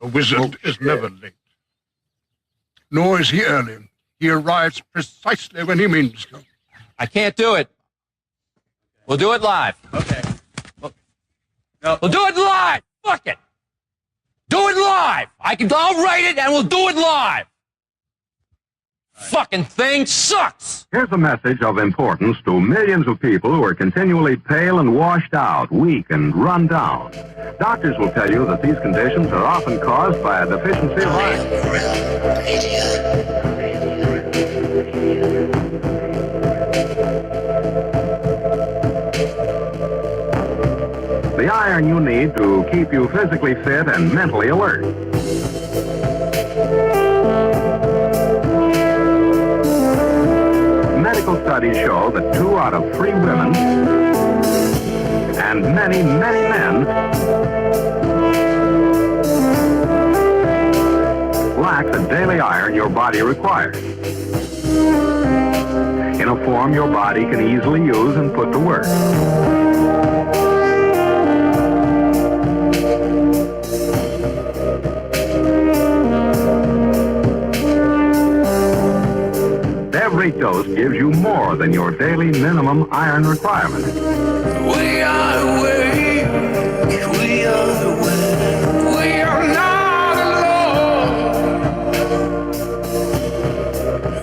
A wizard is never late. Nor is he early. He arrives precisely when he means to. I can't do it. We'll do it live. Okay. We'll do it live. Fuck it. Do it live. I'll write it and we'll do it live. Fucking thing sucks. Here's a message of importance to millions of people who are continually pale and washed out, weak and run down. Doctors will tell you that these conditions are often caused by a deficiency of iron. The iron you need to keep you physically fit and mentally alert. Medical studies show that 2 out of 3 women and many, many men lack the daily iron your body requires in a form your body can easily use and put to work. Every dose gives you more than your daily minimum iron requirement. We are awake, we are awake, we are not alone.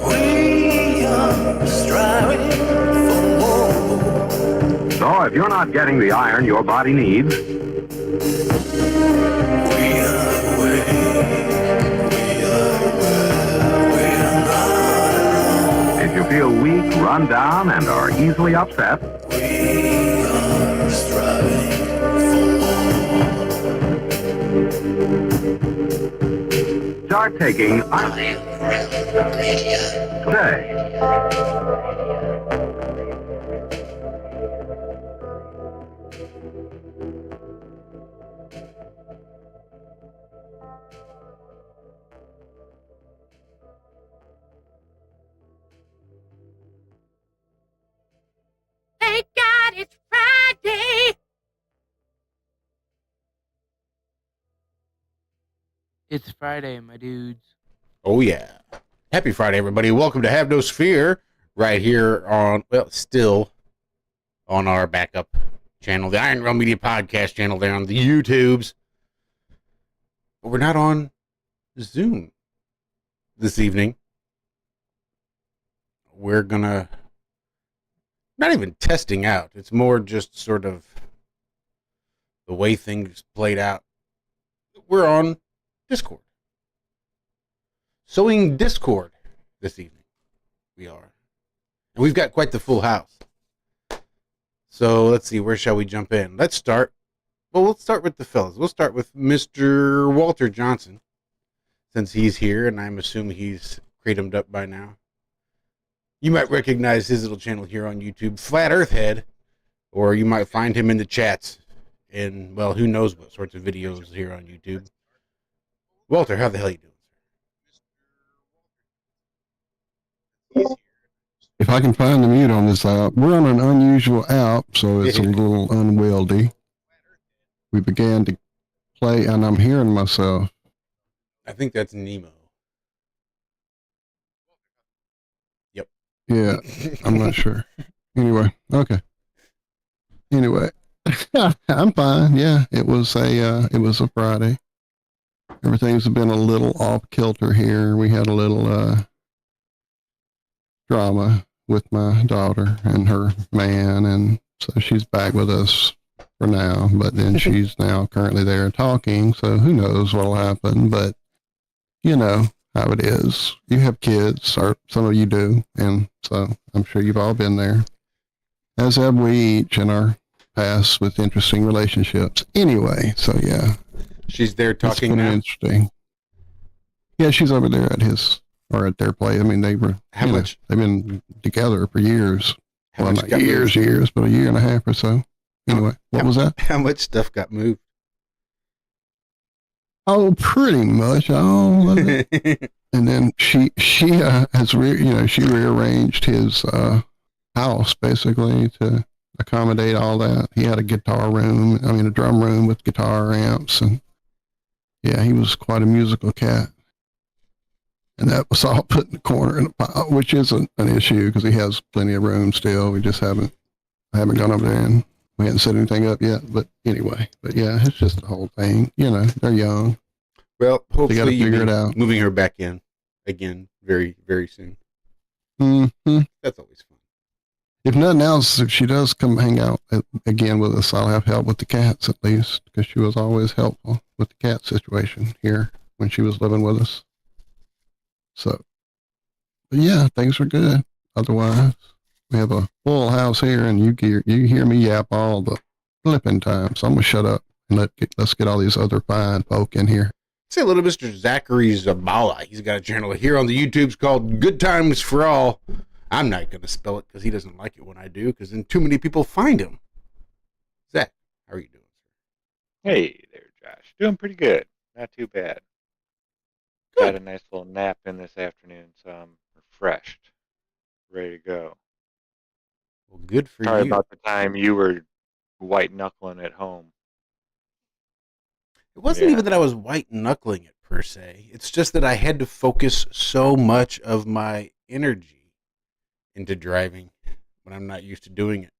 We are striving for more. So if you're not getting the iron your body needs, We are awake, we are awake, we are not alone. if you feel weak, run down, and are easily upset, We are striving for more. start taking iron Ironrealmmedia. today. Thank God it's Friday. It's Friday, my dudes. Oh, yeah. Happy Friday, everybody. Welcome to Have No Sphere, right here on, well, still on our backup channel, the Iron Realm Media podcast channel there on the YouTubes. But we're not on Zoom this evening. We're gonna, not even testing out. It's more just sort of the way things played out. We're on Discord. Sowing discord this evening. We are. And we've got quite the full house. So let's see, where shall we jump in? Let's start. Well, we'll start with the fellas. We'll start with Mr. Walter Johnson, since he's here, and I'm assuming he's kratomed up by now. You might recognize his little channel here on YouTube, Flat Earth Head, or you might find him in the chats in, well, who knows what sorts of videos here on YouTube. Walter, how the hell you doing? If I can find the mute on this app, we're on an unusual app, so it's a little unwieldy. We began to play, and I'm hearing myself. I think that's Nemo. Yep. Yeah, I'm not sure. Anyway, okay. Anyway, I'm fine. Yeah, it was a Friday. Everything's been a little off kilter here. We had a little drama with my daughter and her man, and so she's back with us for now, but then she's now currently there talking, so who knows what'll happen, but you know how it is. You have kids, or some of you do, and so I'm sure you've all been there, as have we each in our past with interesting relationships. Anyway, so yeah. She's there talking it's been now? Interesting. Yeah, she's over there at his, or at their place. I mean, they were, How much? they've been together for years. How Well, much not got years, but a year and a half or so. Anyway, what was that? How much stuff got moved? Oh, pretty much all of it. And then she has she rearranged his house basically to accommodate all that. He had a guitar room, a drum room with guitar amps, and Yeah, he was quite a musical cat. And that was all put in the corner in a pile, which isn't an issue because he has plenty of room still. We just I haven't gone over there and we hadn't set anything up yet. But anyway, but yeah, it's just the whole thing. You know, they're young. Well, They got to hopefully figure you'll it be out. moving her back in again very, very soon. Mm-hmm. That's always fun. If nothing else, if she does come hang out again with us, I'll have help with the cats at least because she was always helpful with the cat situation here when she was living with us. So, but yeah, things are good. Otherwise, we have a full house here, and you hear me yap all the flipping time. So I'm gonna shut up and let's get all these other fine folk in here. Say hello to Mr. Zachary Zabala. He's got a channel here on the YouTube's called Good Times for All. I'm not going to spell it because he doesn't like it when I do, because then too many people find him. Zach, how are you doing, sir? Hey there, Josh. Doing pretty good. Not too bad. Good. Got a nice little nap in this afternoon, so I'm refreshed, ready to go. Well, good for Sorry you. about the time you were white knuckling at home. It wasn't even that I was white knuckling it per se. It's just that I had to focus so much of my energy into driving when I'm not used to doing it.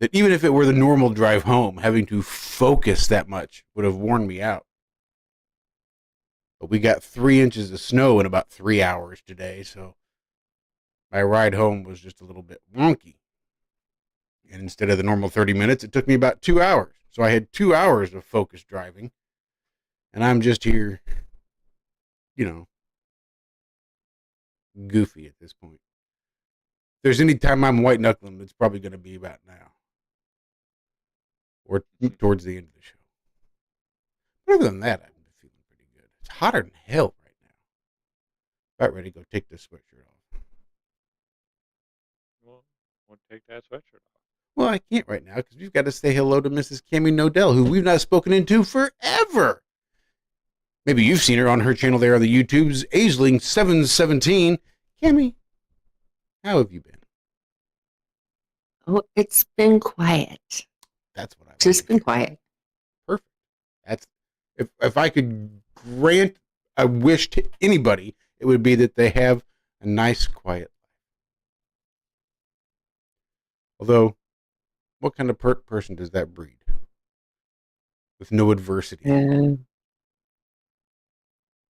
That even if it were the normal drive home, having to focus that much would have worn me out. But we got 3 inches of snow in about 3 hours today, so my ride home was just a little bit wonky. And instead of the normal 30 minutes, it took me about 2 hours. So I had 2 hours of focused driving. And I'm just here, you know, goofy at this point. If there's any time I'm white knuckling, it's probably going to be about now. Or towards the end of the show. But other than that, I'm feeling pretty good. It's hotter than hell right now. About ready to go take this sweatshirt off. Well, we'll take that sweatshirt off. Well, I can't right now because we've got to say hello to Mrs. Cami Knodel, who we've not spoken into forever. Maybe you've seen her on her channel there on the YouTube's Aisling717. Cami, how have you been? Oh, it's been quiet. That's what I've Just been quiet. Perfect. That's if I could grant a wish to anybody, it would be that they have a nice, quiet life. Although, what kind of person does that breed? With no adversity.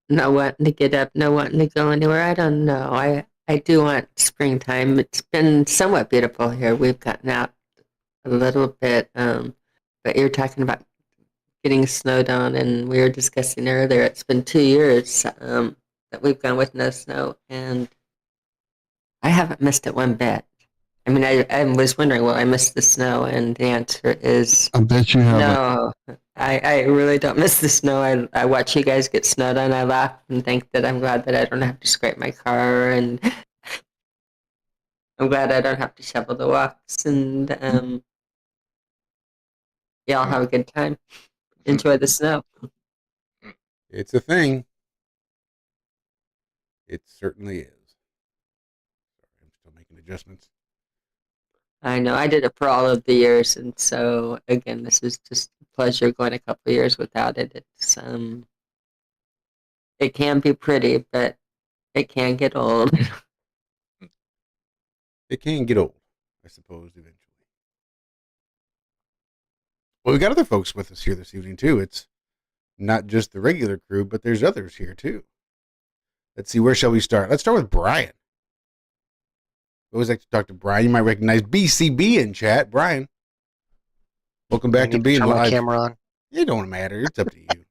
No wanting to get up, no wanting to go anywhere. I don't know. I do want springtime. It's been somewhat beautiful here. We've gotten out a little bit, but you're talking about getting snowed on, and we were discussing earlier, it's been 2 years that we've gone with no snow, and I haven't missed it one bit. I mean, I was wondering, will I miss the snow? And the answer is I bet you haven't. no. I really don't miss the snow. I watch you guys get snowed on. I laugh and think that I'm glad that I don't have to scrape my car, and I'm glad I don't have to shovel the walks, and y'all have a good time. Enjoy the snow. It's a thing. It certainly is. Sorry, I'm still making adjustments. I know. I did it for all of the years, and so again, this is just a pleasure going a couple of years without it. It's it can be pretty, but it can get old. It can get old, I suppose, eventually. Well, we got other folks with us here this evening, too. It's not just the regular crew, but there's others here, too. Let's see, where shall we start? Let's start with Brian. I always like to talk to Brian. You might recognize BCB in chat. Brian, welcome back to being live. Camera on. It don't matter. It's up to you.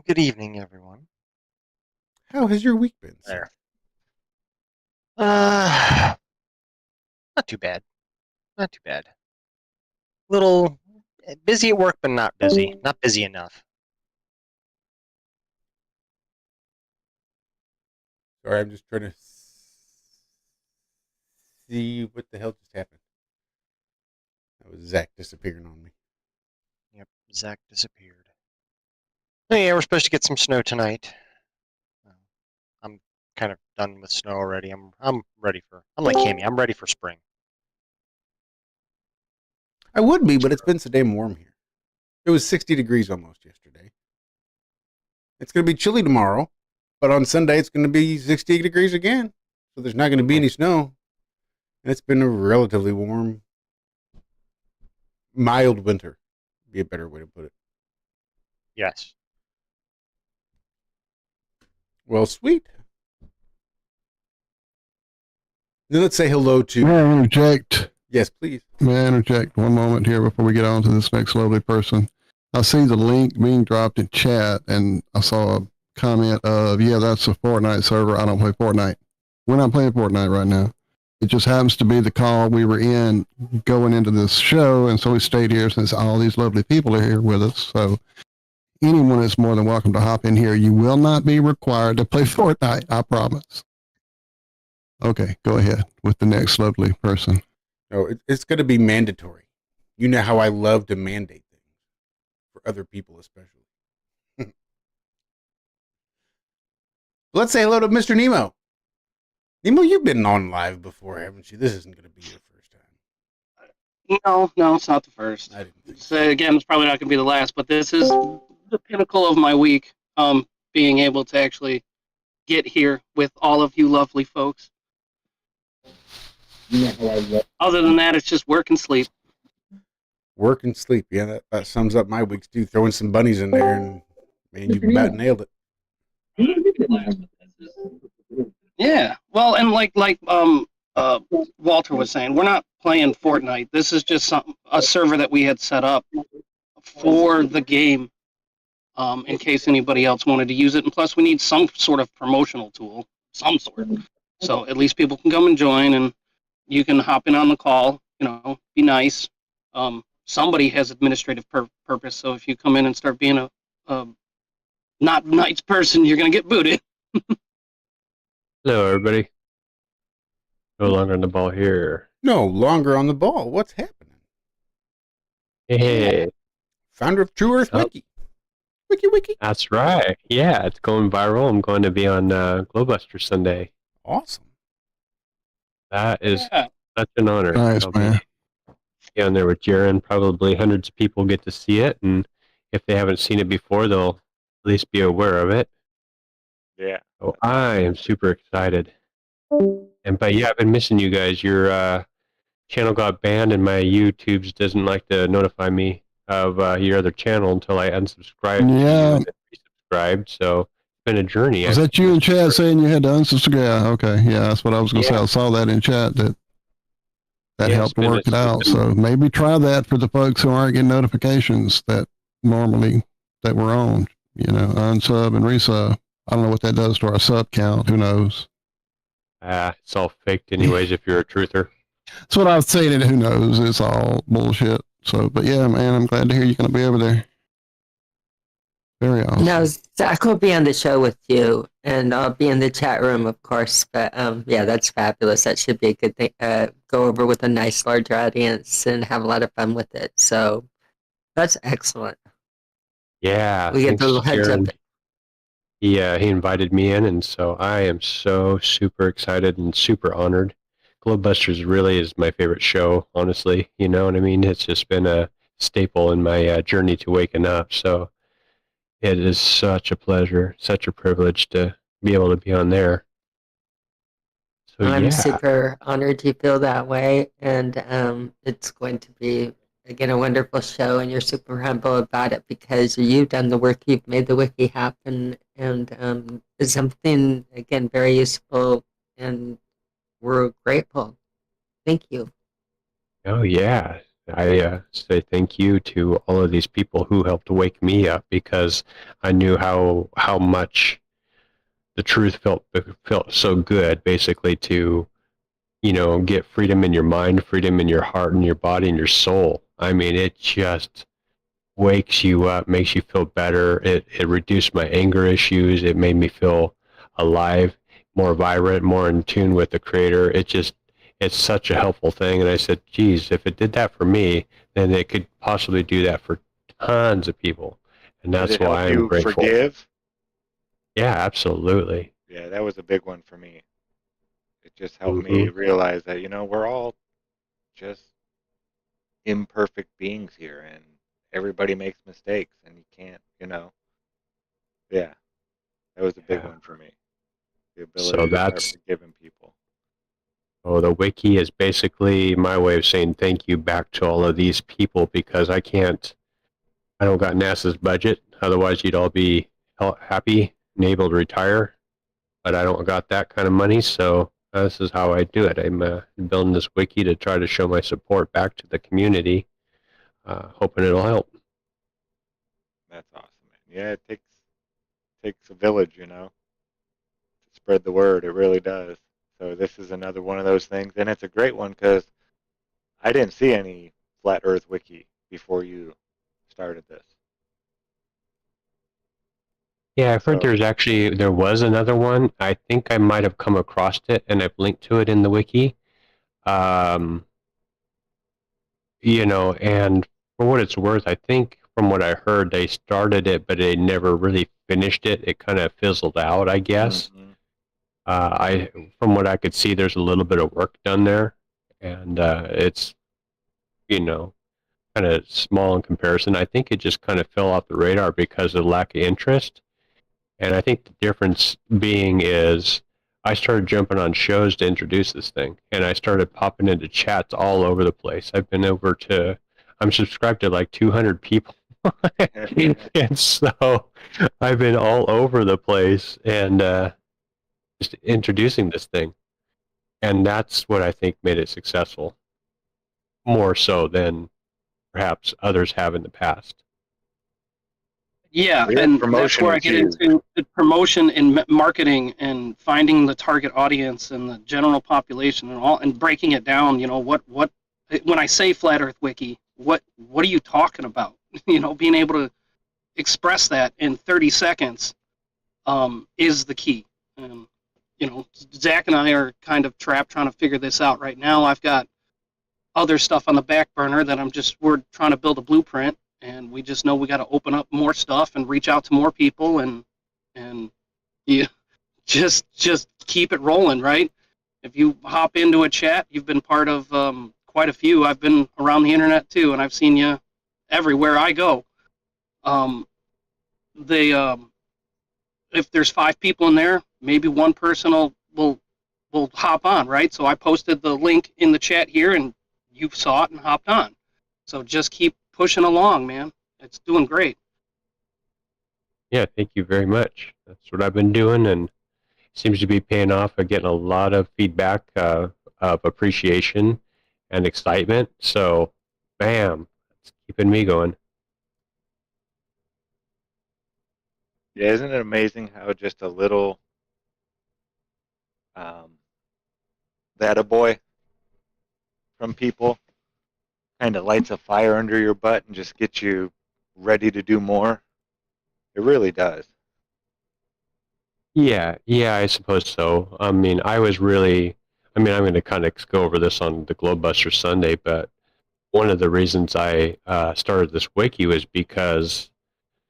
Good evening, everyone. How has your week been, sir? There. Not too bad. Not too bad. Little busy at work, but not busy. Not busy enough. Sorry, I'm just trying to see what the hell just happened. That was Zack disappearing on me. Yep, Zack disappeared. Oh, yeah, we're supposed to get some snow tonight. I'm kind of done with snow already. I'm ready for. I'm like Cami. I'm ready for spring. I would be, but it's been so damn warm here. It was 60 degrees almost yesterday. It's going to be chilly tomorrow, but on Sunday it's going to be 60 degrees again. So there's not going to be any snow. And it's been a relatively warm, mild winter. Be a better way to put it. Yes. Well, sweet. Then let's say hello to. May I interject? Yes, please. May I interject one moment here before we get on to this next lovely person? I see the link being dropped in chat, and I saw a comment of, yeah, that's a Fortnite server. I don't play Fortnite. We're not playing Fortnite right now. It just happens to be the call we were in going into this show, and so we stayed here since all these lovely people are here with us. So anyone is more than welcome to hop in here. You will not be required to play Fortnite, I promise. Okay, go ahead with the next lovely person. No, it's going to be mandatory. You know how I love to mandate things for other people, especially. Let's say hello to Mr. Nemo. Nemo, you've been on live before, haven't you? This isn't going to be your first time. No, it's not the first. I didn't think so. Again, it's probably not going to be the last, but this is the pinnacle of my week, being able to actually get here with all of you lovely folks. Other than that, it's just work and sleep. Work and sleep. Yeah, that sums up my weeks, too. Throwing some bunnies in there, and man, you about nailed it. Yeah, well, and like Walter was saying, we're not playing Fortnite. This is just a server that we had set up for the game, in case anybody else wanted to use it. And plus, we need some sort of promotional tool, some sort. So at least people can come and join, and you can hop in on the call. Be nice. Somebody has administrative purpose, so if you come in and start being a not nice person, you're gonna get booted. Hello, everybody. No longer on the ball here. No longer on the ball. What's happening? Hey. Founder of True Earth Wiki. Wiki. That's right. Yeah, it's going viral. I'm going to be on Glowbuster Sunday. Awesome. That is such an honor. Nice, man. Be on there with Jaron. Probably hundreds of people get to see it, and if they haven't seen it before, they'll at least be aware of it. Yeah. So I am super excited. But yeah, I've been missing you guys. Your channel got banned, and my YouTube's doesn't like to notify me of your other channel until I unsubscribe. Yeah. And resubscribed. So it's been a journey. Was that you in chat saying you had to unsubscribe? Okay, yeah, that's what I was going to say. I saw that in chat that helped work it out. So maybe try that for the folks who aren't getting notifications that normally that we're on. Unsub and resub. I don't know what that does to our sub count. Who knows? It's all faked anyways if you're a truther. That's what I was saying, and who knows? It's all bullshit. So, but yeah, man, I'm glad to hear you're going to be over there. Very awesome. No, Zach will be on the show with you, and I'll be in the chat room, of course. But yeah, that's fabulous. That should be a good thing. Go over with a nice large audience and have a lot of fun with it. So that's excellent. Yeah, we get the little heads up. He invited me in, and so I am so super excited and super honored. Glowbusters really is my favorite show, honestly. You know what I mean? It's just been a staple in my journey to waking up. So it is such a pleasure, such a privilege to be able to be on there. So I'm super honored you feel that way, and it's going to be, again, a wonderful show, and you're super humble about it because you've done the work, you've made the wiki happen, and it's something, again, very useful, and we're grateful. Thank you. Oh, yeah. I say thank you to all of these people who helped wake me up because I knew how much the truth felt so good, basically, to, get freedom in your mind, freedom in your heart and your body and your soul. I mean, it just wakes you up, makes you feel better. It reduced my anger issues. It made me feel alive, more vibrant, more in tune with the Creator. It's such a helpful thing. And I said, geez, if it did that for me, then it could possibly do that for tons of people. And that's why I'm grateful. Forgive? Yeah, absolutely. Yeah, that was a big one for me. It just helped me realize that, we're all just imperfect beings here, everybody makes mistakes, and you can't, Yeah, that was a big one for me. The ability So to start that's forgiving people. the wiki is basically my way of saying thank you back to all of these people because I don't got NASA's budget. Otherwise, you'd all be happy and able to retire. But I don't got that kind of money, so this is how I do it. I'm building this wiki to try to show my support back to the community, hoping it'll help. That's awesome, man. Yeah, it takes a village, to spread the word. It really does. So this is another one of those things, and it's a great one because I didn't see any Flat Earth wiki before you started this. Yeah, I've heard there was another one. I think I might have come across it, and I've linked to it in the wiki. And for what it's worth, I think from what I heard, they started it, but they never really finished it. It kind of fizzled out, I guess. From what I could see, there's a little bit of work done there, and it's, kind of small in comparison. I think it just kind of fell off the radar because of lack of interest. And I think the difference being is I started jumping on shows to introduce this thing, and I started popping into chats all over the place. I'm subscribed to like 200 people. And so I've been all over the place and just introducing this thing. And that's what I think made it successful, more so than perhaps others have in the past. Yeah, Your and that's promotion where I is get huge. into the promotion and marketing and finding the target audience and the general population and all, and breaking it down. What when I say Flat Earth Wiki, what are you talking about? Being able to express that in 30 seconds is the key. Zach and I are kind of trapped trying to figure this out right now. I've got other stuff on the back burner that we're trying to build a blueprint. And we just know we got to open up more stuff and reach out to more people and you just keep it rolling, right? If you hop into a chat, you've been part of quite a few. I've been around the internet too, and I've seen you everywhere I go. If there's 5 people in there, maybe one person will hop on, right? So I posted the link in the chat here, and you saw it and hopped on. So just keep pushing along, man. It's doing great. Yeah, thank you very much. That's what I've been doing, and it seems to be paying off. I'm getting a lot of feedback of appreciation and excitement. So, bam, it's keeping me going. Yeah, isn't it amazing how just a little that a boy from people kind of lights a fire under your butt and just gets you ready to do more? It really does. Yeah, I suppose so. I'm going to kind of go over this on the Globebuster Sunday, but one of the reasons I started this wiki was because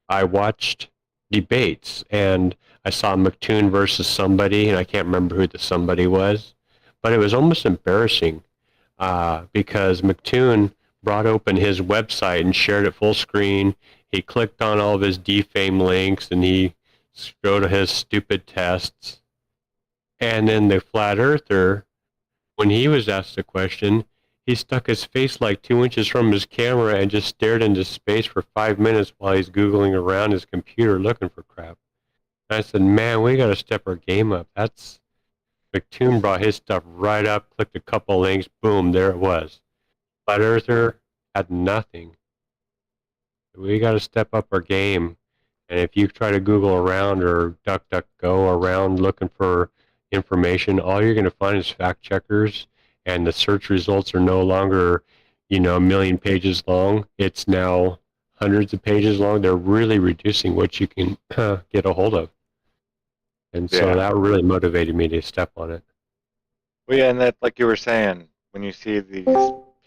I watched debates, and I saw McToon versus somebody, and I can't remember who the somebody was, but it was almost embarrassing because McToon brought open his website and shared it full screen. He clicked on all of his defame links, and he go to his stupid tests. And then the flat earther, when he was asked a question, he stuck his face like 2 inches from his camera and just stared into space for 5 minutes while he's Googling around his computer looking for crap. And I said, man, we got to step our game up. McToon brought his stuff right up, clicked a couple links, boom, there it was. Flat earther had nothing. We got to step up our game. And if you try to Google around or DuckDuckGo around looking for information, all you're going to find is fact checkers, and the search results are no longer, a million pages long. It's now hundreds of pages long. They're really reducing what you can get a hold of. And so that really motivated me to step on it. Well, yeah, and that, like you were saying, when you see these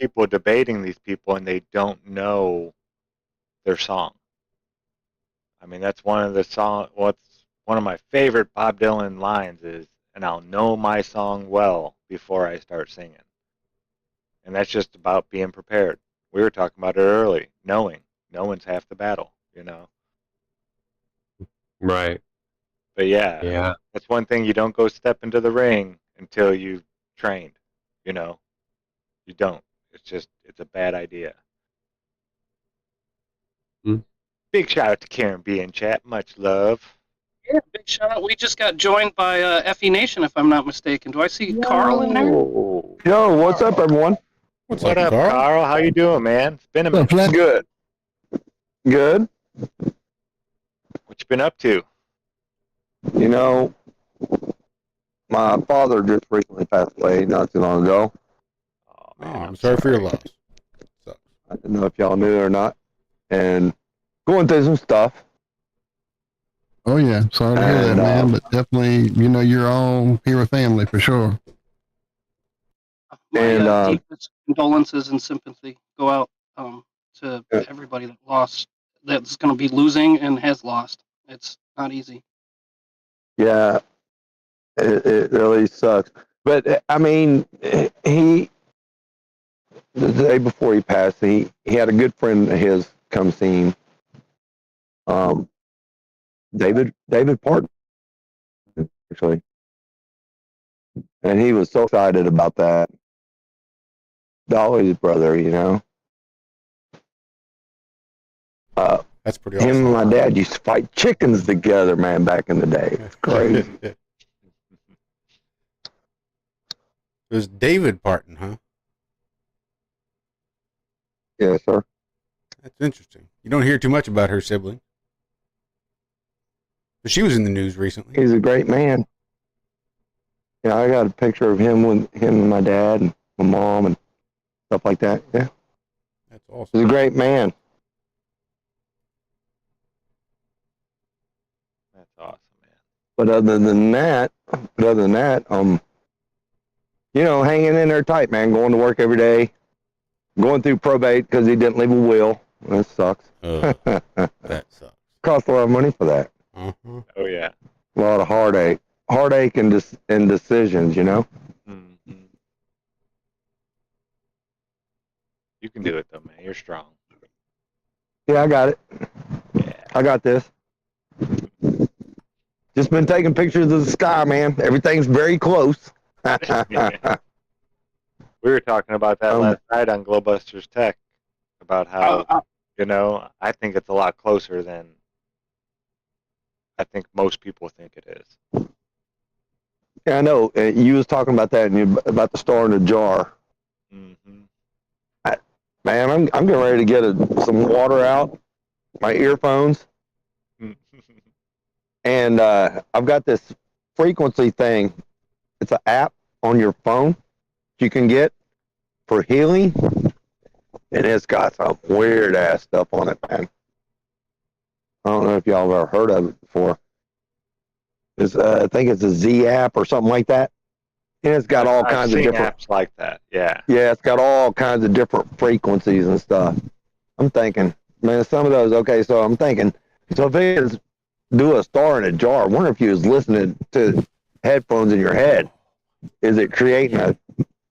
people debating these people and they don't know their song. I mean, that's one of one of my favorite Bob Dylan lines is, and I'll know my song well before I start singing. And that's just about being prepared. We were talking about it early, knowing knowing's half the battle, you know. Right. But yeah, Yeah. that's one thing. You don't go step into the ring until you've trained, you know. You don't. It's a bad idea. Big shout out to Karen B in chat. Much love. Yeah, big shout out. We just got joined by FE Nation, if I'm not mistaken. Do I see Carl in there? Yo, what's up, everyone? What's What up, Carl? How you doing, man? It's been a minute. Good. Good. What you been up to? You know, my father just recently passed away not too long ago. Oh, man, I'm sorry for your loss. I don't know if y'all knew it or not. And going through some stuff. Oh yeah, sorry to hear that, man. But definitely, you know, you're all here with family for sure. My deepest condolences and sympathy go out to everybody that's going to be losing and has lost. It's not easy. Yeah, it really sucks. But I mean, the day before he passed, he had a good friend of his come see him. David Parton, actually, and he was so excited about that. Dolly's brother, you know. That's pretty Him awesome. and my dad used to fight chickens together, man, back in the day. It's crazy. It was David Parton, huh? Yes, sir. That's interesting. You don't hear too much about her sibling. But she was in the news recently. He's a great man. Yeah, I got a picture of him with him and my dad and my mom and stuff like that. Yeah. That's awesome. He's a great man. That's awesome, man. But other than that, you know, hanging in there tight, man, going to work every day, going through probate because he didn't leave a will. That sucks. That sucks. Cost a lot of money for that. Uh-huh. Oh yeah. A lot of heartache and decisions, you know. Mm-hmm. You can do it though, man. You're strong. Yeah, I got it. Yeah. I got this. Just been taking pictures of the sky, man. Everything's very close. We were talking about that last night on Glowbusters Tech about how, you know, I think it's a lot closer than I think most people think it is. Yeah, I know. You was talking about that and about the star in the jar. Mm-hmm. Man, I'm getting ready to get some water out, my earphones, and I've got this frequency thing. It's an app on your phone you can get for healing, and it's got some weird ass stuff on it, man. I don't know if y'all have ever heard of it before. I think it's a Z app or something like that. And it's got all kinds of different apps like that. Yeah. Yeah, it's got all kinds of different frequencies and stuff. I'm thinking, man, some of those. Okay, so I'm thinking, so if it is do a star in a jar, I wonder if you was listening to headphones in your head. Is it creating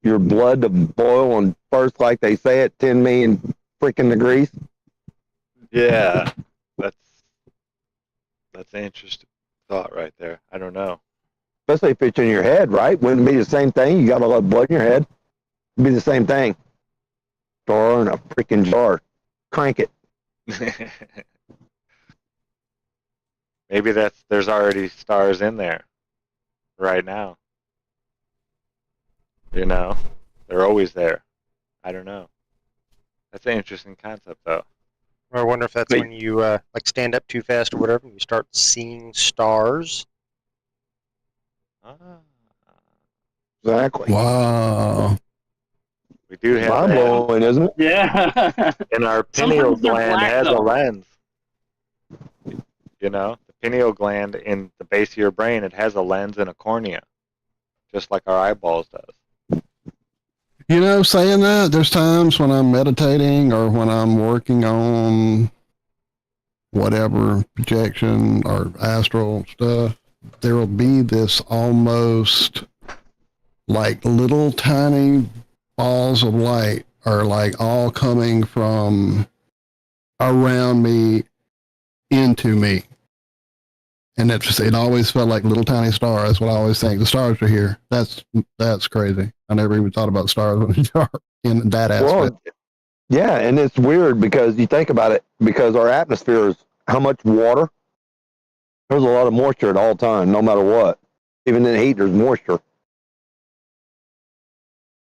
your blood to boil and burst like they say at 10 million freaking degrees? Yeah, that's an interesting thought right there. I don't know. Especially if it's in your head, right? Wouldn't it be the same thing? You got a lot of blood in your head. It'd be the same thing. Star in a freaking jar. Crank it. Maybe there's already stars in there right now. You know, they're always there. I don't know. That's an interesting concept, though. I wonder if that's when you like stand up too fast or whatever, and you start seeing stars. Exactly. Wow. We do have mind blowing, isn't it? Yeah. And our pineal gland has a lens. You know, the pineal gland in the base of your brain, it has a lens and a cornea, just like our eyeballs does. You know, saying that, there's times when I'm meditating or when I'm working on whatever projection or astral stuff, there will be this almost like little tiny balls of light are like all coming from around me, into me. And it always felt like little tiny stars. That's what I always think. The stars are here. That's crazy. I never even thought about stars in that aspect. Well, yeah, and it's weird because you think about it, because our atmosphere is how much water? There's a lot of moisture at all times, no matter what. Even in the heat, there's moisture.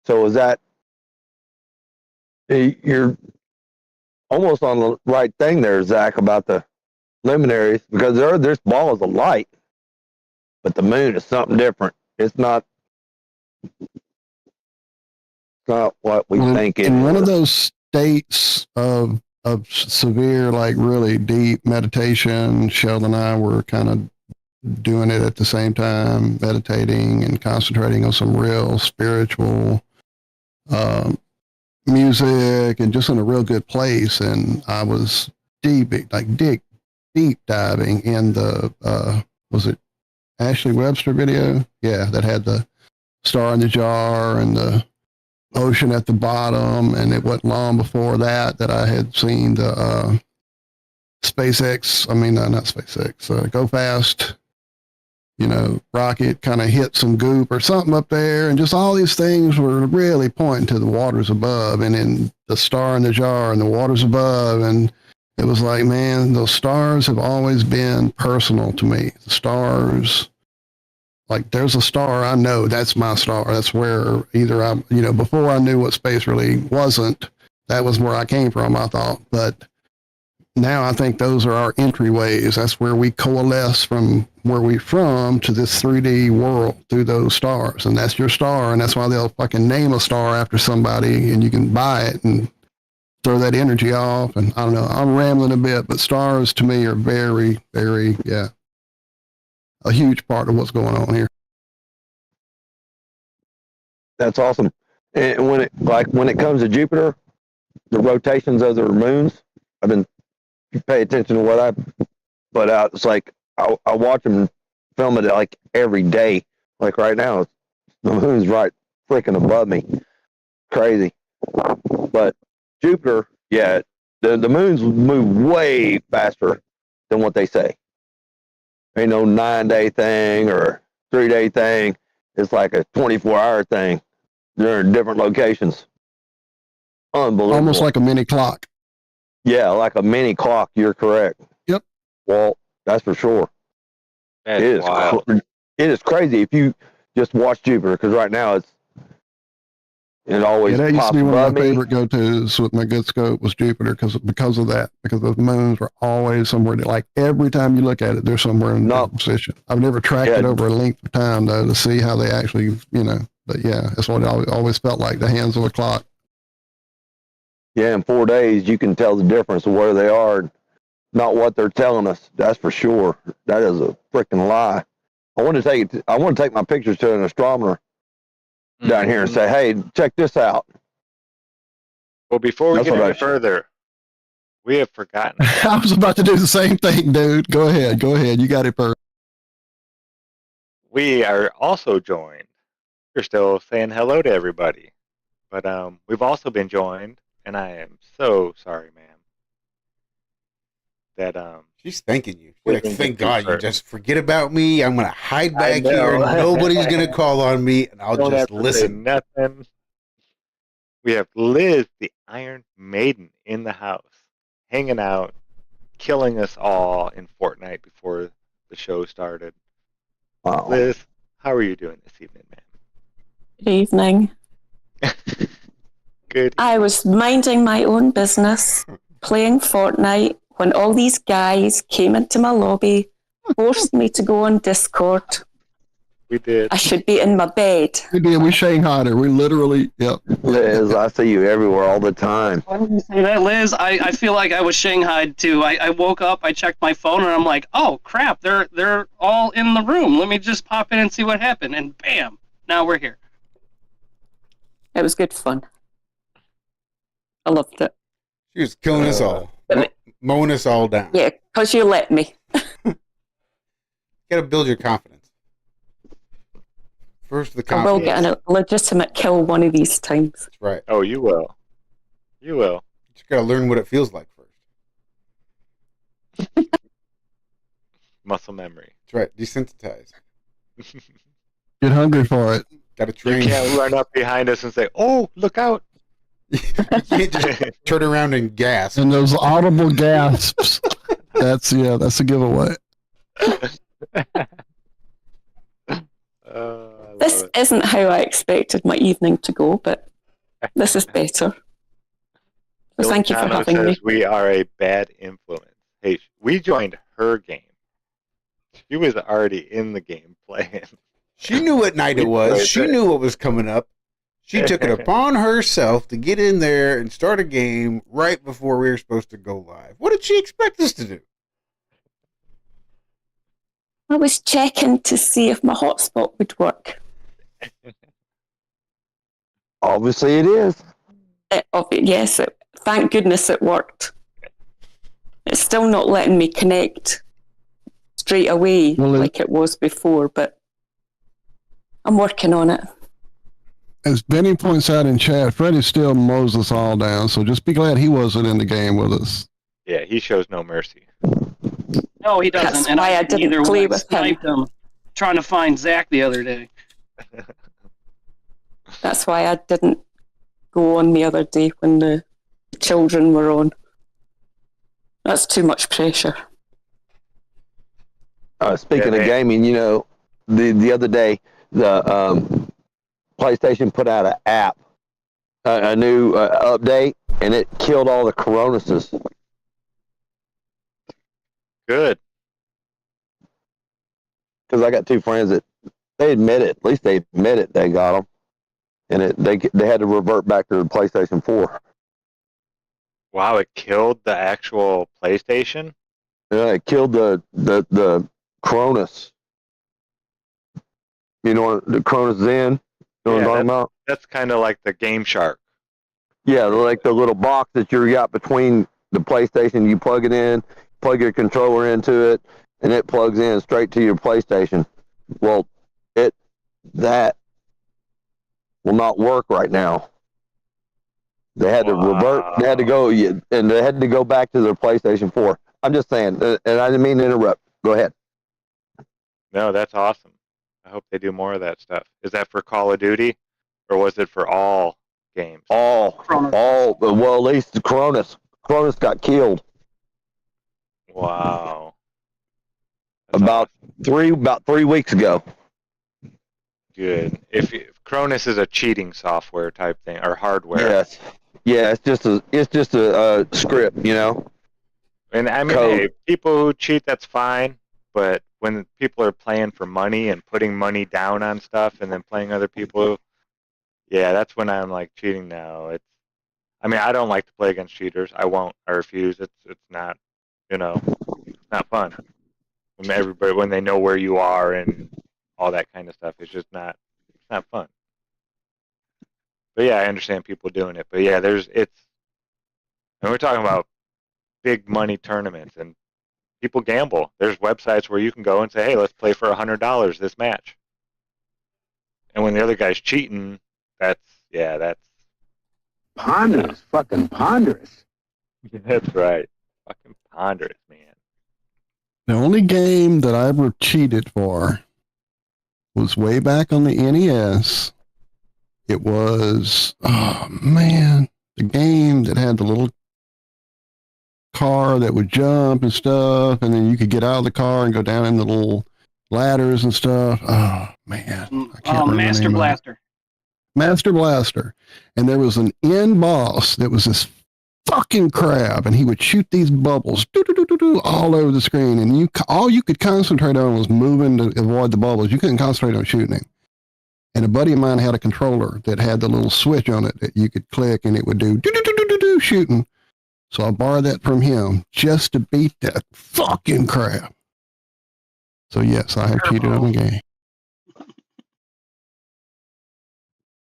So is that, you're almost on the right thing there, Zach, about the luminaries, because there's balls of light, but the moon is something different. It's not what we think it is. In one of those states of severe, like really deep meditation, Sheldon and I were kind of doing it at the same time, meditating and concentrating on some real spiritual music and just in a real good place. And I was deep diving in the, was it Ashley Webster video? Yeah, that had the star in the jar and the ocean at the bottom. And it wasn't long before that I had seen the not SpaceX, Go Fast, rocket kind of hit some goop or something up there. And just all these things were really pointing to the waters above, and then the star in the jar and the waters above. And it was like, man, those stars have always been personal to me. The stars, like there's a star, I know that's my star. That's where either before I knew what space really wasn't, that was where I came from, I thought. But now I think those are our entryways. That's where we coalesce from where we're from to this 3D world through those stars. And that's your star. And that's why they'll fucking name a star after somebody, and you can buy it and throw that energy off. And I don't know, I'm rambling a bit, but stars to me are very, very, a huge part of what's going on here. That's awesome. And when it comes to Jupiter, the rotations of the moons, you pay attention to what I put out. It's like I watch them film it like every day. Like right now, the moon's right freaking above me. Crazy. But Jupiter, yeah, the moons move way faster than what they say. Ain't no 9-day thing or 3-day thing. It's like a 24-hour thing. They're in different locations. Unbelievable. Almost like a mini clock. Yeah, like a mini clock. You're correct. Yep. Walt, that's for sure. That's it is. wild. It is crazy if you just watch Jupiter, because right now it always that used to pops be one of above my me. favorite go-tos with my good scope was Jupiter because of that, because those moons were always somewhere like every time you look at it, they're somewhere in a position. I've never tracked it over a length of time though to see how they actually, but yeah, that's what it always felt like, the hands of a clock. Yeah, in 4 days you can tell the difference of where they are, not what they're telling us. That's for sure. That is a freaking lie. I want to take my pictures to an astronomer down here and say, hey, check this out. Well, before we get any further, we have forgotten. I was about to do the same thing, dude. Go ahead. You got it first. We are also joined. You're still saying hello to everybody. But we've also been joined, and I am so sorry, ma'am, that she's thanking you. She's like, thank God you just forget about me. I'm gonna hide back here. Nobody's gonna call on me, and I'll Don't just have to listen. say nothing. We have Liz, the Iron Maiden, in the house, hanging out, killing us all in Fortnite before the show started. Wow. Liz, how are you doing this evening, ma'am? Good evening. Good. I was minding my own business, playing Fortnite, when all these guys came into my lobby, forced me to go on Discord. We did. I should be in my bed. We did. We shanghaied her. We literally, yep. Liz, I see you everywhere all the time. Why did you say that, Liz? I feel like I was shanghaied too. I woke up, I checked my phone, and I'm like, oh crap, they're all in the room. Let me just pop in and see what happened. And bam, now we're here. It was good fun. I loved it. She was killing us all, mowing us all down. Yeah, because you let me. Gotta build your confidence. First, the I will confidence. get a legitimate kill one of these times. That's right. Oh, you will. You will. You just gotta learn what it feels like first. muscle memory. That's right. Desensitized. Get hungry for it. Got to You train. can't run up behind us and say, "Oh, look out!" You can't just turn around and gasp. And those audible gasps. That's a giveaway. This isn't how I expected my evening to go, but this is better. So thank you for Iltano having me. says we are a bad influence. Hey, we joined her game. She was already in the game playing. She knew what night it was. She knew what was coming up. She took it upon herself to get in there and start a game right before we were supposed to go live. What did she expect us to do? I was checking to see if my hotspot would work. Obviously, it is. Yes, thank goodness it worked. It's still not letting me connect straight away like it was before, but I'm working on it. As Benny points out in chat, Freddie still mows us all down, so just be glad he wasn't in the game with us. Yeah, he shows no mercy. No, he doesn't. That's and why I didn't either play way with sniped him trying to find Zack the other day. That's why I didn't go on the other day when the children were on. That's too much pressure. Speaking of gaming, you know, the other day, the PlayStation put out an app, a new update, and it killed all the Coronuses. Good. Because I got two friends that they admit it. At least they admit it. They got them, and they had to revert back to the PlayStation 4. Wow, it killed the actual PlayStation? Yeah, it killed the Cronus. You know what the Cronus Zen? You know what I'm talking about? That's kind of like the Game Shark. Yeah, like the little box that you got between the PlayStation. You plug it in, plug your controller into it, and it plugs in straight to your PlayStation. Well, that will not work right now. They had to revert. They had to go, and they had to go back to their PlayStation 4. I'm just saying, and I didn't mean to interrupt. Go ahead. No, that's awesome. I hope they do more of that stuff. Is that for Call of Duty, or was it for all games? All. Well, at least the Cronus got killed. Wow. About 3 weeks ago. Good. If Cronus is a cheating software type thing or hardware. Yes. Yeah, it's just a script, you know. And I mean, hey, people who cheat, that's fine. But when people are playing for money and putting money down on stuff and then playing other people, yeah, that's when I'm like cheating now. I mean, I don't like to play against cheaters. I won't. I refuse. It's not, it's not fun. When they know where you are and all that kind of stuff, it's just not fun. But yeah, I understand people doing it. But yeah, and we're talking about big money tournaments and people gamble. There's websites where you can go and say, hey, let's play for $100 this match. And when the other guy's cheating, that's ponderous, fucking ponderous. That's right. Fucking ponderous, man. The only game that I ever cheated for was way back on the NES. It was, the game that had the little car that would jump and stuff, and then you could get out of the car and go down in the little ladders and stuff. Oh, man. I can't remember Master the name Blaster. Master Blaster. And there was an end boss that was this fucking crab, and he would shoot these bubbles all over the screen, and all you could concentrate on was moving to avoid the bubbles. You couldn't concentrate on shooting him. And a buddy of mine had a controller that had the little switch on it that you could click, and it would do shooting. So I borrowed that from him just to beat that fucking crab. So yes, I have cheated on the game.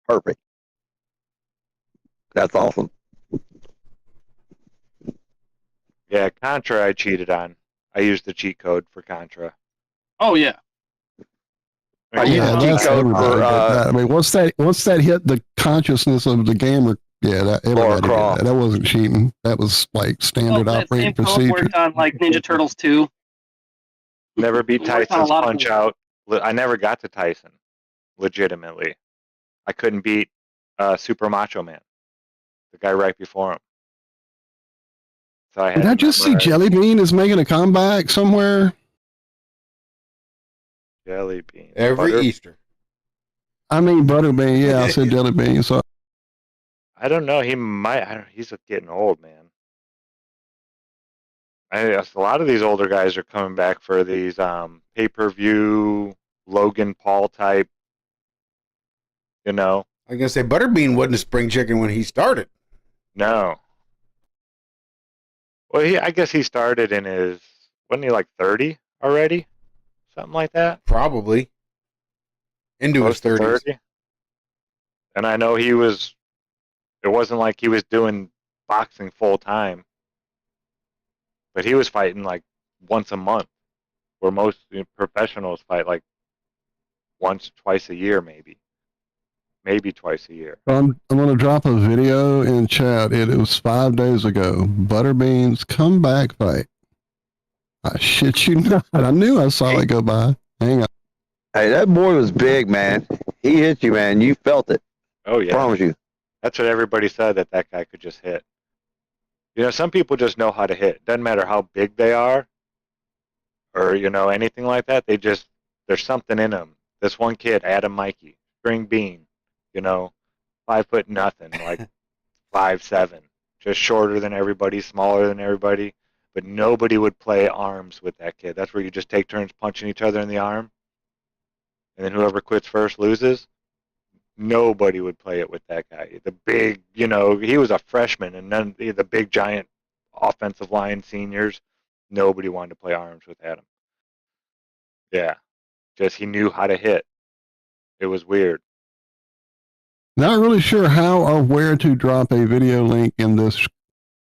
Perfect. That's awesome. Yeah, Contra I cheated on. I used the cheat code for Contra. Oh, yeah. I used the cheat code for... I mean, once that hit the consciousness of the gamer, everybody did that. That wasn't cheating. That was like standard operating That same code procedure. worked on like Ninja Turtles 2. Never beat He worked on a Tyson's lot of Punch things. Out. I never got to Tyson, legitimately. I couldn't beat Super Macho Man, the guy right before him. So I had Did I to just see memorize Jelly Bean is making a comeback somewhere? Jelly Bean. Every Butter. Easter. I mean Butterbean. Yeah, I said Jelly Bean. So I don't know. He might. He's getting old, man. A lot of these older guys are coming back for these pay-per-view Logan Paul type. You know. I was gonna say Butterbean wasn't a spring chicken when he started. No. Well, I guess he started in his. Wasn't he like 30 already? Something like that. Probably. Into Close his 30s. 30. And I know he was. It wasn't like he was doing boxing full time, but he was fighting like once a month, where most professionals fight like once, twice a year, maybe twice a year. I'm going to drop a video in chat. It was 5 days ago. Butterbean's comeback fight. I shit you not. I knew I saw it go by. Hang on. Hey, that boy was big, man. He hit you, man. You felt it. Oh yeah, Promise you. that's what everybody said, that guy could just hit. You know, some people just know how to hit. Doesn't matter how big they are, or anything like that. There's something in them. This one kid, Adam Mikey, string bean, 5 foot nothing, like 5'7", just shorter than everybody, smaller than everybody. But nobody would play arms with that kid. That's where you just take turns punching each other in the arm, and then whoever quits first loses. Nobody would play it with that guy. The big, he was a freshman, and then the big giant offensive line seniors, nobody wanted to play arms with Adam. Yeah, just he knew how to hit. It was weird. Not really sure how or where to drop a video link in this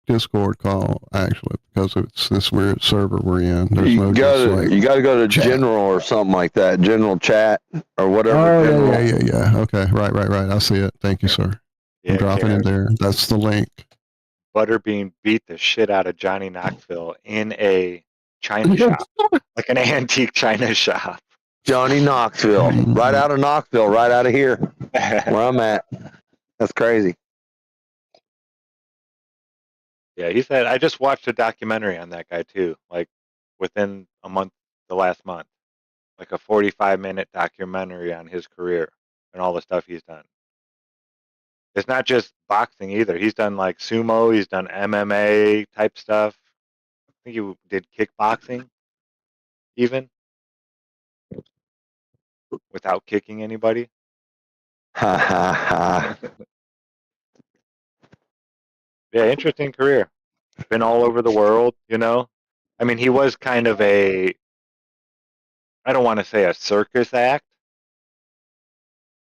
Discord call, actually, because it's this weird server we're in. There's You no gotta go to chat. general or something like that. General chat or whatever. Oh, general. yeah. Okay, right. I see it. Thank you, sir. Yeah, I'm dropping it there. That's the link. Butterbean beat the shit out of Johnny Knoxville in a China shop, like an antique China shop. Johnny Knoxville, right out of Knoxville, right out of here, where I'm at. That's crazy. Yeah, he said, I just watched a documentary on that guy too, like within the last month, like a 45-minute documentary on his career and all the stuff he's done. It's not just boxing either. He's done like sumo, he's done MMA type stuff. I think he did kickboxing even without kicking anybody. Ha ha ha. Yeah, interesting career. Been all over the world, I mean, he was kind of I don't want to say a circus act,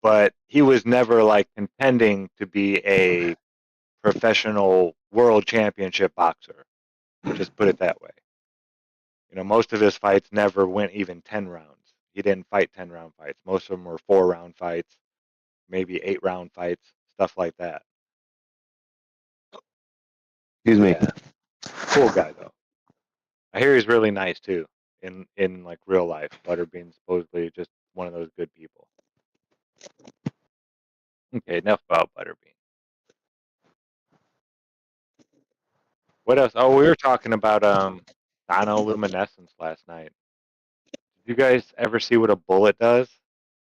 but he was never like contending to be a professional world championship boxer. Just put it that way. Most of his fights never went even 10 rounds. He didn't fight 10-round fights. Most of them were 4-round fights, maybe 8-round fights, stuff like that. Excuse me. Yeah. Cool guy though. I hear he's really nice too in like real life. Butterbean's supposedly just one of those good people. Okay, enough about Butterbean. What else? Oh, we were talking about sonoluminescence last night. Did you guys ever see what a bullet does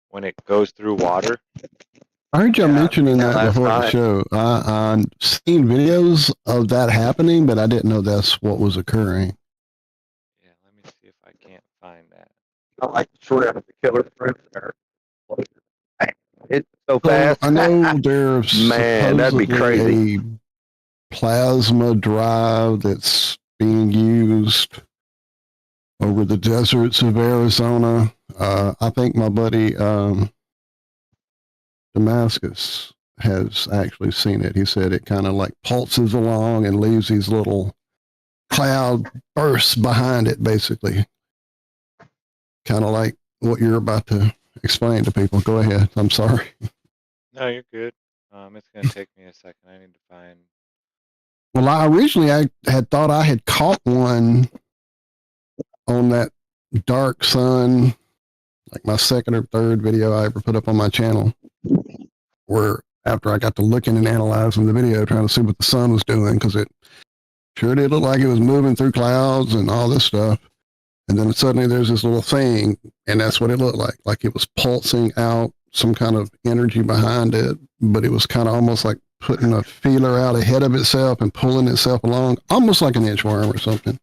when it goes through water? I heard you mentioning that last before the night. show. I've seen videos of that happening, but I didn't know that's what was occurring. Yeah, let me see if I can't find that. I like to shred the killer fruit there. It's so So fast. I know there's Man, that'd be supposedly crazy. a plasma drive that's being used over the deserts of Arizona. I think my buddy Damascus has actually seen it. He said it kind of like pulses along and leaves these little cloud bursts behind it, basically. Kind of like what you're about to explain to people. Go ahead. I'm sorry. No, you're good. It's gonna take me a second. I need to find. Well, I originally had thought I had caught one on that dark sun, like my second or third video I ever put up on my channel, where after I got to looking and analyzing the video, trying to see what the sun was doing, because it sure did look like it was moving through clouds and all this stuff. And then suddenly there's this little thing, and that's what it looked like it was pulsing out, some kind of energy behind it, but it was kind of almost like putting a feeler out ahead of itself and pulling itself along, almost like an inchworm or something.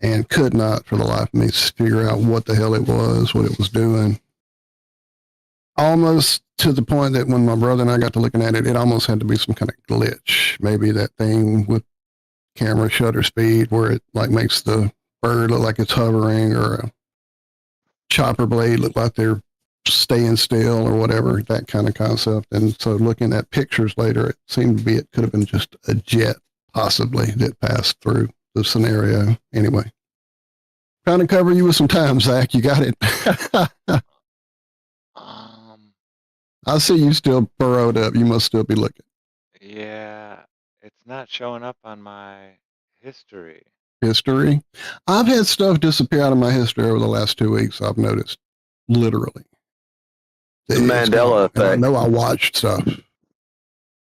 And could not for the life of me figure out what the hell it was, what it was doing. Almost to the point that when my brother and I got to looking at it, it almost had to be some kind of glitch. Maybe that thing with camera shutter speed where it like makes the bird look like it's hovering, or a chopper blade look like they're staying still, or whatever, that kind of concept. And so looking at pictures later, it seemed to be, it could have been just a jet possibly that passed through the scenario. Anyway, trying to cover you with some time, Zach. You got it. I see you still burrowed up. You must still be looking. Yeah, it's not showing up on my history. History? I've had stuff disappear out of my history over the last 2 weeks, I've noticed. Literally. The Mandela effect. I know I watched stuff.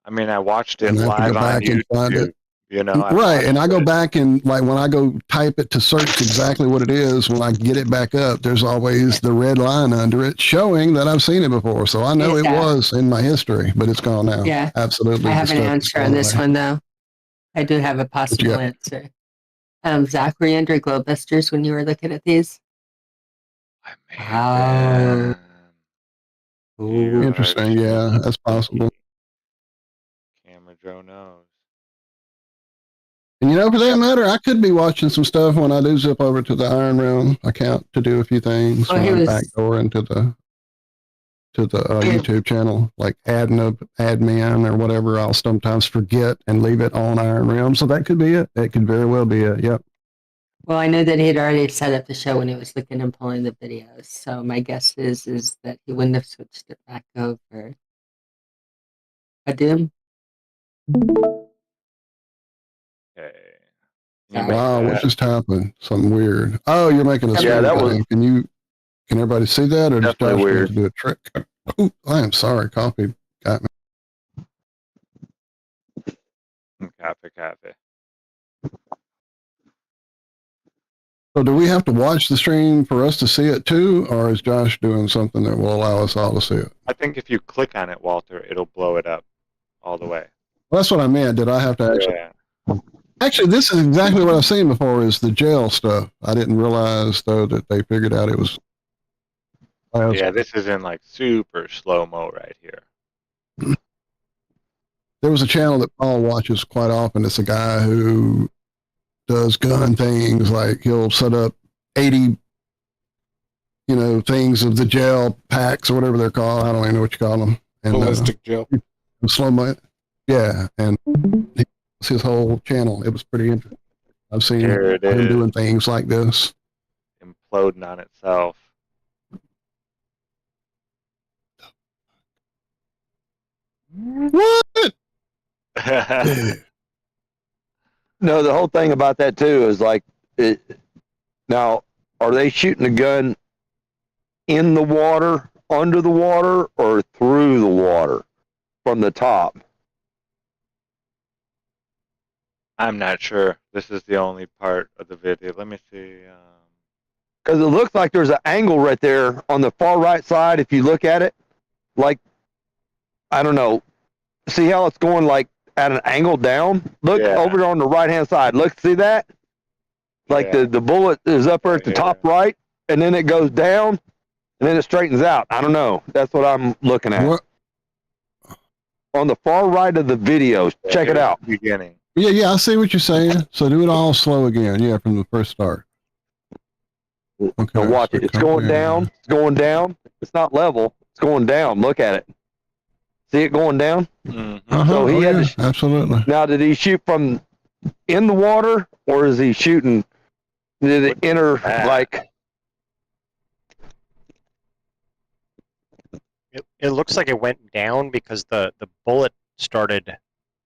I mean, I watched it And I have to live go on back and find YouTube. it. You know, Right, and I go back and like when I go type it to search exactly what it is, when I get it back up, there's always the red line under it showing that I've seen it before. So I know it was in my history, but it's gone now. Yeah. Absolutely. I have an answer on this one, though. I do have a possible answer. Zach, were you under Globusters when you were looking at these? Oh. Interesting. Yeah, that's possible. Camera Joe knows. And you know, for that matter, I could be watching some stuff when I do zip over to the Iron Realm account to do a few things. Oh, he when I was- backdoor into the YouTube channel, like adding a admin or whatever. I'll sometimes forget and leave it on Iron Realm. So that could be it. It could very well be it. Yep. Well, I know that he had already set up the show when he was looking and pulling the videos. So my guess is that he wouldn't have switched it back over. I do. Okay. Wow, what just happened? Something weird. Oh, you're making a Yeah, that was Can everybody see that, or just definitely Josh weird. to do a trick? Ooh, I am sorry. Coffee got me. Copy. So do we have to watch the stream for us to see it too, or is Josh doing something that will allow us all to see it? I think if you click on it, Walter, it'll blow it up all the way. Well, that's what I meant. Did I have to actually? Yeah. Actually, this is exactly what I've seen before, is the jail stuff. I didn't realize, though, that they figured out it was... Yeah, this is in like super slow-mo right here. There was a channel that Paul watches quite often. It's a guy who does gun things, like he'll set up 80, things of the jail packs or whatever they're called. I don't even know what you call them. And, Ballistic gel. Slow-mo. Yeah, and it's his whole channel. It was pretty interesting. I've seen Here it him is. doing things like this. Imploding on itself. What? No, the whole thing about that too is like, now, are they shooting the gun in the water, under the water, or through the water from the top? I'm not sure. This is the only part of the video. Let me see. Because it looks like there's an angle right there on the far right side. If you look at it, like, I don't know, see how it's going like at an angle down? Look over on the right hand side. Look, see that? Like the bullet is up there at the top right, and then it goes down, and then it straightens out. I don't know. That's what I'm looking at. What? On the far right of the video, check it out. Beginning. Yeah, I see what you're saying. So do it all slow again. Yeah, from the first start. Okay. Now watch it. It's going down. It's going down. It's not level. It's going down. Look at it. See it going down? Uh-huh. So he had to, absolutely. Now, did he shoot from in the water, or is he shooting? Did it enter like? It looks like it went down because the bullet started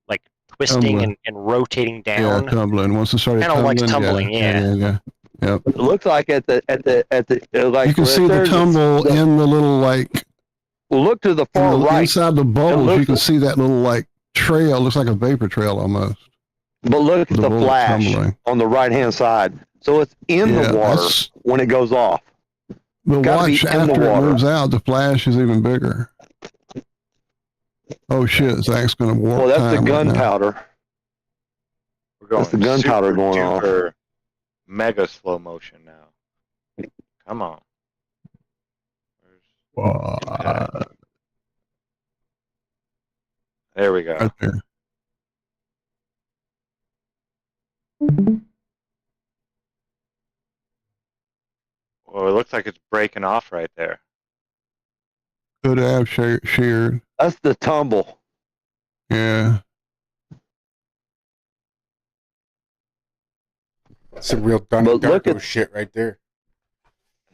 like twisting Tumbling. and rotating down. Yeah, tumbling. Once it started Kind of like tumbling, tumbling, yeah. Yeah. Yep. It looks like at the like You can see the tumble in the little like. Look to the far right. Inside the bubbles, you can see that little like trail. Looks like a vapor trail almost. But look at the flash tumbling on the right hand side. So it's in the water when it goes off. But watch after it moves out, the flash is even bigger. Oh shit! Zach's gonna warp. Well, that's the gunpowder. We're going that's the gunpowder going off. Mega slow motion now. Come on. There we go. Right there. Well, it looks like it's breaking off right there. Could have sheared. That's the tumble. Yeah. It's a real Darko shit right there.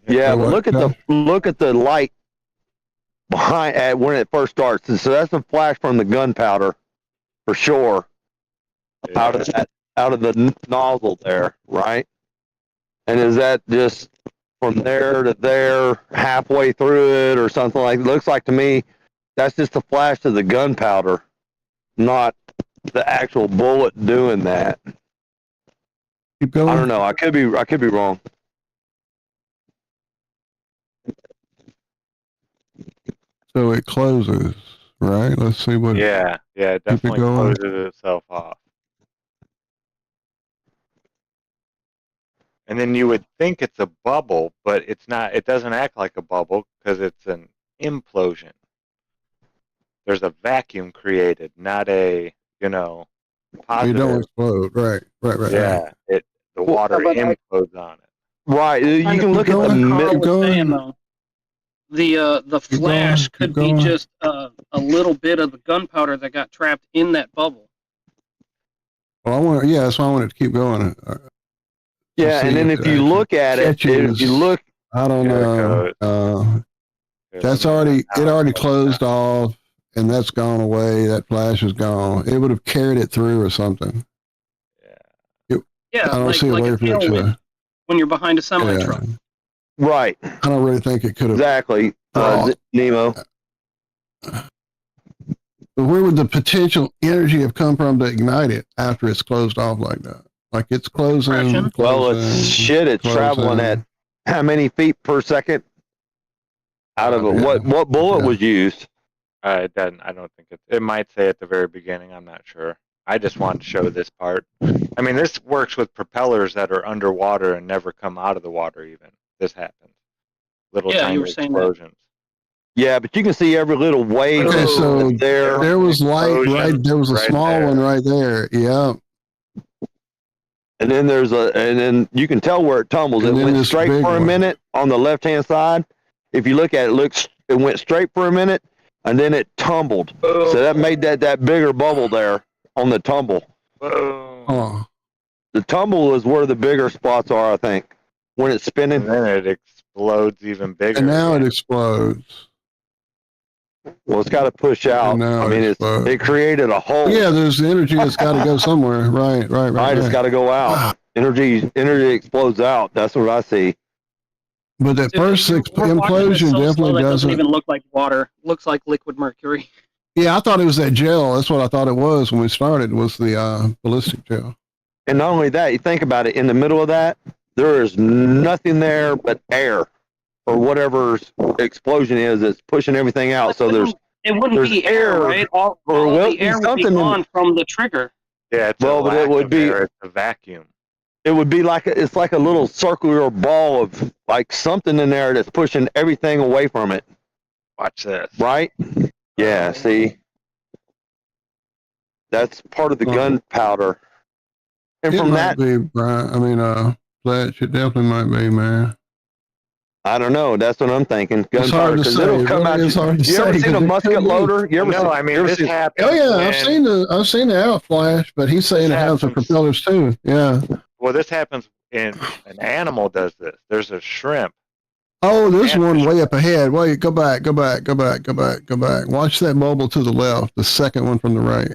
Yeah, but look at the light behind when it first starts. So that's a flash from the gunpowder, for sure. Yeah. Out of the nozzle there, right? And is that just from there to there, halfway through it, or something like? It looks like to me, that's just a flash of the gunpowder, not the actual bullet doing that. Keep going. I don't know. I could be wrong. So it closes, right? Let's see what. Yeah, it definitely closes itself off. And then you would think it's a bubble, but it's not. It doesn't act like a bubble because it's an implosion. There's a vacuum created, not a positive. You don't explode, right? Yeah, the water implodes on it. Right, you can look at the middle. The flash could be just a little bit of the gunpowder that got trapped in that bubble. Well, that's why I wanted to keep going. Yeah, and then if you look at it, I don't know. That's already closed off, and that's gone away. That flash is gone. It would have carried it through or something. Yeah, I don't see a way for it to. When you're behind a semi truck. Right. I don't really think it could have. Exactly, Nemo. But where would the potential energy have come from to ignite it after it's closed off like that? Like it's closing. Well, it's traveling at how many feet per second? Out of it, what bullet was used? It doesn't. I don't think it might say at the very beginning. I'm not sure. I just wanted to show this part. I mean, this works with propellers that are underwater and never come out of the water. Even this happens. Tiny explosions. Yeah, but you can see every little wave. Okay, so there was light right. There was a small one right there. Yeah. And then and then you can tell where it tumbles. It went straight for a minute on the left-hand side. If you look at it, it went straight for a minute, and then it tumbled. So that made that bigger bubble there on the tumble. Oh. The tumble is where the bigger spots are, I think, when it's spinning. And then it explodes even bigger. And now it explodes. Well, it's got to push out. I mean, it created a hole. Yeah, there's energy that's got to go somewhere. Right. It's got to go out. Energy explodes out. That's what I see. But that first implosion definitely doesn't even look like water. Looks like liquid mercury. Yeah, I thought it was that gel. That's what I thought it was when we started. Was the ballistic gel. And not only that, you think about it. In the middle of that, there is nothing there but air, or whatever explosion is that's pushing everything out. So it wouldn't be air, right? All the air would be gone from the trigger. Yeah, but it would be a vacuum. It would be it's like a little circular ball of like something in there that's pushing everything away from it. Watch this. Right? Yeah. See, that's part of the gunpowder. And from that, Fletch, it definitely might be, man. I don't know. That's what I'm thinking. Gunpowder, because it'll come out. You ever seen a musket loader? You ever seen? I mean, this happens. Oh yeah, I've seen the out flash, but he's saying it has the propellers too. Yeah. Well, this happens in an animal. Does this? There's a shrimp. Oh, there's one way up ahead. Wait, go back. Watch that bubble to the left. The second one from the right.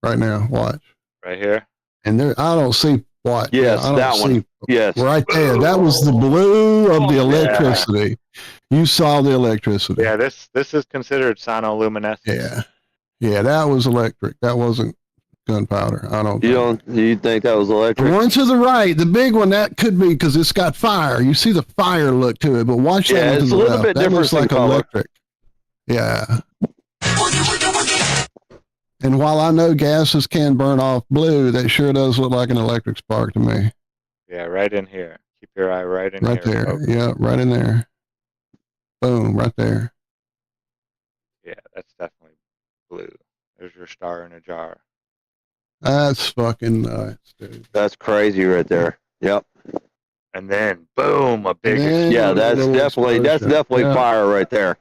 Right now, watch. Right here. And there, I don't see what. Yes, I don't that see one. Yes. Right there. That was the blue of the electricity. You saw the electricity. Yeah, this is considered sonoluminescence. Yeah. Yeah, that was electric. That wasn't gunpowder. I don't think. You think that was The electric? one to the right, the big one, that could be because it's got fire. You see the fire look to it, but watch that one to it's the a little left. bit That different looks like in color. electric. Yeah. And while I know gases can burn off blue, that sure does look like an electric spark to me. Yeah, right in here. Keep your eye right in Right here. there. Folks. Yeah, right in there. Boom, right there. Yeah, that's definitely blue. There's your star in a jar. That's fucking nuts, dude. That's crazy right there. Yep. And then boom, a big Yeah, that's definitely Yeah. fire right there.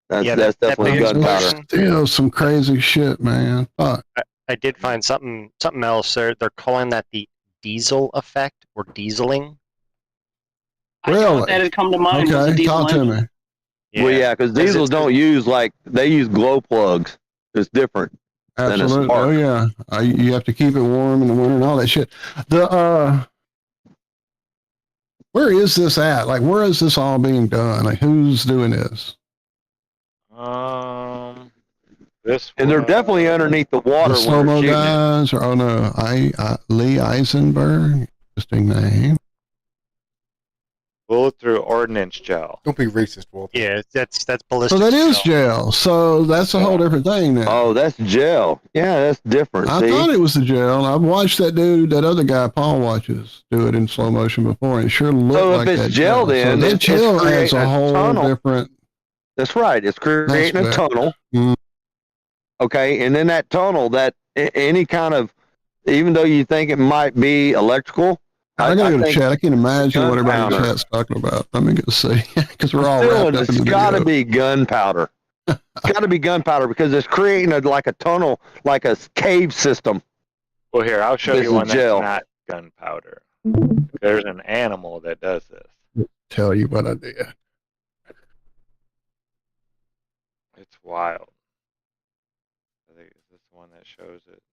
That's definitely gunpowder. Still some crazy shit, man. Fuck. I did find something else. They're calling that the diesel effect or dieseling. Really? That had come to mind. Was a Okay, diesel talk to engine. me. Well, yeah, because diesels don't use they use glow plugs. It's different than a Absolutely. spark. Oh yeah. You have to keep it warm in the winter and all that shit. Where is this at? Like, where is this all being done? Like, who's doing this? This And they're definitely underneath the water The when slow-mo they're shooting it. guys, or oh no, Lee Eisenberg, interesting name. bullet through ordnance gel. Don't be racist, Walter. Yeah, that's ballistic. So that is gel. So that's a whole different thing now. Oh, that's gel. Yeah, that's different. I see? thought it was the gel. I've watched that other guy Paul watches, do it in slow motion before, and it sure looked So like if it's that gel, then so that it's gel adds creating a a whole tunnel. different. That's right. It's creating a aspect. tunnel. Mm. Okay, and then that tunnel, any kind of, even though you think it might be electrical, I gotta go to think chat. I can't imagine what everybody in the gunpowder. chat's talking about. Let me go see, because we're all Still, wrapped up in it's the got to video. be gunpowder. It's got to be gunpowder because it's creating like a tunnel, like a cave system. Well, here, I'll show This you is one gel. that's not gunpowder. There's an animal that does this. Tell you what I did. It's wild. I think is this the one that shows it?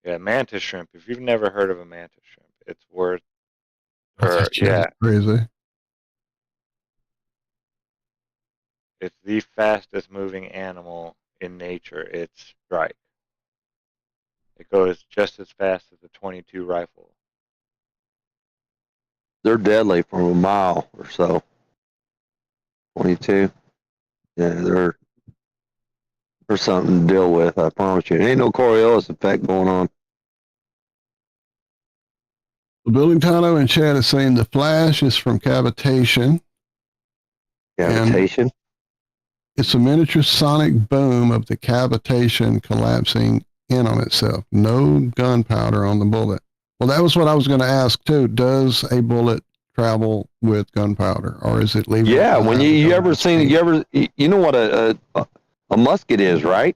Yeah, mantis shrimp. If you've never heard of a mantis shrimp, it's worth. Yeah, Crazy. it's the fastest moving animal in nature. It's strike. It goes just as fast as a .22 rifle. They're deadly from a mile or so. 22. Yeah, they're something to deal with. I promise you. There ain't no Coriolis effect going on. The building title in chat is saying the flash is from cavitation. Cavitation. It's a miniature sonic boom of the cavitation collapsing in on itself. No gunpowder on the bullet. Well, that was what I was going to ask too. Does a bullet travel with gunpowder, or is it leaving? Yeah, when you ever seen you know what a musket is, right?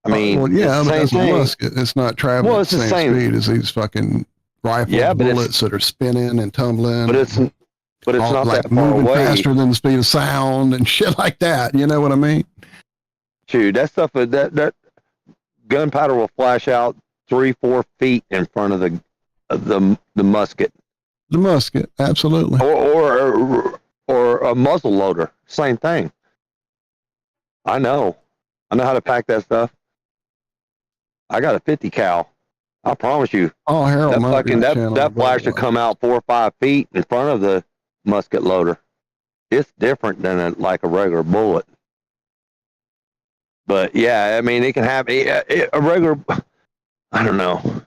I mean, well, yeah, it's but the that's same a thing. musket. It's not traveling Well, at it's the the same same. speed as these fucking rifle Yeah, but bullets that are spinning and tumbling. But it's all, not like that far moving away. faster than the speed of sound and shit like that. You know what I mean? Dude, that stuff that gunpowder will flash out 3-4 feet in front of the musket. The musket, absolutely. Or a muzzle loader, same thing. I know how to pack that stuff. I got a 50 cal. I promise you. Oh, Harold, that might be fucking the channel that flash above will come out 4 or 5 feet in front of the musket loader. It's different than like a regular bullet. But yeah, I mean, it can have a regular. I don't know.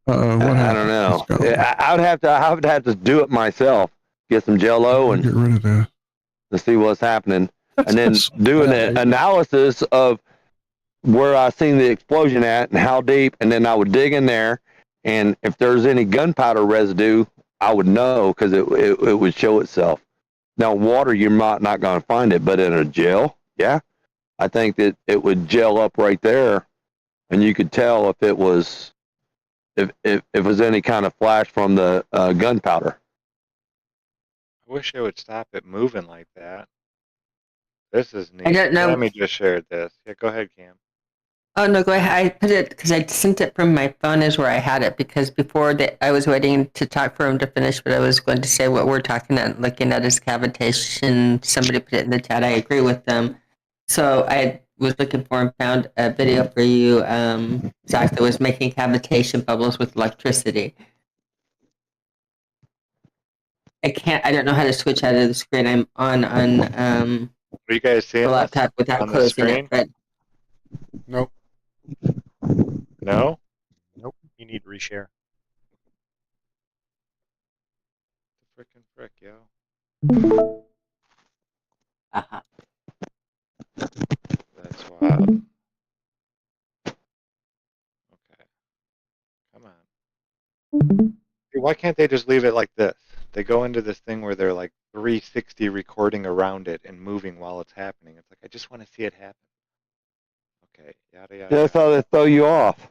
I don't know. I would have to do it myself. Get some Jell-O and get rid of that to see what's happening, and then do an analysis of where I seen the explosion at and how deep, and then I would dig in there, and if there's any gunpowder residue, I would know because it would show itself. Now, water, you're not going to find it, but in a gel, yeah, I think that it would gel up right there, and you could tell if it was if it was any kind of flash from the gunpowder. I wish they would stop it moving like that. This is neat. I don't know. Cami just shared this. Yeah, go ahead, Cam. Oh no, go ahead. I put it because I sent it from my phone is where I had it because before that I was waiting to talk for him to finish, but I was going to say what we're talking at, looking at is cavitation. Somebody put it in the chat. I agree with them. So I was looking for and found a video for you, Zach, that was making cavitation bubbles with electricity. I don't know how to switch out of the screen. I'm on Are you guys seeing the this laptop without on the closing screen? it, but Nope. No? Nope. You need reshare. Frickin' frick, yo. uh-huh. That's wild. Okay. Come on. See, why can't they just leave it like this? They go into this thing where they're like 360 recording around it and moving while it's happening. It's like, I just want to see it happen. Okay, yada, yada, That's how they throw you off.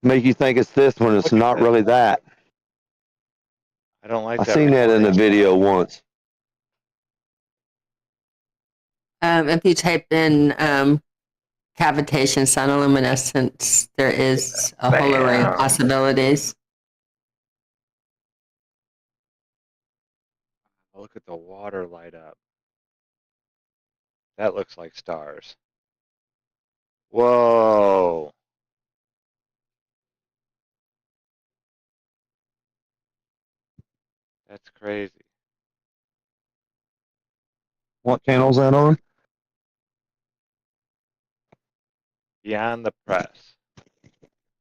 Make you think it's this when it's not really that. I don't like I that. seen that in the video once. If you type in cavitation sonoluminescence, there is a whole array of possibilities. Look at the water light up. That looks like stars. Whoa. That's crazy. What channel's that on? Beyond the press.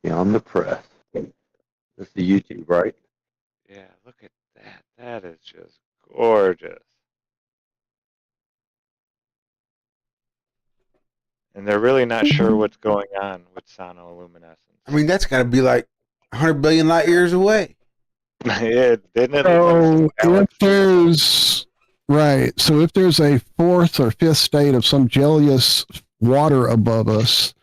Beyond the press. That's the YouTube, right? Yeah, look at that. That is just gorgeous. And they're really not sure what's going on with sonoluminescence. I mean, that's got to be like 100 billion light years away. Yeah, didn't it? So if there's right, so if there's a fourth or fifth state of some gelous water above us,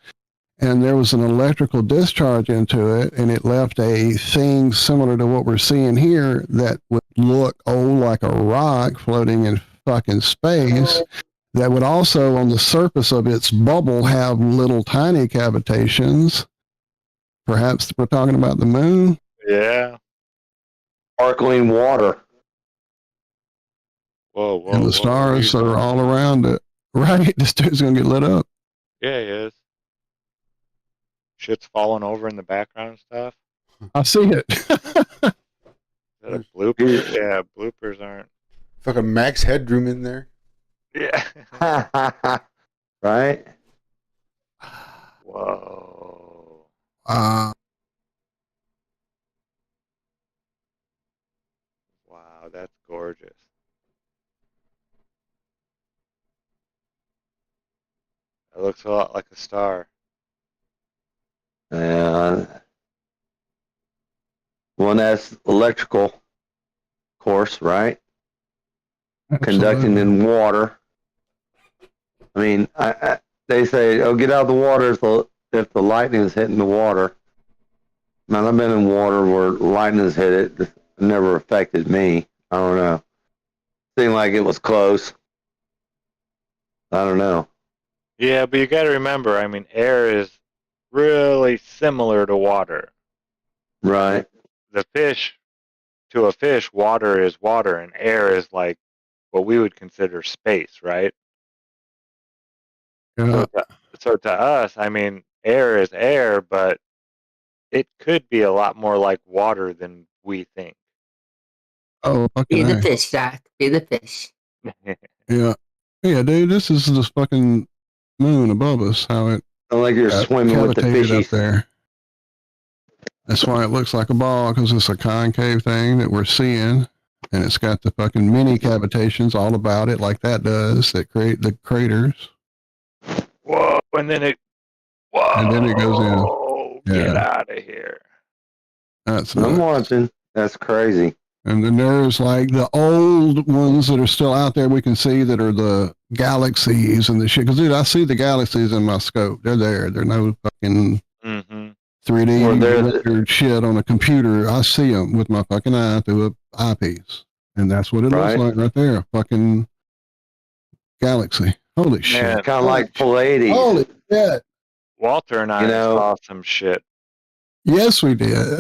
and there was an electrical discharge into it, and it left a thing similar to what we're seeing here that would look like a rock floating in fucking space, that would also on the surface of its bubble have little tiny cavitations. Perhaps we're talking about the moon. Yeah. Sparkling water. Whoa. And the stars are all around it. Right? This dude's going to get lit up. Yeah, he is. Shit's falling over in the background and stuff. I see it. Is that a blooper? Yeah, bloopers aren't. Fucking max headroom in there. Yeah. Right? Whoa. Uh, Wow, that's gorgeous. It looks a lot like a star. Well, that's electrical course, right? Absolutely. Conducting in water. I mean, they say, "Oh, get out of the water if the lightning is hitting the water." Man, I've been in water where lightning has hit it. It never affected me. I don't know. Seemed like it was close. I don't know. Yeah, but you got to remember, I mean, air is really similar to water. Right. The fish, to a fish, water is water, and air is like what we would consider space, right? Yeah. So to us, I mean, air is air, but it could be a lot more like water than we think. Oh, Be fucking the A. fish, Zach. Be the fish. Yeah. Yeah, dude, this is the fucking moon above us, how it like you're swimming with the cavitated fishies. up there. That's why it looks like a ball, because it's a concave thing that we're seeing, and it's got the fucking mini cavitations all about it, like that does, that create the craters. Whoa, and then it, whoa, and then it goes in. Get Yeah. out of here. That's I'm nuts. watching. That's crazy. And then there's like the old ones that are still out there we can see that are the galaxies and the shit. Because, dude, I see the galaxies in my scope. They're there. They're no fucking 3D rendered shit on a computer. I see them with my fucking eye through a eyepiece. And that's what it looks like right there. A fucking galaxy. Holy shit. Kind of like Pleiades. Holy shit. Walter and I saw some shit. Yes, we did.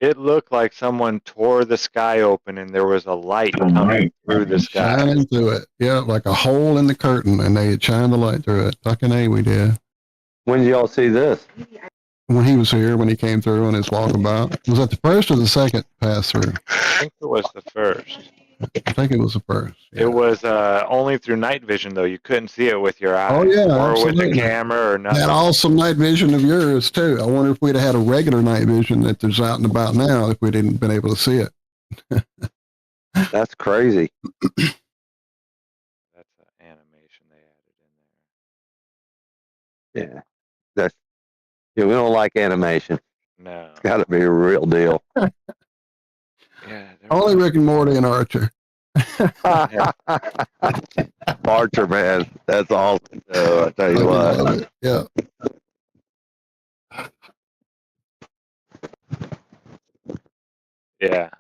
It looked like someone tore the sky open and there was a light coming through the sky. Shining through it. Yeah, like a hole in the curtain, and they had shined the light through it. Fucking A, we did. When did y'all see this? When he was here, when he came through on his walkabout. Was that the first or the second pass through? I think it was the first. I think it was the first. Yeah. It was only through night vision, though. You couldn't see it with your eyes. Oh, yeah, or absolutely. with a camera or nothing. That awesome night vision of yours, too. I wonder if we'd have had a regular night vision that there's out and about now if we didn't been able to see it. That's crazy. That's an animation they added in there. Yeah. We don't like animation. No. It's got to be a real deal. Yeah. Only Rick and Morty and Archer. Archer, man. That's awesome. I tell you what. Yeah. Yeah.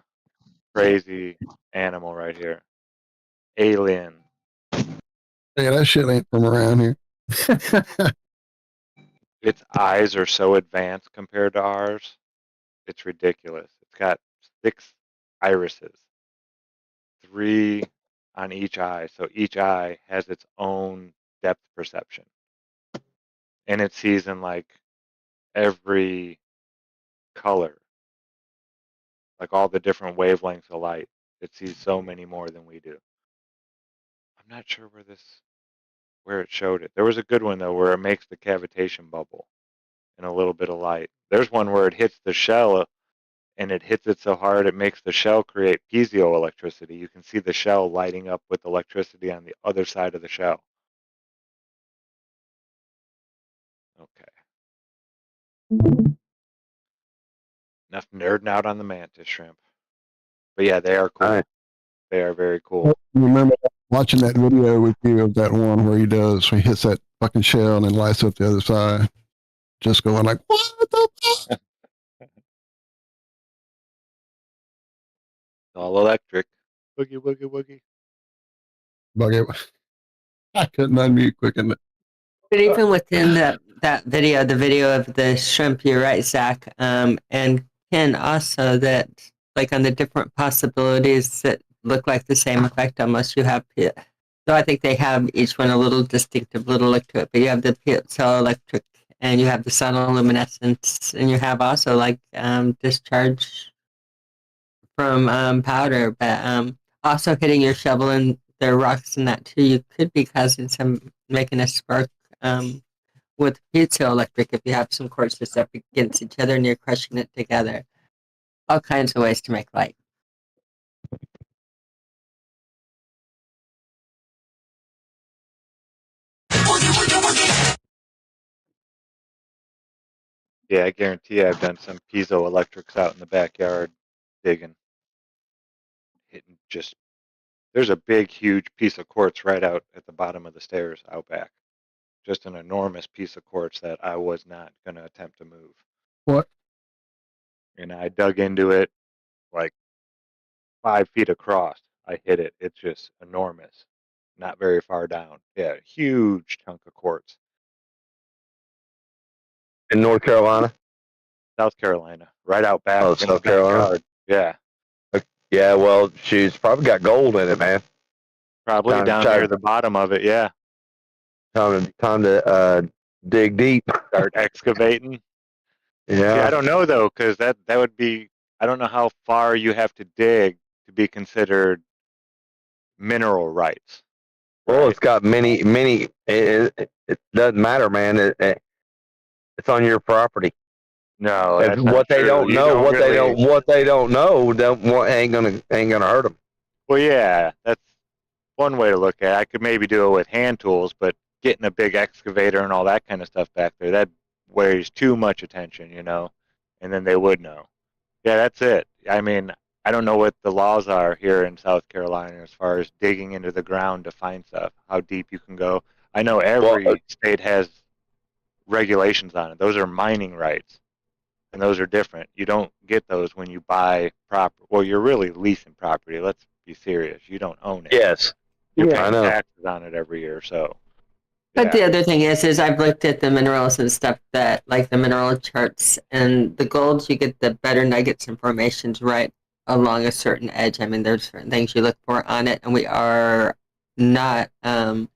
Crazy animal right here. Alien. Yeah, that shit ain't from around here. Its eyes are so advanced compared to ours. It's ridiculous. It's got 6 irises, 3 on each eye. So each eye has its own depth perception. And it sees in like every color, like all the different wavelengths of light. It sees so many more than we do. I'm not sure where it showed it. There was a good one though where it makes the cavitation bubble in a little bit of light. There's one where it hits the shell and it hits it so hard it makes the shell create piezoelectricity. You can see the shell lighting up with electricity on the other side of the shell. Okay. Enough nerding out on the mantis shrimp. But yeah, they are cool. Right. They are very cool. You remember watching that video with you of that one where he hits that fucking shell and then lights up the other side. Just going like, what the fuck? All electric. Boogie, woogie, woogie. Buggy. I couldn't unmute quick enough. But even within that video, the video of the shrimp, you're right, Zach, and Ken also that like on the different possibilities that look like the same effect almost you have. So I think they have each one a little distinctive little look to it. But you have the piezoelectric and you have the sonoluminescence and you have also like discharge from powder, but also hitting your shovel and there are rocks in that too. You could be causing making a spark with piezoelectric if you have some quartz up against each other and you're crushing it together. All kinds of ways to make light. Yeah, I guarantee I've done some piezoelectrics out in the backyard digging. There's a big, huge piece of quartz right out at the bottom of the stairs out back. Just an enormous piece of quartz that I was not going to attempt to move. What? And I dug into it like 5 feet across. I hit it. It's just enormous. Not very far down. Yeah, huge chunk of quartz. In North Carolina? South Carolina. Right out back. Oh, in South the Carolina? backyard. Yeah. Yeah, well, she's probably got gold in it, man. Probably down near the bottom of it, yeah. Time to dig deep. Start excavating. Yeah. I don't know though, because that would be. I don't know how far you have to dig to be considered mineral rights. Well, it's got many. It doesn't matter, man. It's on your property. No, If that's not what they true. don't You know, what they really- don't know, ain't gonna hurt them. Well, yeah, that's one way to look at it. I could maybe do it with hand tools, but getting a big excavator and all that kind of stuff back there, that weighs too much attention, and then they would know. Yeah, that's it. I mean, I don't know what the laws are here in South Carolina as far as digging into the ground to find stuff, how deep you can go. I know every state has regulations on it. Those are mining rights, and those are different. You don't get those when you buy property. Well, you're really leasing property. Let's be serious. You don't own it. Yes. You're Yeah, I paying know. taxes on it every year, so But the other thing is I've looked at the minerals and stuff that, like the mineral charts, and the golds, you get the better nuggets and formations right along a certain edge. I mean, there's certain things you look for on it, and we are not, we're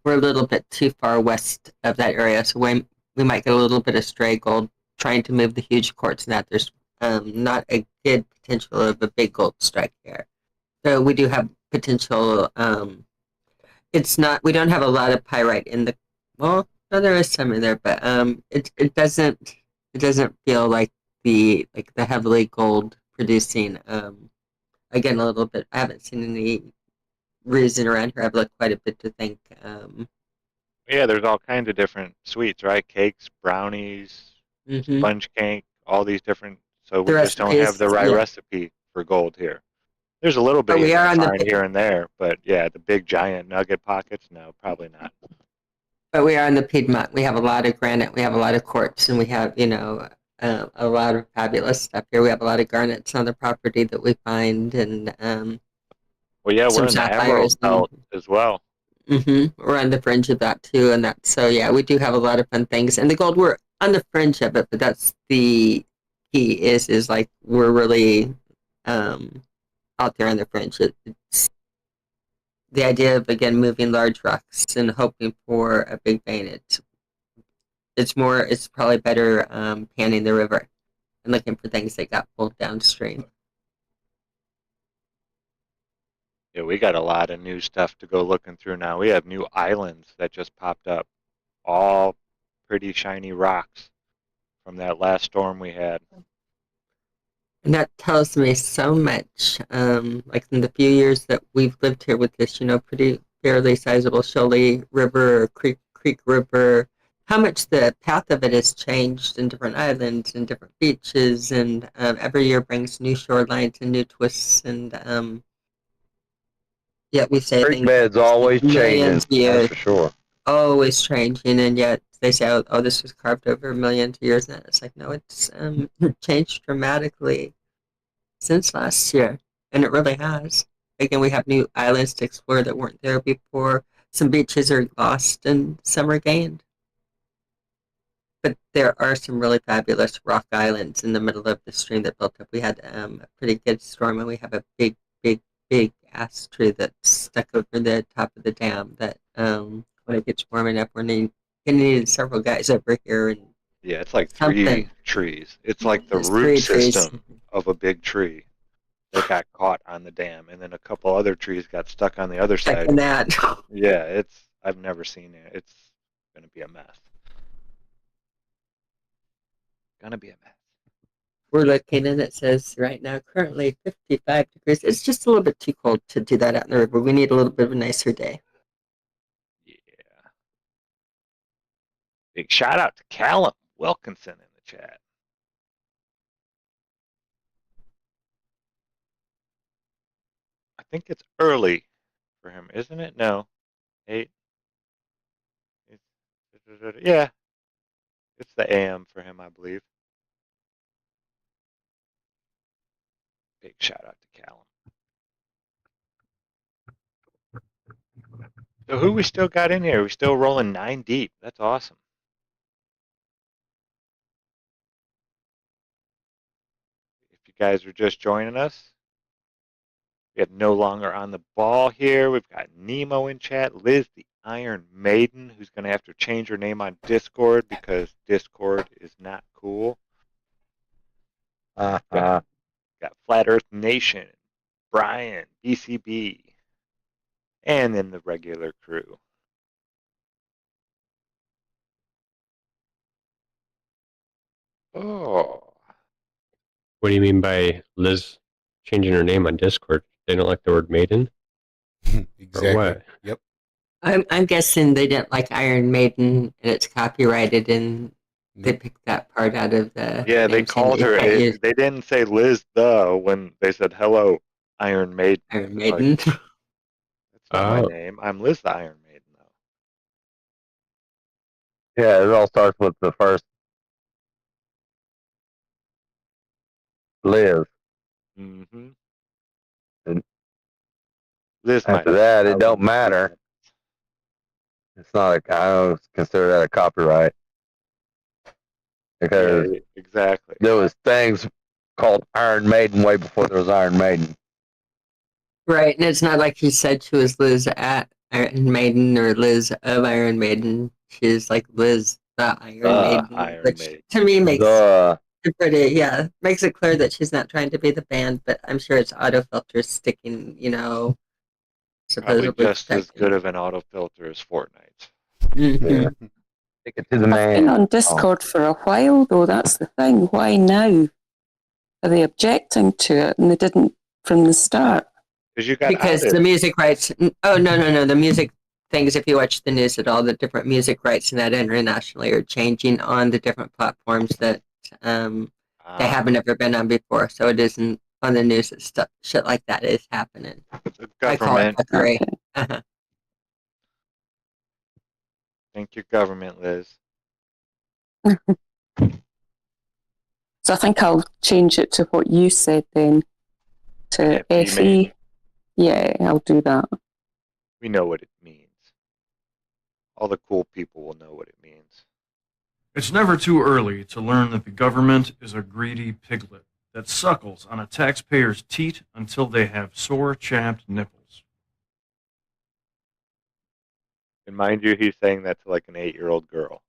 a little bit too far west of that area, so we might get a little bit of stray gold trying to move the huge quartz, and that there's not a good potential of a big gold strike here. So we do have potential. It's not. We don't have a lot of pyrite in the. Well, no, there is some in there, but it doesn't feel like the heavily gold producing. Again, a little bit. I haven't seen any reason around here. I've looked quite a bit to think. Yeah, there's all kinds of different sweets, right? Cakes, brownies, sponge cake, all these different. So we just don't have the right recipe for gold here. There's a little bit you can find here and there, but yeah, the big giant nugget pockets, no, probably not. But we are in the Piedmont. We have a lot of granite. We have a lot of quartz, and we have, a lot of fabulous stuff here. We have a lot of garnets on the property that we find, and well, yeah, we're in the Emerald Belt as well. We're on the fringe of that too, and that. So yeah, we do have a lot of fun things. And the gold, we're on the fringe of it, but that's the key. Is like we're really out there on the fringe. It's the idea of, again, moving large rocks and hoping for a big vein. It's probably better panning the river and looking for things that got pulled downstream. Yeah, we got a lot of new stuff to go looking through now. We have new islands that just popped up, all pretty shiny rocks from that last storm we had. And that tells me so much. Like in the few years that we've lived here with this, pretty fairly sizable shoaly river or creek river, how much the path of it has changed in different islands and different beaches, and every year brings new shorelines and new twists, and yet we say Creek bed's always changing, that's for sure. Always changing, and yet they say, oh, this was carved over millions of years. And it's like, no, it's changed dramatically since last year, and it really has. Again, we have new islands to explore that weren't there before. Some beaches are lost and some are gained. But there are some really fabulous rock islands in the middle of the stream that built up. We had a pretty good storm, and we have a big, big, big ash tree that's stuck over the top of the dam that when it gets warm enough, we're going to need several guys over here. And yeah, it's like three trees. It's like the root system of a big tree that got caught on the dam, and then a couple other trees got stuck on the other side. Yeah, I've never seen it. It's going to be a mess. Gonna be a mess. We're looking, and it says right now currently 55 degrees. It's just a little bit too cold to do that out in the river. We need a little bit of a nicer day. Yeah. Big shout out to Callum Wilkinson in the chat. I think it's early for him, isn't it? No. 8. Yeah. It's the AM for him, I believe. Big shout out to Callum. So who we still got in here? We're still rolling 9 deep. That's awesome. If you guys are just joining us, we have No Longer on the Ball here. We've got Nemo in chat. Liz the Iron Maiden, who's going to have to change her name on Discord because Discord is not cool. Got Flat Earth Nation, Brian, BCB, and then the regular crew. Oh. What do you mean by Liz changing her name on Discord? They don't like the word maiden? Exactly. Or what? Yep. I'm guessing they didn't like Iron Maiden, and it's copyrighted, and they picked that part out of the. Yeah, they called her. They didn't say Liz when they said hello, Iron Maiden. Iron Maiden. Like, that's not my name. I'm Liz the Iron Maiden, though. Yeah, it all starts with the first Liz. Mm-hmm. And Liz after that, it don't matter. It's not I don't consider that a copyright because exactly. there was things called Iron Maiden way before there was Iron Maiden. Right, and it's not like he said she was Liz at Iron Maiden or Liz of Iron Maiden. She's like Liz the Iron Maiden, which to me makes it pretty, makes it clear that she's not trying to be the band, but I'm sure it's auto filters sticking, Probably supposedly just as good of an auto filter as Fortnite's. Mhm. Stick it to the I've been man. on Discord for a while, though. That's the thing. Why now? Are they objecting to it and they didn't from the start? Because the music rights. Oh no! The music things. If you watch the news at all, the different music rights and that internationally are changing on the different platforms that they haven't ever been on before. So it isn't on the news that stuff shit like that is happening. I call it fuckery. Thank you, government, Liz. So I think I'll change it to what you said then, to FE. Yeah, I'll do that. We know what it means. All the cool people will know what it means. It's never too early to learn that the government is a greedy piglet that suckles on a taxpayer's teat until they have sore, chapped nipples. And mind you, he's saying that to like an 8-year-old girl.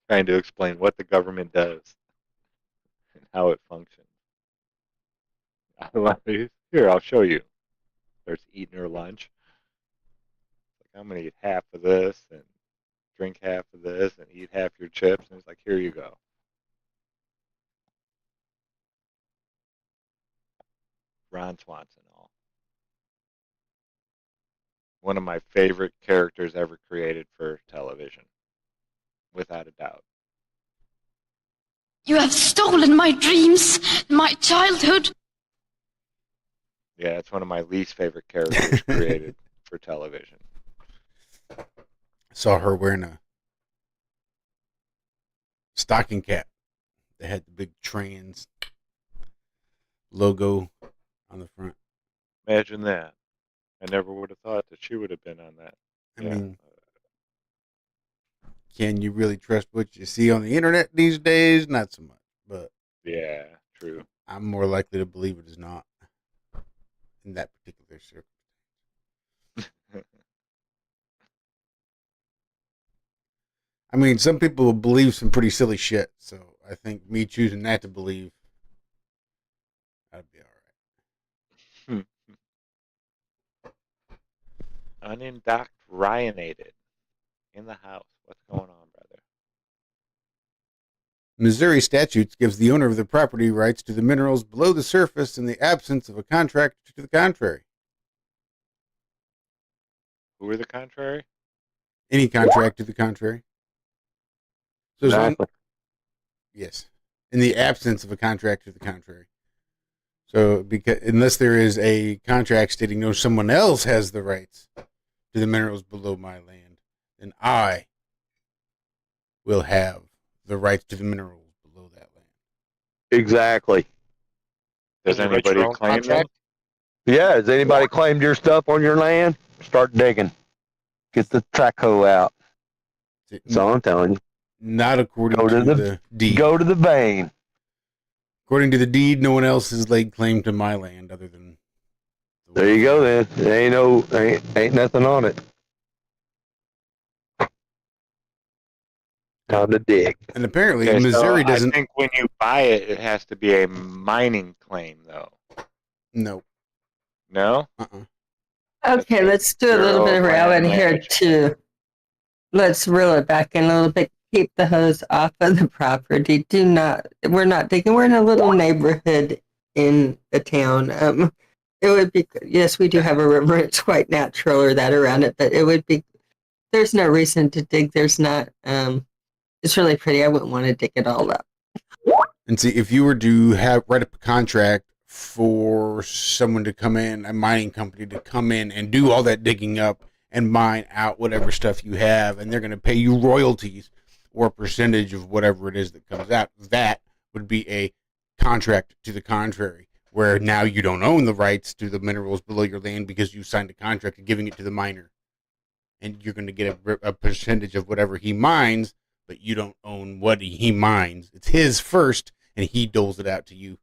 Trying to explain what the government does and how it functions. Here, I'll show you. Starts eating her lunch. Like, I'm going to eat half of this and drink half of this and eat half your chips. And it's like, here you go. Ron Swanson, all. One of my favorite characters ever created for television. Without a doubt. You have stolen my dreams, my childhood. Yeah, it's one of my least favorite characters created for television. Saw her wearing a stocking cap that had the big trans logo on the front. Imagine that. I never would have thought that she would have been on that. I mean, can you really trust what you see on the internet these days? Not so much, but yeah, true. I'm more likely to believe it is not in that particular circumstance. I mean, some people will believe some pretty silly shit, so I think me choosing not to believe, that'd be all right. Unindoctrinated in the house. What's going on, brother? Missouri statutes gives the owner of the property rights to the minerals below the surface in the absence of a contract to the contrary. Who are the contrary? Any contract to the contrary. So Exactly. Yes, in the absence of a contract to the contrary. So, because unless there is a contract stating no, someone else has the rights to the minerals below my land, then I will have the rights to the minerals below that land. Exactly. Does anybody claim them? Yeah, has anybody claimed your stuff on your land? Start digging. Get the track hoe out. That's all I'm telling you. Not according to the deed. Go to the vein. According to the deed, no one else has laid claim to my land other than. There you go. Then there ain't nothing on it. Time to dig. And apparently, Missouri doesn't. I think when you buy it, it has to be a mining claim, though. No. No. Okay, let's do a little bit of reality here too. Let's reel it back in a little bit. Keep the hose off of the property. We're not digging. We're in a little neighborhood in the town. It would be, yes, we do have a river. It's quite natural or that around it, but it would be, there's no reason to dig. There's not, it's really pretty. I wouldn't want to dig it all up. And see, if you were to write up a contract for someone to come in, a mining company to come in and do all that digging up and mine out whatever stuff you have, and they're going to pay you royalties or a percentage of whatever it is that comes out, that would be a contract to the contrary, where now you don't own the rights to the minerals below your land because you signed a contract of giving it to the miner. And you're going to get a percentage of whatever he mines, but you don't own what he mines. It's his first, and he doles it out to you.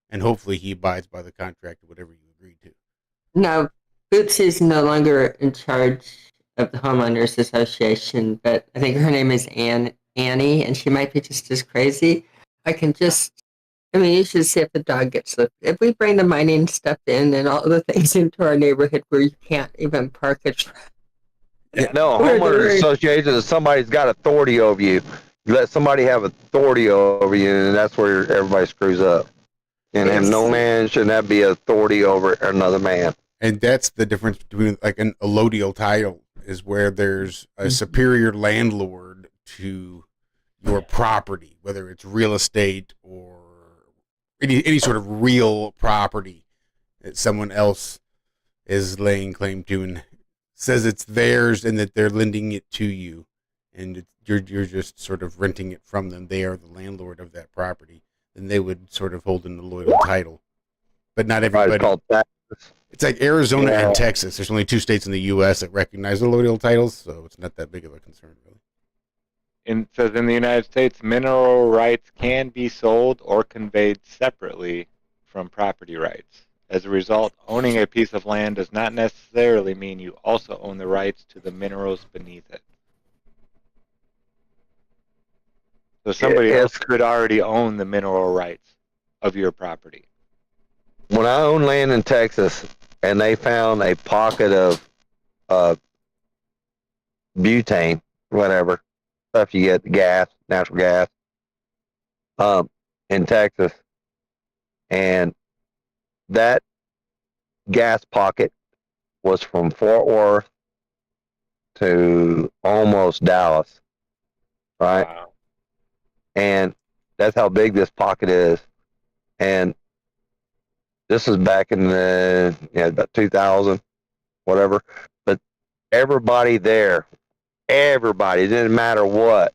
And hopefully he abides by the contract or whatever you agreed to. No, Boots is no longer in charge of the homeowners association, but I think her name is Annie, and she might be just as crazy. You should see if the dog gets looked. If we bring the mining stuff in and all the things into our neighborhood where you can't even park a truck. No, homeowners association is somebody's got authority over you. You let somebody have authority over you, and that's where everybody screws up. And no man should not be authority over another man. And that's the difference between like an allodial title is where there's a superior landlord to your property, whether it's real estate or any sort of real property that someone else is laying claim to and says it's theirs and that they're lending it to you, and you're just sort of renting it from them. They are the landlord of that property, and they would sort of hold an allodial title. But not everybody. It's like Arizona and Texas. There's only 2 states in the U.S. that recognize allodial titles, so it's not that big of a concern, really. It says in the United States, mineral rights can be sold or conveyed separately from property rights. As a result, owning a piece of land does not necessarily mean you also own the rights to the minerals beneath it. So somebody else could already own the mineral rights of your property. When I owned land in Texas and they found a pocket of butane, whatever, stuff you get, gas, natural gas, in Texas, and that gas pocket was from Fort Worth to almost Dallas, right? Wow. And that's how big this pocket is. And this is back in the about 2000, whatever. But everybody there, it didn't matter what,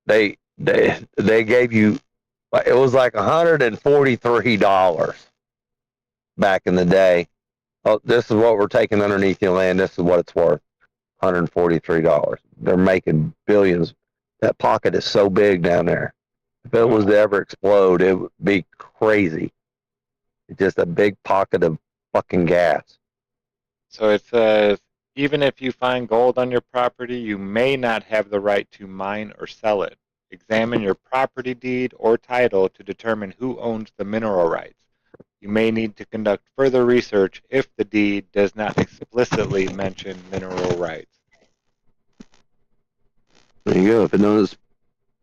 they gave you. It was like $143 back in the day. Oh, this is what we're taking underneath your land. This is what it's worth. $143. They're making billions. That pocket is so big down there. If it was to ever explode, it would be crazy. It's just a big pocket of fucking gas. So it says, even if you find gold on your property, you may not have the right to mine or sell it. Examine your property deed or title to determine who owns the mineral rights. You may need to conduct further research if the deed does not explicitly mention mineral rights. There you go. If it knows,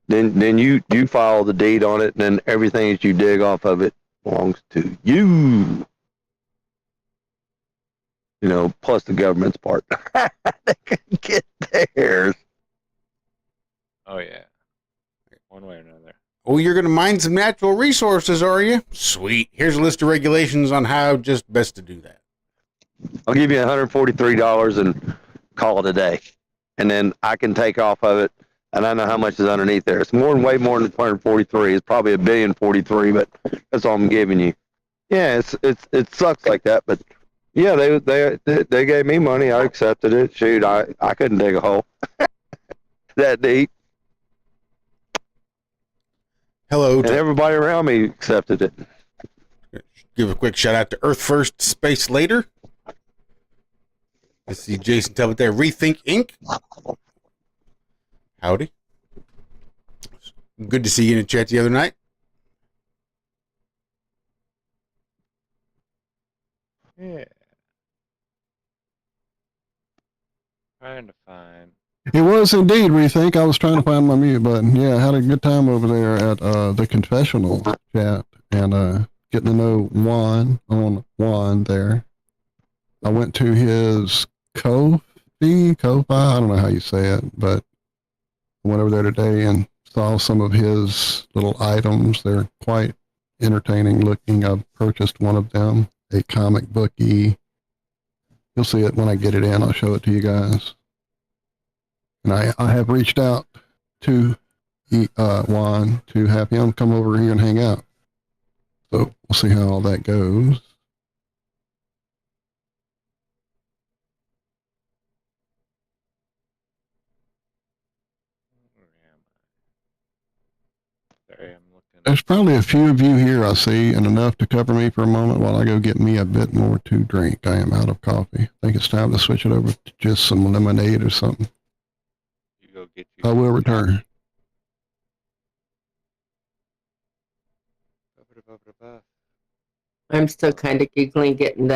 then you file the deed on it, and then everything that you dig off of it belongs to you. Plus the government's part. They can get theirs. Oh, yeah. One way or another. Oh, you're going to mine some natural resources, are you? Sweet. Here's a list of regulations on how just best to do that. I'll give you $143 and call it a day. And then I can take off of it, and I know how much is underneath there. It's way more than 143. It's probably $1,043,000,000, but that's all I'm giving you. Yeah, it sucks like that, but yeah, they gave me money. I accepted it. Shoot, I couldn't dig a hole that deep. Hello. And everybody around me accepted it. Give a quick shout out to Earth First, Space Later. I see Jason Talbot there. Rethink Inc. Howdy. Good to see you in the chat the other night. Yeah. Trying to find. It was indeed Rethink. I was trying to find my mute button. Yeah, I had a good time over there at the confessional chat and getting to know Juan there. I went to his Ko-fi, I don't know how you say it, but I went over there today and saw some of his little items. They're quite entertaining looking. I've purchased one of them, a comic booky. You'll see it when I get it in. I'll show it to you guys. And I have reached out to Juan to have him come over here and hang out. So we'll see how all that goes. Sorry, I'm looking. There's probably a few of you here I see, and enough to cover me for a moment while I go get me a bit more to drink. I am out of coffee. I think it's time to switch it over to just some lemonade or something. You go get you. I will return. I'm still kind of giggling getting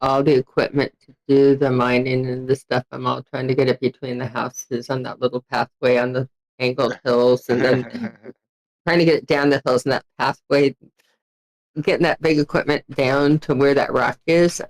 all the equipment to do the mining and the stuff. I'm all trying to get it between the houses on that little pathway on the angled hills, and then trying to get it down the hills and that pathway, getting that big equipment down to where that rock is.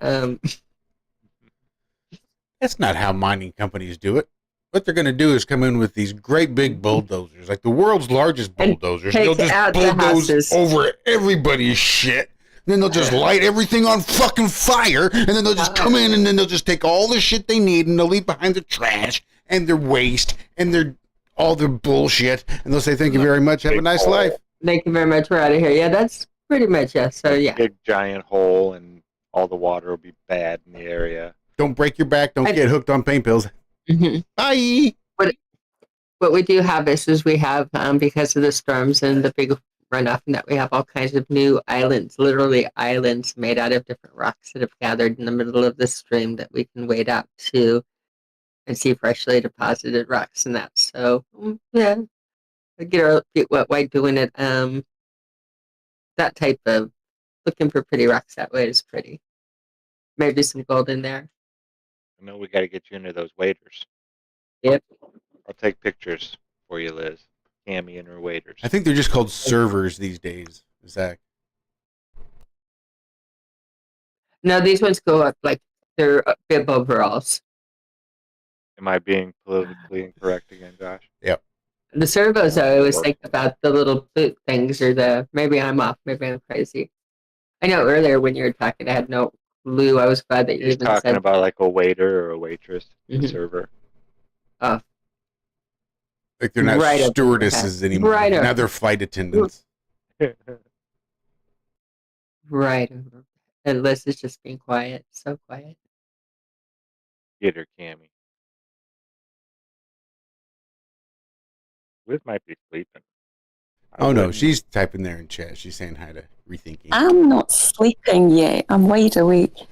That's not how mining companies do it. What they're going to do is come in with these great big bulldozers, like the world's largest bulldozers. They'll just bulldoze over everybody's shit. Then they'll just light everything on fucking fire, and then they'll just come in, and then they'll just take all the shit they need, and they'll leave behind their trash and their waste and all their bullshit, and they'll say, "Thank you very much. Have a nice life." Thank you very much. We're out of here. Yeah, that's pretty much it. So yeah, big giant hole, and all the water will be bad in the area. Don't break your back. Don't get hooked on pain pills. Bye. What we do have is we have, because of the storms and the big runoff, and that we have all kinds of new islands, literally islands made out of different rocks that have gathered in the middle of the stream that we can wade out to and see freshly deposited rocks and that. So yeah, we get our feet wet while doing it. That type of looking for pretty rocks that way is pretty. Maybe some gold in there. I know we got to get you into those waders. Yep. I'll take pictures for you, Liz. Cami and her waders. I think they're just called servers these days, Zach. No, these ones go up like they're bib overalls. Am I being politically incorrect again, Josh? Yep. The servos, I always think about the little boot things, or maybe I'm off, maybe I'm crazy. I know earlier when you were talking, I had no clue. I was glad that you He's even talking said about like a waiter or a waitress, a server. Oh. Like they're not stewardesses anymore. Now they're flight attendants. Right. And Liz is just being quiet, so quiet. Get her, Cami. Liz might be sleeping. Oh no, she's typing there in chat. She's saying hi to Rethinking. I'm not sleeping yet. I'm wide awake.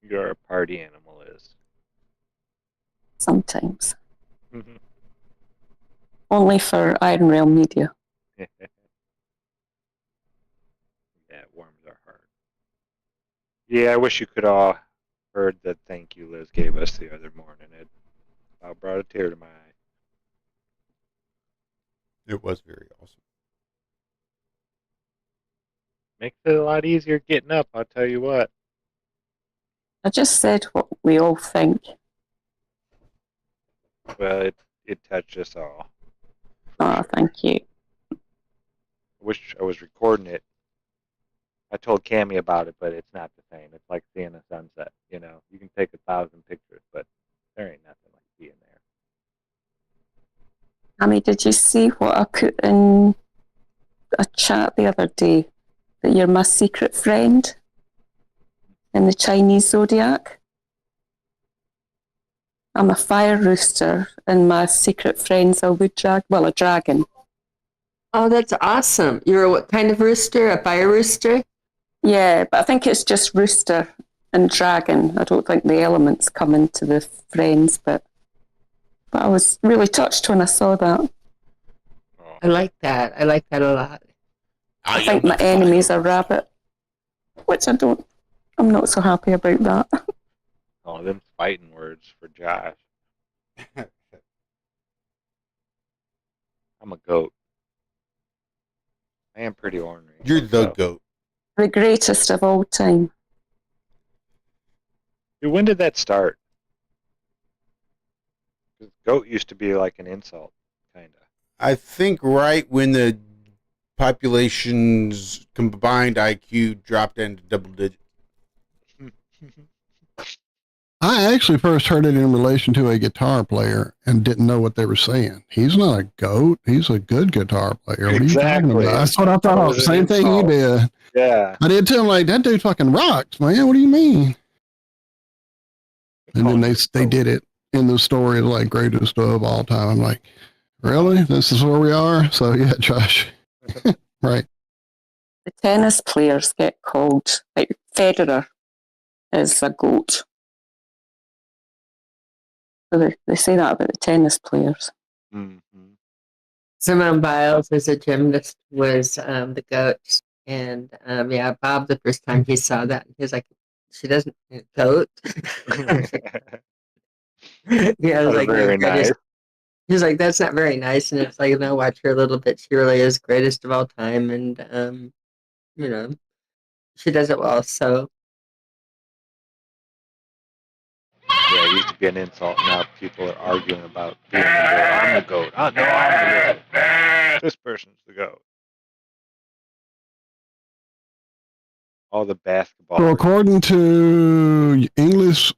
You're a party animal, Liz. Sometimes. Only for ironrealmmedia. Yeah, it warms our heart. Yeah, I wish you could all heard that thank you Liz gave us the other morning. It about brought a tear to my eye. It was very awesome. Makes it a lot easier getting up, I'll tell you what. I just said what we all think. Well, it touched us all. Oh, thank you. I wish I was recording it. I told Cami about it, but it's not the same. It's like seeing a sunset, you know. You can take 1,000 pictures, but there ain't nothing like being there. Cami, did you see what I put in a chat the other day? That you're my secret friend in the Chinese zodiac? I'm a fire rooster, and my secret friend's a wood dragon. Well, a dragon. Oh, that's awesome. You're a what kind of rooster? A fire rooster? Yeah, but I think it's just rooster and dragon. I don't think the elements come into the friends, but I was really touched when I saw that. I like that. I like that a lot. I think my enemy's a rabbit, which I'm not so happy about that. Oh, them fighting words for Josh. I'm a goat. I am pretty ornery. You're the goat. The greatest of all time. Dude, when did that start? 'Cause goat used to be like an insult, kind of. I think right when the population's combined IQ dropped into double digits. I actually first heard it in relation to a guitar player and didn't know what they were saying. He's not a goat. He's a good guitar player. What are you talking about? That's what I thought. Same thing you did. Yeah. I did too. I'm like, that dude fucking rocks, man. What do you mean? And then they did it in the story like greatest of all time. I'm like, really? This is where we are? So yeah, Josh. Right. The tennis players get called, like Federer is a goat. So they say that about the tennis players. Mm-hmm. Simone Biles, as a gymnast, was the goat. And yeah, Bob, the first time he saw that, he was like, she doesn't goat. Yeah, I was like, very nice. he was like, that's not very nice. And it's like, no, watch her a little bit. She really is greatest of all time. And, you know, she does it well. So, Yeah, it used to be an insult. Now people are arguing about being the goat. I'm the goat. Oh, no, I'm the goat. This person's the goat. All the basketball. So according to English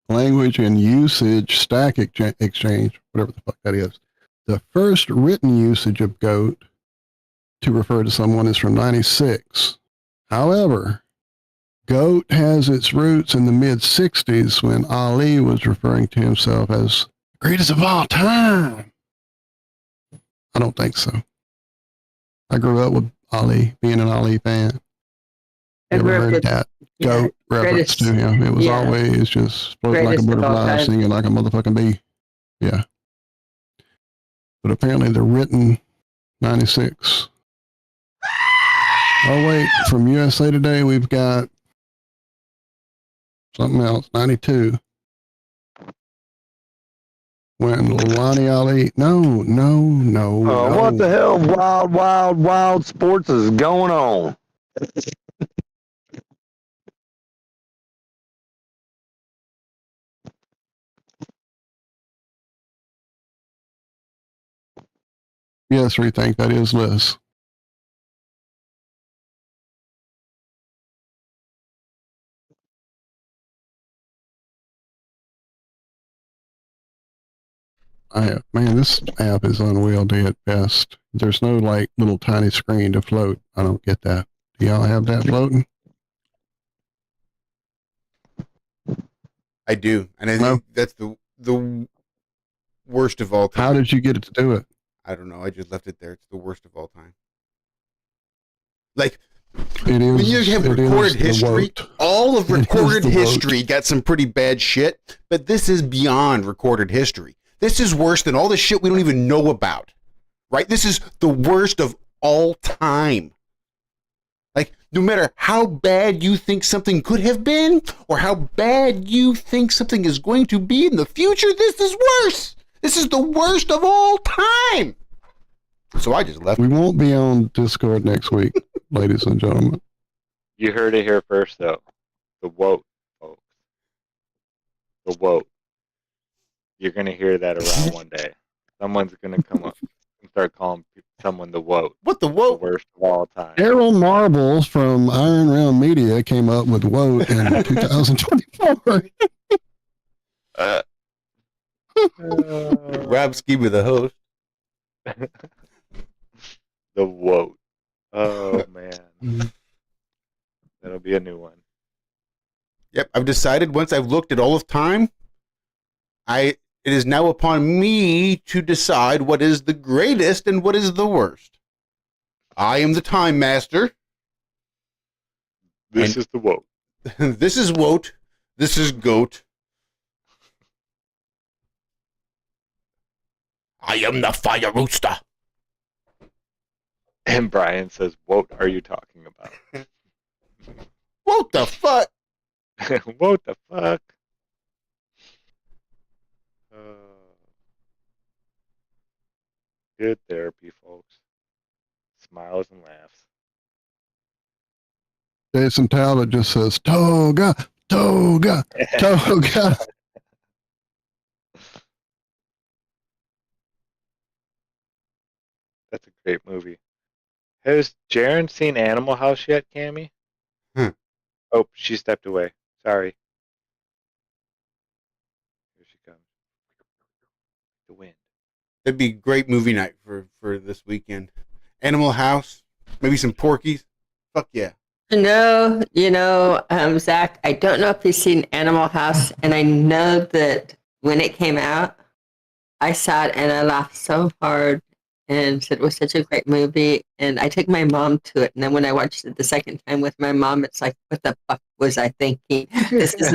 language and usage stack exchange, whatever the fuck that is, the first written usage of goat to refer to someone is from 96. However, goat has its roots in the mid 60s when Ali was referring to himself as greatest of all time. I don't think so. I grew up with Ali, being an Ali fan. Never heard that goat reference to him. It was always just floating like a butterfly, singing like a motherfucking bee. Yeah. But apparently they're written 96. Oh, wait. From USA Today, we've got something else. 92. When Lonnie Ali. No. What the hell? Wild sports is going on? Yes, rethink. That is Liz. Man, this app is unwieldy at best. There's no like little tiny screen to float. I don't get that. Do y'all have that floating? I do, and I think that's the worst of all time. How did you get it to do it? I don't know. I just left it there. It's the worst of all time. Like, when you have recorded history, all of recorded history got some pretty bad shit, but this is beyond recorded history. This is worse than all the shit we don't even know about, right? This is the worst of all time. Like, no matter how bad you think something could have been, or how bad you think something is going to be in the future, this is worse. This is the worst of all time. So I just left. We won't be on Discord next week, ladies and gentlemen. You heard it here first, though. The woke, folks. The woke. You're going to hear that around one day. Someone's going to come up and start calling someone the woke. What the woke? The worst of all time. Errol Marbles from ironrealmmedia came up with woke in 2024. Rob Ski with the host. The woke. Oh, man. That'll be a new one. Yep, I've decided once I've looked at all of time, it is now upon me to decide what is the greatest and what is the worst. I am the time master. This is the woke. This is woke. This is goat. I am the fire rooster. And Brian says, what are you talking about? What the fuck? What the fuck? Good therapy, folks. Smiles and laughs. Jason Talbot just says, toga, toga, toga. That's a great movie. Has Jaren seen Animal House yet, Cami? Oh, she stepped away. Sorry. the wind. That'd be a great movie night for this weekend. Animal House, maybe some Porkies. Fuck yeah. Zach, I don't know if you've seen Animal House, and I know that when it came out, I saw it and I laughed so hard and said it was such a great movie. And I took my mom to it. And then when I watched it the second time with my mom, it's like, what the fuck was I thinking? This is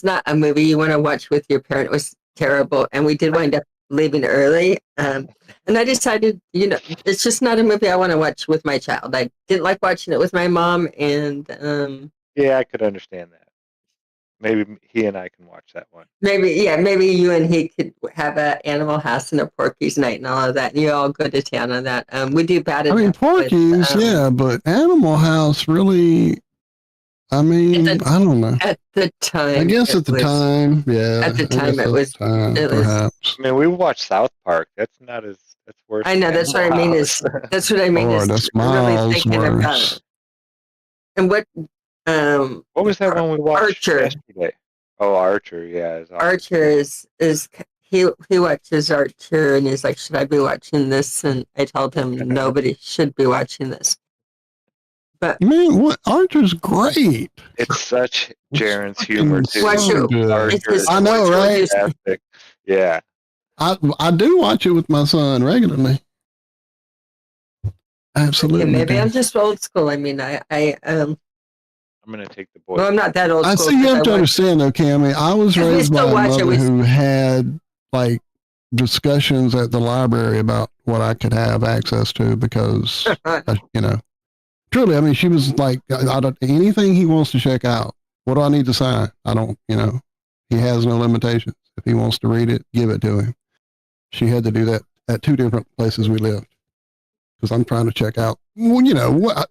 not a movie you want to watch with your parent. It was terrible. And we did wind up leaving early. And I decided, it's just not a movie I want to watch with my child. I didn't like watching it with my mom. And Yeah, I could understand that. Maybe he and I can watch that one. maybe you and he could have an Animal House and a Porky's night and all of that. And you all go to town on that. We do bad enough. Porky's, yeah, but Animal House really, I don't know. At the time. I guess at the time, yeah. At the time, it was perhaps. I mean, we watched South Park. That's worse. I know, that's what I mean is, that's what I mean Lord, is that's really miles thinking worse. about it. And what was that one we watched Archer. yesterday? Oh, Archer, yeah. Archer is he watches Archer and he's like, should I be watching this? And I told him nobody should be watching this. But man, what Archer's great. It's such Jaren's humor too. So good. I know, right? Fantastic. Yeah. I do watch it with my son regularly. Absolutely. Yeah, maybe I'm just old school. I mean, I'm gonna take the boy. Well, I'm not that old I school. see you have to understand though, Cami. I was Because we raised by still a watch it, mother we- who had like discussions at the library about what I could have access to because truly, I mean, she was like, I don't, anything he wants to check out. What do I need to sign? I don't, he has no limitations. If he wants to read it, give it to him. She had to do that at 2 different places we lived because I'm trying to check out. Well, what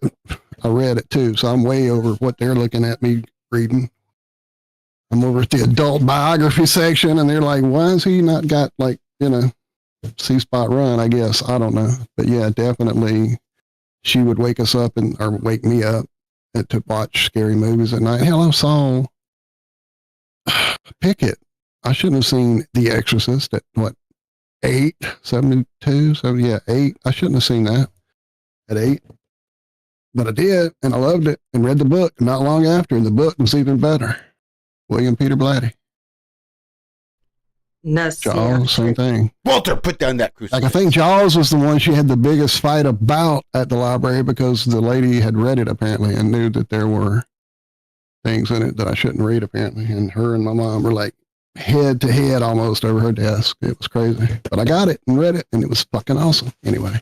I read it too, so I'm way over what they're looking at me reading. I'm over at the adult biography section, and they're like, "Why has he not got C Spot Run?" I guess I don't know, but yeah, definitely, she would wake us up or wake me up to watch scary movies at night. Hell, I saw pick it. I shouldn't have seen The Exorcist at 8, 72, 8. I shouldn't have seen that at 8. But I did, and I loved it, and read the book not long after, and the book was even better. William Peter Blatty. Jaws, same thing. Walter, put down that crucifix. Like, I think Jaws was the one she had the biggest fight about at the library because the lady had read it apparently and knew that there were things in it that I shouldn't read apparently. And her and my mom were like head to head almost over her desk. It was crazy. But I got it and read it and it was fucking awesome. Anyway.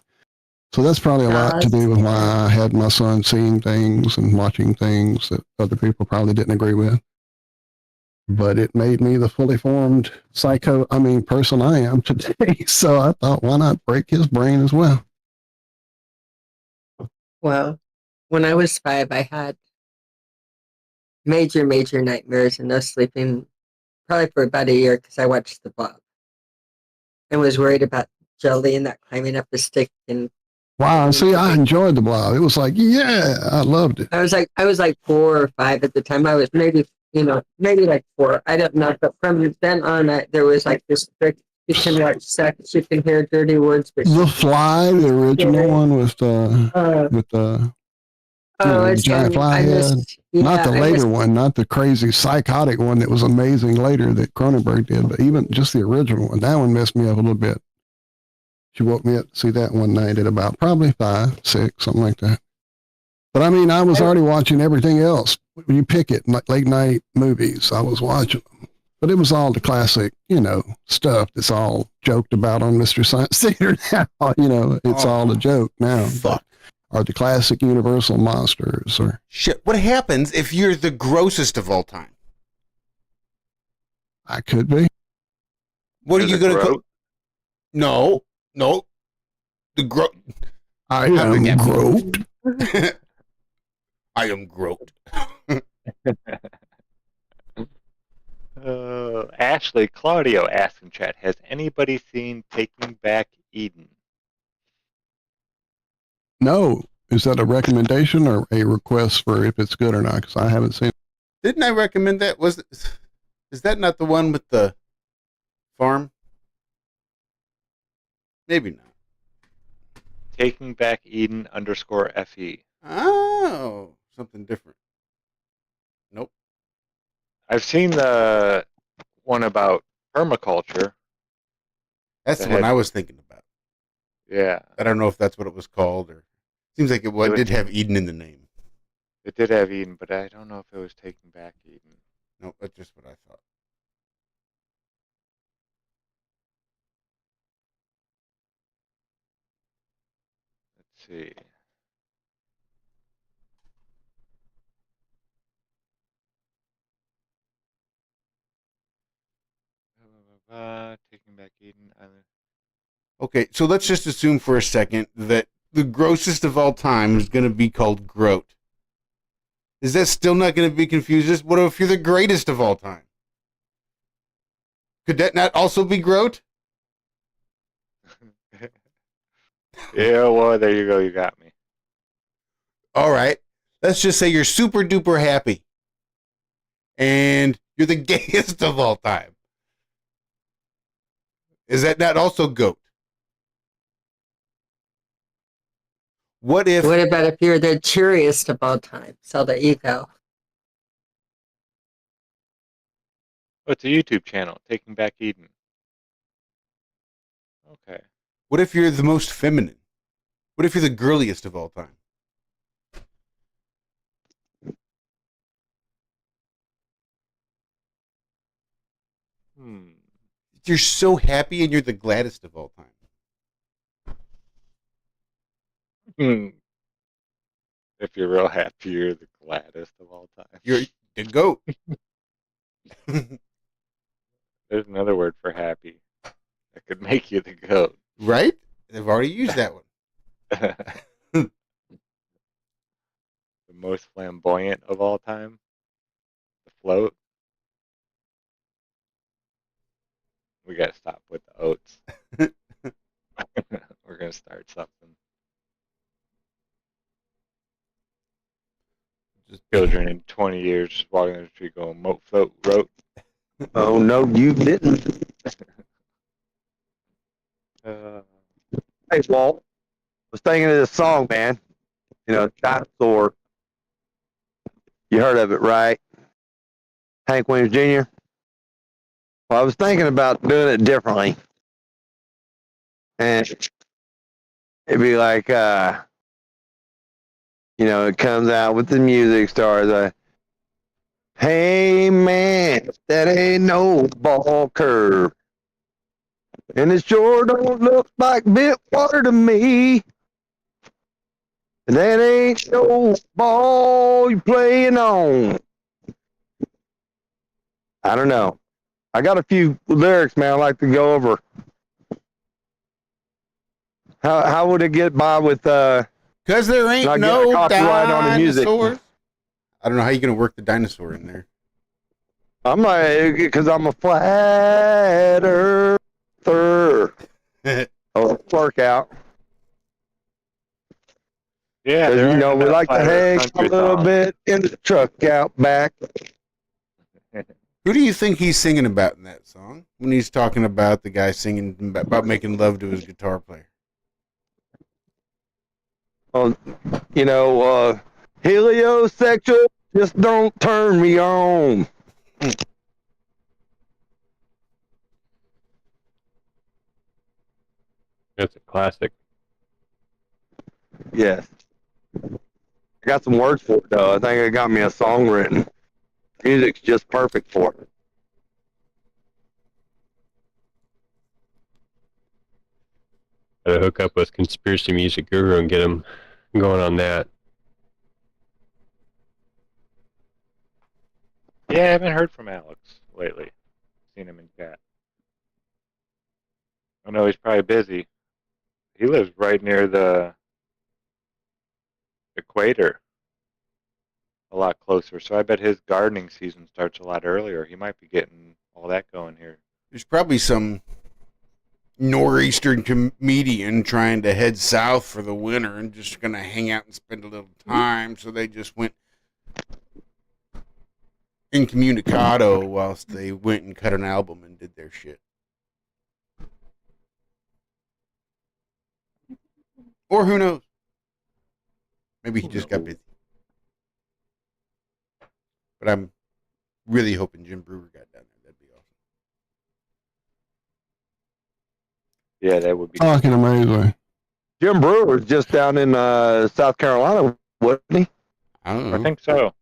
So that's probably a lot to do with why I had my son seeing things and watching things that other people probably didn't agree with. But it made me the fully formed person I am today. So I thought, why not break his brain as well? Well, when I was 5, I had major nightmares and no sleeping, probably for about a year because I watched The Blob and was worried about Jelly and that climbing up the stick. And wow, see, I enjoyed The Blob. It was like, yeah, I loved it. I was like 4 or 5 at the time. I was maybe like 4. I don't know, but from then on, there was like this trick. You can watch sex, you can hear dirty words. But The Fly, the original one with the giant fly head. Not the later one, not the crazy psychotic one that was amazing later that Cronenberg did, but even just the original one. That one messed me up a little bit. She woke me up to see that one night at about probably 5, 6, something like that. But I mean, I was already watching everything else. When you pick it, like late night movies, I was watching them. But it was all the classic, stuff that's all joked about on Mystery Science Theater now. It's all a joke now. Fuck. Or the classic Universal monsters. Or shit. What happens if you're the grossest of all time? I could be. What are you going to go? No. The I am groped. I am groped. Ashley Claudio asks in chat, has anybody seen Taking Back Eden? No. Is that a recommendation or a request for if it's good or not? Because I haven't seen it. Didn't I recommend that? Is that not the one with the farm? Maybe not. Taking Back Eden _FE. Oh, something different. Nope. I've seen the one about permaculture. That's the one I was thinking about. Yeah. I don't know if that's what it was called, or seems like it did have Eden in the name. It did have Eden, but I don't know if it was Taking Back Eden. Nope, that's just what I thought. Let's see. Taking Back Eden. Okay, so let's just assume for a second that the grossest of all time is going to be called Groat. Is that still not going to be confused? What if you're the greatest of all time? Could that not also be Groat? Yeah, well, there you go. You got me. All right. Let's just say you're super duper happy. And you're the gayest of all time. Is that not also Goat? What about if you're the cheeriest of all time? So there you go. Oh, it's a YouTube channel, Taking Back Eden. Okay. What if you're the most feminine? What if you're the girliest of all time? You're so happy and you're the gladdest of all time. If you're real happy, you're the gladdest of all time. You're the goat. There's another word for happy that could make you the goat. Right? They've already used that one. The most flamboyant of all time. The float. We got to stop with the oats. We're going to start something. Just children in 20 years walking down the street going, moat, float, roat. Oh, no, you didn't. Hey, Walt. I was thinking of this song, man. You know, Dinosaur. You heard of it, right? Hank Williams Jr. Well, I was thinking about doing it differently. And it'd be like, you know, it comes out with the music stars. Hey, man, that ain't no ball curve. And it sure don't look like bit water to me. And that ain't no ball you playing on. I don't know. I got a few lyrics, man, I'd like to go over. How would it get by with because there ain't not no getting copyright on the music? dinosaurs? I don't know how you're gonna work the dinosaur in there. I'm like, because I'm a flat earther. Oh, workout. Yeah, Because, you know, we like to hang a little bit in the truck out back. Who do you think he's singing about in that song? When he's talking about the guy singing about making love to his guitar player. Oh, you know, heliosexual just don't turn me on. That's a classic. Yes. I got some words for it, though. I think I got me a song written. Music's just perfect for it. Gotta hook up with Conspiracy Music Guru and get him going on that. Yeah, I haven't heard from Alex lately. Seen him in chat. I know he's probably busy. He lives right near the equator. A lot closer. So I bet his gardening season starts a lot earlier. He might be getting all that going here. There's probably some nor'eastern comedian trying to head south for the winter and just going to hang out and spend a little time. So they just went incommunicado whilst they went and cut an album and did their shit. Or who knows? Maybe he just got busy. But I'm really hoping Jim Brewer got down there. That'd be awesome. Yeah, that would be. Fucking amazing. Jim Brewer was just down in South Carolina, wasn't he? I don't know. I think so.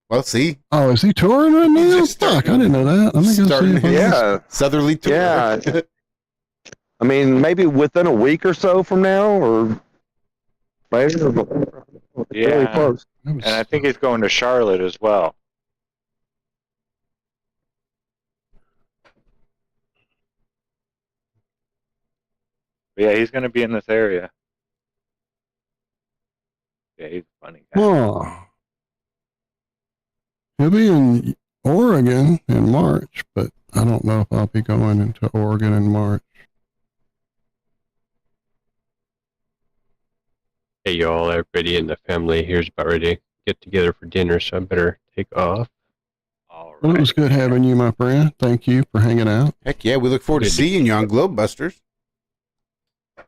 Well, see. Oh, is he touring right now? just Fuck, I didn't know that. Let me go see if I Yeah. Southerly tour. Yeah. I mean, maybe within a week or so from now, or maybe Yeah. really close. And I think he's going to Charlotte as well. But yeah, he's going to be in this area. Yeah, he's a funny guy. Oh. He'll be in Oregon in March, but I don't know if I'll be going into Oregon in March. Hey, y'all, everybody in the family here's about ready to get together for dinner, so I better take off. All Well, it was good having you, my friend. Thank you for hanging out. Heck yeah, we look forward to seeing you on Globebusters.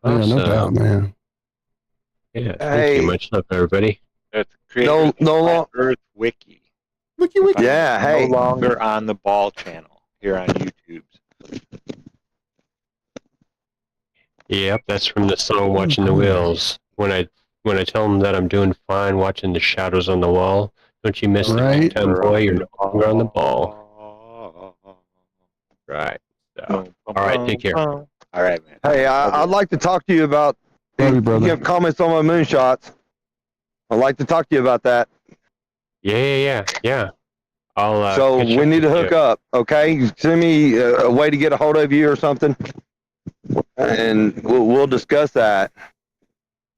Yeah, no doubt, man. Yeah, thank Hey. you. Much love, everybody. That's created no Earth Wiki. Wiki. Yeah, hey. No longer on the Ball channel here on YouTube. Yep, that's from the song "Watching the Wheels." When I tell them that I'm doing fine watching the shadows on the wall, don't you miss Right. the time, boy? You're no longer on the ball. Right. So, all right, take care. All right, man. Hey, I'd like to talk to you about. Love you, brother. You have comments on my moonshots. I'd like to talk to you about that. Yeah. I'll. So catch we up need to with hook you. up, okay? Send me a way to get a hold of you or something, and we'll discuss that.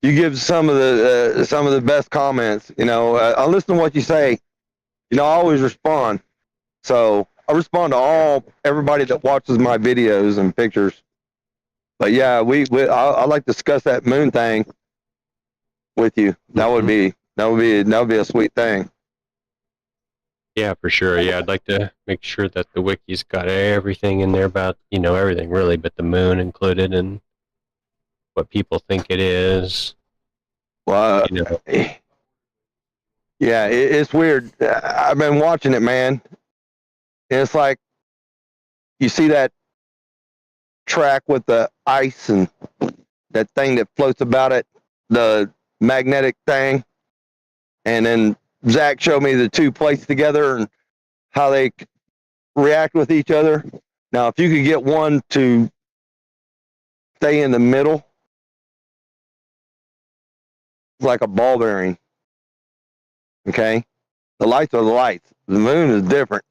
You give some of the best comments. You know, I listen to what you say. You know, I always respond. So I respond to everybody that watches my videos and pictures. But yeah, I like to discuss that moon thing with you. That would be a sweet thing. Yeah, for sure. Yeah, I'd like to make sure that the wiki's got everything in there about, everything really, but the moon included and what people think it is. Well, yeah, it's weird. I've been watching it, man. And it's like you see that track with the ice and that thing that floats about it, the magnetic thing. And then Zack showed me the two plates together and how they react with each other. Now, if you could get one to stay in the middle, it's like a ball bearing. Okay? The lights are the lights. The moon is different.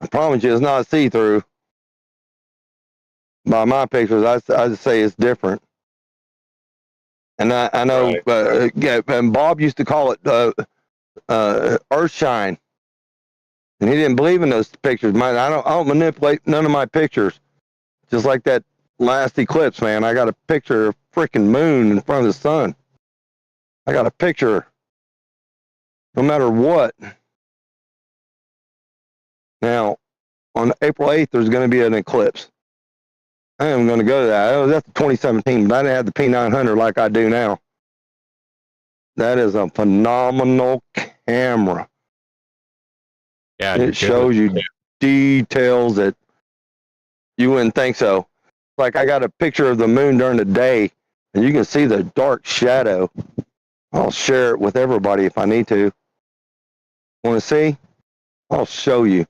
I promise you, it's not see-through. By my pictures, I just say it's different. And I know, and Bob used to call it Earthshine. And he didn't believe in those pictures. I don't manipulate none of my pictures. Just like that last eclipse, man. I got a picture of freaking moon in front of the sun. I got a picture. No matter what. Now, on April 8th, there's going to be an eclipse. I am going to go to that. Oh, that's 2017, but I didn't have the P900 like I do now. That is a phenomenal camera. Yeah, It shows you details that you wouldn't think so. Like I got a picture of the moon during the day, and you can see the dark shadow. I'll share it with everybody if I need to. Want to see? I'll show you.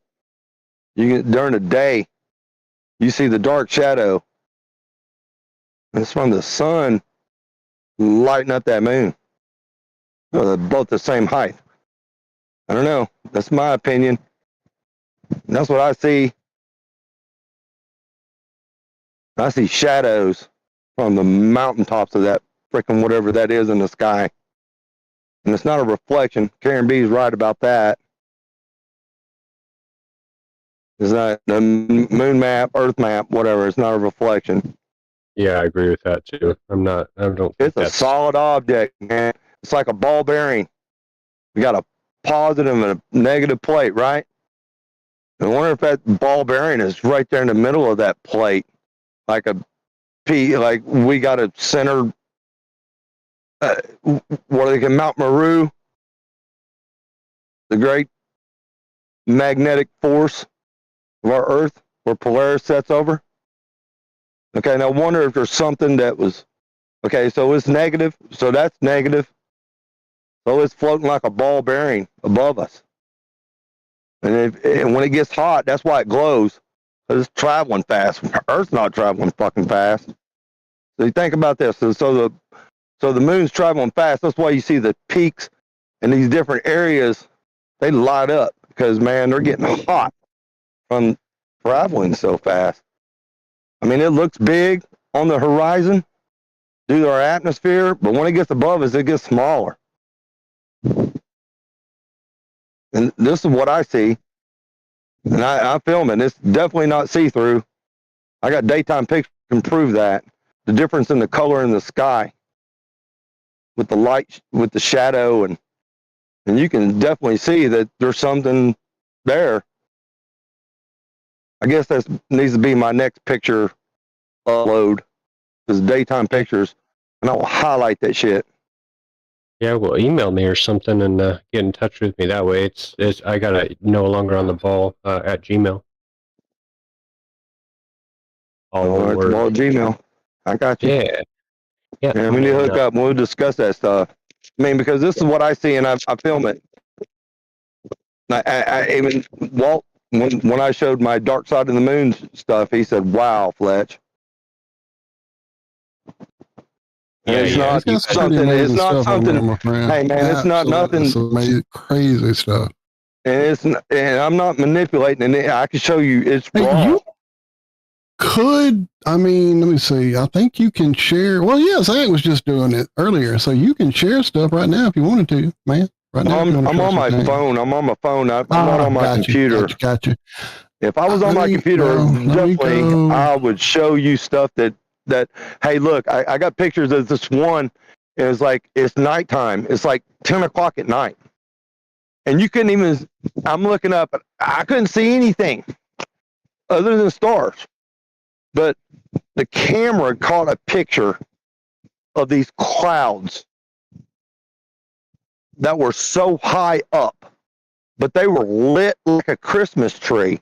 During the day, you see the dark shadow. It's from the sun lighting up that moon. Well, they're both the same height. I don't know. That's my opinion. That's what I see. I see shadows from the mountaintops of that frickin' whatever that is in the sky. And it's not a reflection. Karen B is right about that. It's not the moon map, earth map, whatever. It's not a reflection. Yeah, I agree with that too. I don't think It's a that's solid object, man. It's like a ball bearing. We got a positive and a negative plate, right? I wonder if that ball bearing is right there in the middle of that plate, like a like we got a center. What are they called? Mount Meru, the great magnetic force of our Earth, where Polaris sets over. Okay, now I wonder if there's something that was okay. So it's negative. So that's negative. So it's floating like a ball bearing above us. And when it gets hot, that's why it glows. It's traveling fast. Earth's not traveling fucking fast. So you think about this. So the moon's traveling fast. That's why you see the peaks in these different areas. They light up because, man, they're getting hot from traveling so fast. I mean, it looks big on the horizon due to our atmosphere, but when it gets above us, it gets smaller. And this is what I see. And I film it. It's definitely not see-through. I got daytime pictures to prove that. The difference in the color in the sky with the light, with the shadow, and you can definitely see that there's something there. I guess that needs to be my next picture upload, is daytime pictures, and I'll highlight that shit. Yeah, well, email me or something and get in touch with me that way. It's I got a no longer on the ball at Gmail. All right, well, Gmail. I got you. Yeah. We need to hook up and we'll discuss that stuff. I mean, because this is what I see and I film it. I even Walt, when I showed my Dark Side of the Moon stuff, he said, "Wow, Fletch." And it's not something. It's not something. Hey, man, it's not nothing. It's amazing, crazy stuff. And I'm not manipulating it. I can show you it's raw. I mean, let me see. I think you can share. Well, yeah, Zack was just doing it earlier, so you can share stuff right now if you wanted to, man. Right now, I'm on my phone. I'm on my phone. I'm not on my computer. Gotcha. If I was on my computer, definitely I would show you stuff that hey, look, I got pictures of this one. And it's like, it's nighttime. It's like 10 o'clock at night. And you couldn't even, I'm looking up, I couldn't see anything other than stars. But the camera caught a picture of these clouds that were so high up, but they were lit like a Christmas tree.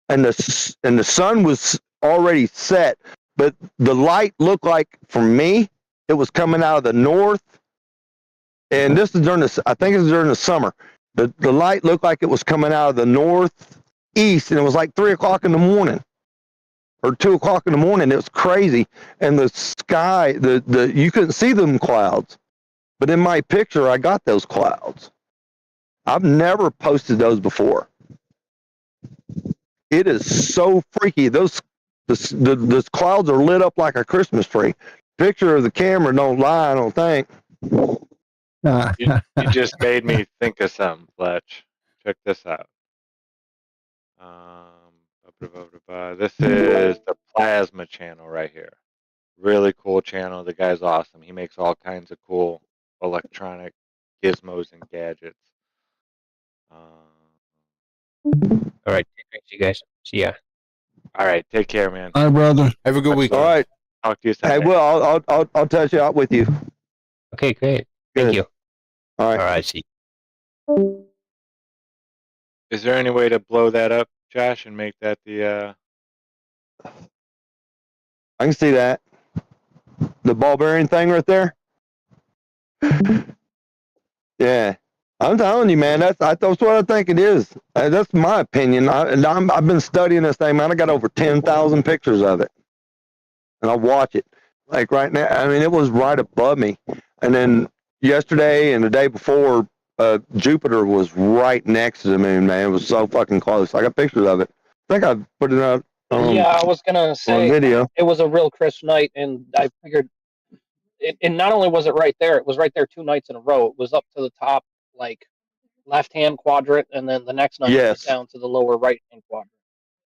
And the sun was already set, but the light looked like, for me, it was coming out of the north. And this is I think it was during the summer. The light looked like it was coming out of the northeast, and it was like 3 o'clock in the morning or 2 o'clock in the morning. It was crazy. And the sky, you couldn't see them clouds. But in my picture, I got those clouds. I've never posted those before. It is so freaky. Those clouds are lit up like a Christmas tree. Picture of the camera don't lie, I don't think. You just made me think of something, Fletch. Check this out. This is the Plasma channel right here. Really cool channel. The guy's awesome. He makes all kinds of cool electronic gizmos and gadgets. All right, thanks, you guys. See ya. All right, take care, man. All right, brother. Have a good weekend. All right. Talk to you Sunday. Hey, well, I'll touch you out with you. Okay, great. Thank you. All right. All right, see. Is there any way to blow that up, Josh, and make that the I can see that. The ball bearing thing right there. Yeah. I'm telling you, man, that's what I think it is. That's my opinion. I've been studying this thing, man. I got over 10,000 pictures of it. And I watch it. Like right now, I mean, it was right above me. And then yesterday and the day before, Jupiter was right next to the moon, man. It was so fucking close. I got pictures of it. I think I put it out yeah, I was going to say, video. It was a real crisp night, and I figured, and not only was it right there, it was right there 2 nights in a row. It was up to the top, like, left-hand quadrant, and then the next night it was down to the lower right-hand quadrant.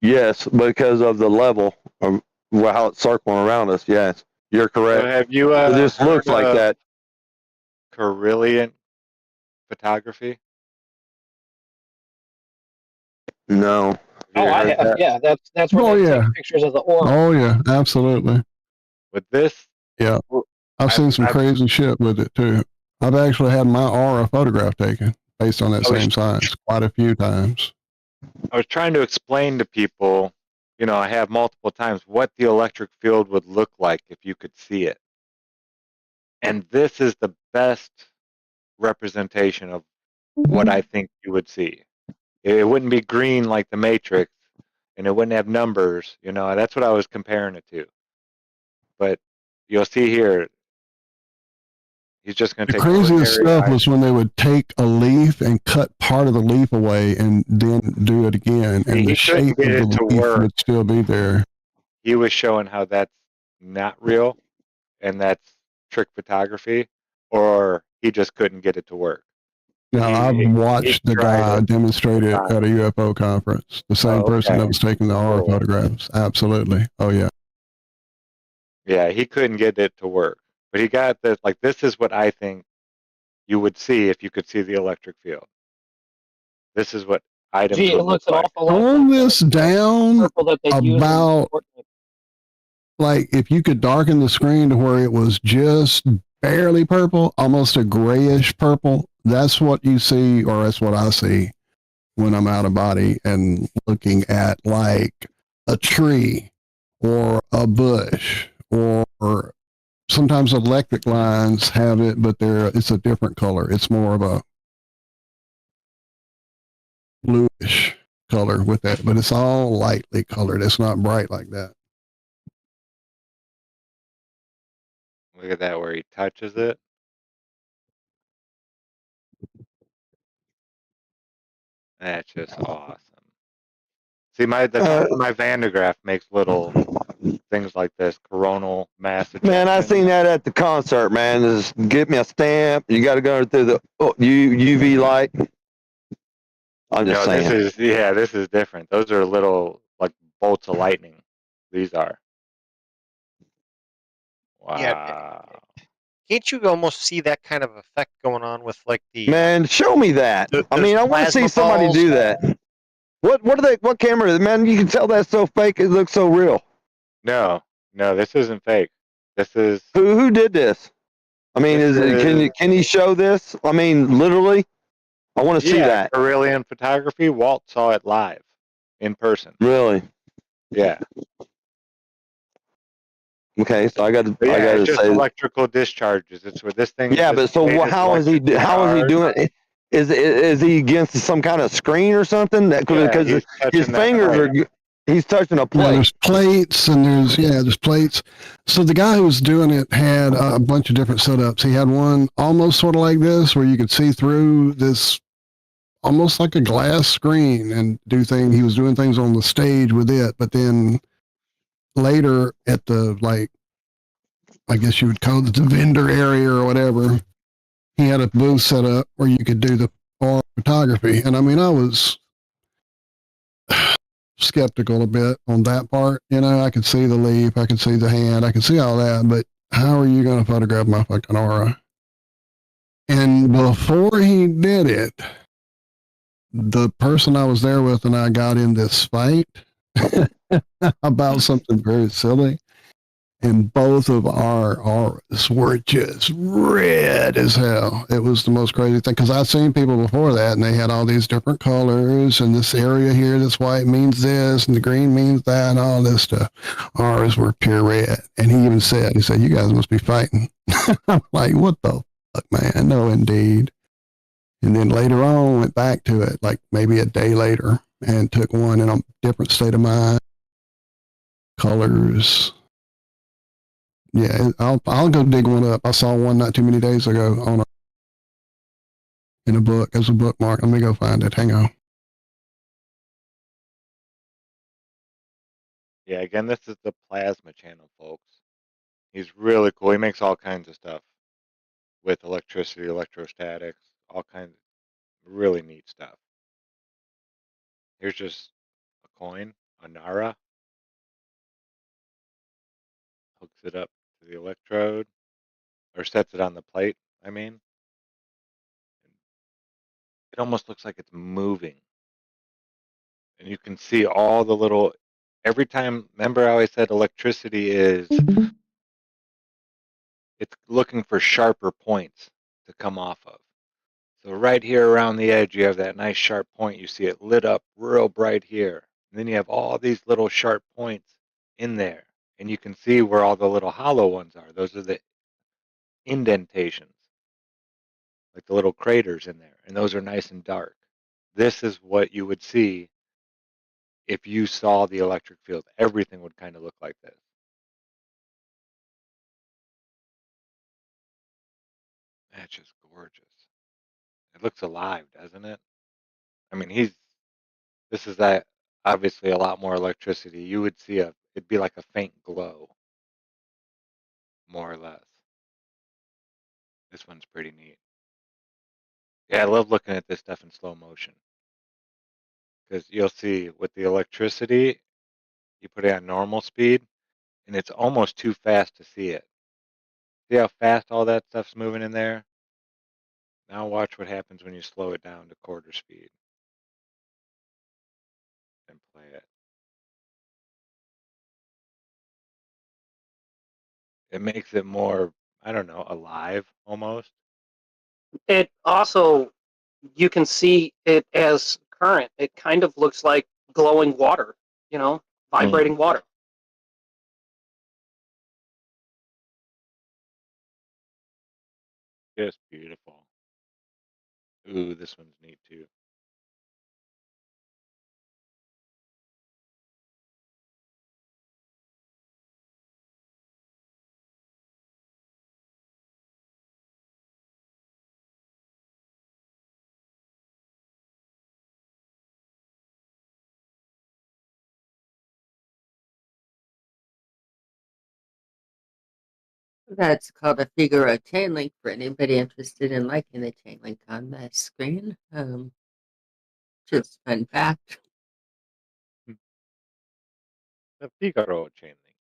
Yes, because of the level of how it's circling around us. Yes, you're correct. So have you it just looks like that. Carillion photography? No. Oh, I have. Yeah, that's where they take pictures of the aura. Oh yeah, absolutely. With this, Yeah. I've seen some crazy shit with it too. I've actually had my aura photograph taken based on that same science quite a few times. I was trying to explain to people, I have multiple times what the electric field would look like if you could see it. And this is the best representation of what I think you would see. It wouldn't be green like the Matrix, and it wouldn't have numbers. That's what I was comparing it to. But you'll see here, he's just going to The take craziest stuff was when they would take a leaf and cut part of the leaf away and then do it again, and the shape of the leaf would still be there. He was showing how that's not real, and that's trick photography, or he just couldn't get it to work. Now, I've watched the guy demonstrate it at a UFO conference. The same person that was taking the aura photographs. Absolutely. Oh, yeah. Yeah, he couldn't get it to work. But he got this, this is what I think you would see if you could see the electric field. This is what items would look like. Tone this down about, if you could darken the screen to where it was just barely purple, almost a grayish purple, that's what you see, or that's what I see when I'm out of body and looking at a tree or a bush, or sometimes electric lines have it, but it's a different color. It's more of a bluish color with that, but it's all lightly colored. It's not bright like that. Look at that, where he touches it. That's just awesome. See, the top of my Van de Graaff makes little things like this, coronal mass ejection. Man, I seen that at the concert, man. Just get me a stamp. You got to go through the UV light. I'm just saying. This is different. Those are little, bolts of lightning. These are. Wow. Yeah. Can't you almost see that kind of effect going on with the? Man, show me that. I mean, I want to see somebody do that. What are they? What camera? Man, you can tell that's so fake. It looks so real. No, this isn't fake. This is. Who did this? I mean, can you show this? I mean, literally. I want to see that. Aurelian photography. Walt saw it live, in person. Really? Yeah. Okay, so I got to just say electrical discharges. It's where this thing. Yeah, but so how is he doing it? Is he against some kind of screen or something? Because his fingers he's touching a plate. Yeah, there's plates and there's plates. So the guy who was doing it had a bunch of different setups. He had one almost sort of like this, where you could see through this, almost like a glass screen, and do things. He was doing things on the stage with it, but then later at the, I guess you would call it the vendor area or whatever, he had a booth set up where you could do the aura photography. And I mean, I was skeptical a bit on that part. I could see the leaf, I could see the hand, I could see all that, but how are you going to photograph my fucking aura? And before he did it, the person I was there with and I got in this fight about something very silly. And both of our auras were just red as hell. It was the most crazy thing, because I've seen people before that, and they had all these different colors, and this area here, this white means this, and the green means that, and all this stuff. Ours were pure red. And he even said, you guys must be fighting. I'm like, what the fuck, man? No, indeed. And then later on, went back to it, maybe a day later, and took one in a different state of mind. Colors. Yeah, I'll go dig one up. I saw one not too many days ago in a book as a bookmark. Let me go find it. Hang on. Yeah, again, this is the plasma channel, folks. He's really cool. He makes all kinds of stuff with electricity, electrostatics, all kinds of really neat stuff. Here's just a coin, a Nara. Hooks it up to the electrode, or sets it on the plate, I mean. It almost looks like it's moving. And you can see all the little, every time, remember how I said electricity is it's looking for sharper points to come off of. So right here around the edge, you have that nice sharp point. You see it lit up real bright here. And then you have all these little sharp points in there. And you can see where all the little hollow ones are. Those are the indentations, like the little craters in there. And those are nice and dark. This is what you would see if you saw the electric field. Everything would kind of look like this. That's just gorgeous. It looks alive, doesn't it? I mean, this is that obviously a lot more electricity. You would see it'd be like a faint glow, more or less. This one's pretty neat. Yeah, I love looking at this stuff in slow motion because you'll see with the electricity, you put it on normal speed and it's almost too fast to see it. See how fast all that stuff's moving in there? Now watch what happens when you slow it down to quarter speed and play it. It makes it more, I don't know, alive almost. It also, you can see it as current. It kind of looks like glowing water, vibrating water. Just beautiful. Ooh, this one's neat too. That's called a Figaro chain link for anybody interested in liking the chain link on the screen. Just fun fact. The Figaro chain link.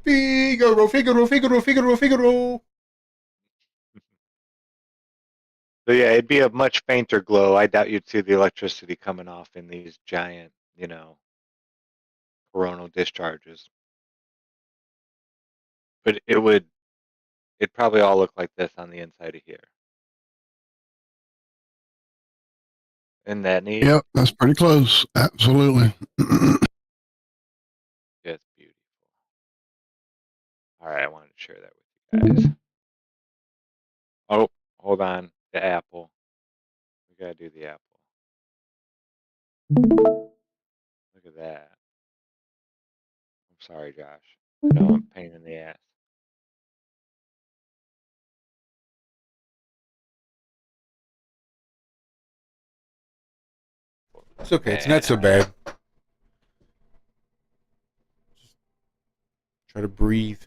Figaro, Figaro, Figaro, Figaro, Figaro. So yeah, it'd be a much fainter glow. I doubt you'd see the electricity coming off in these giant, coronal discharges. But it'd probably all look like this on the inside of here. Isn't that neat? Yep, that's pretty close. Absolutely. Just beautiful. All right, I wanted to share that with you guys. Oh, hold on. The apple. We gotta do the apple. Look at that. I'm sorry, Josh. I know I'm a pain in the ass. It's okay. It's not so bad. Just try to breathe.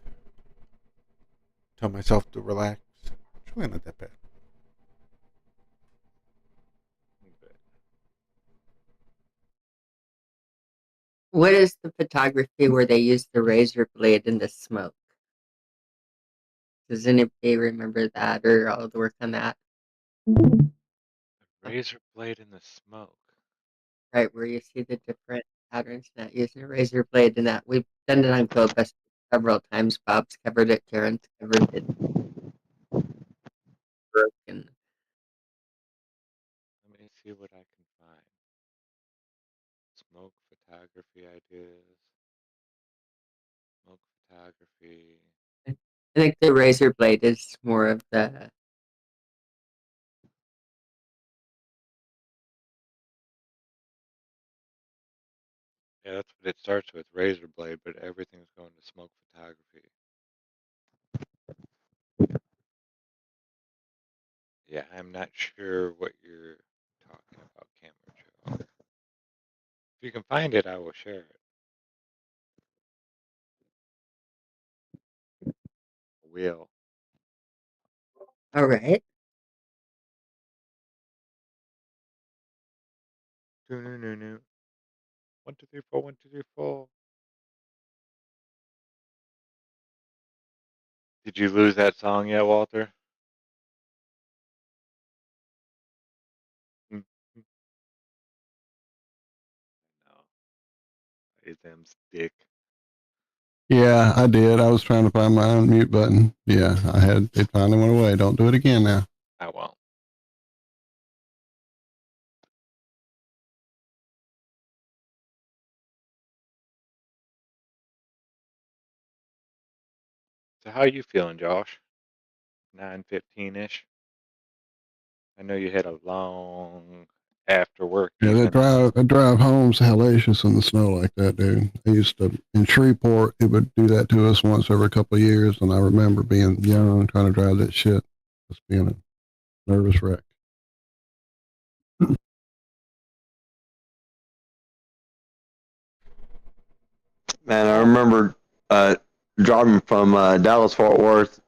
Tell myself to relax. It's really not that bad. What is the photography where they use the razor blade in the smoke? Does anybody remember that or all the work on that? Razor blade in the smoke. Right, where you see the different patterns, not using a razor blade and that. We've done it on Cobus several times. Bob's covered it, Karen's covered it. Broken. Let me see what I can find. Smoke photography ideas. Smoke photography. I think the razor blade is more of the Yeah, that's what it starts with, razor blade, but everything's going to smoke photography. Yeah, I'm not sure what you're talking about, Camera Joe. If you can find it, I will share it. Will. all right. No. 1, 2, 3, 4. 1, 2, 3, 4. Did you lose that song yet, Walter? Mm, mm. No. It's them stick. Yeah, I did. I was trying to find my unmute button. Yeah, I had. It finally went away. Don't do it again now. I won't. So how you feeling, Josh? 9:15-ish. I know you had a long after work. Yeah, that drive home's hellacious in the snow like that, dude. I used to in Shreveport. It would do that to us once every couple of years, and I remember being young trying to drive that shit, just being a nervous wreck. Man, I remember driving from Dallas Fort Worth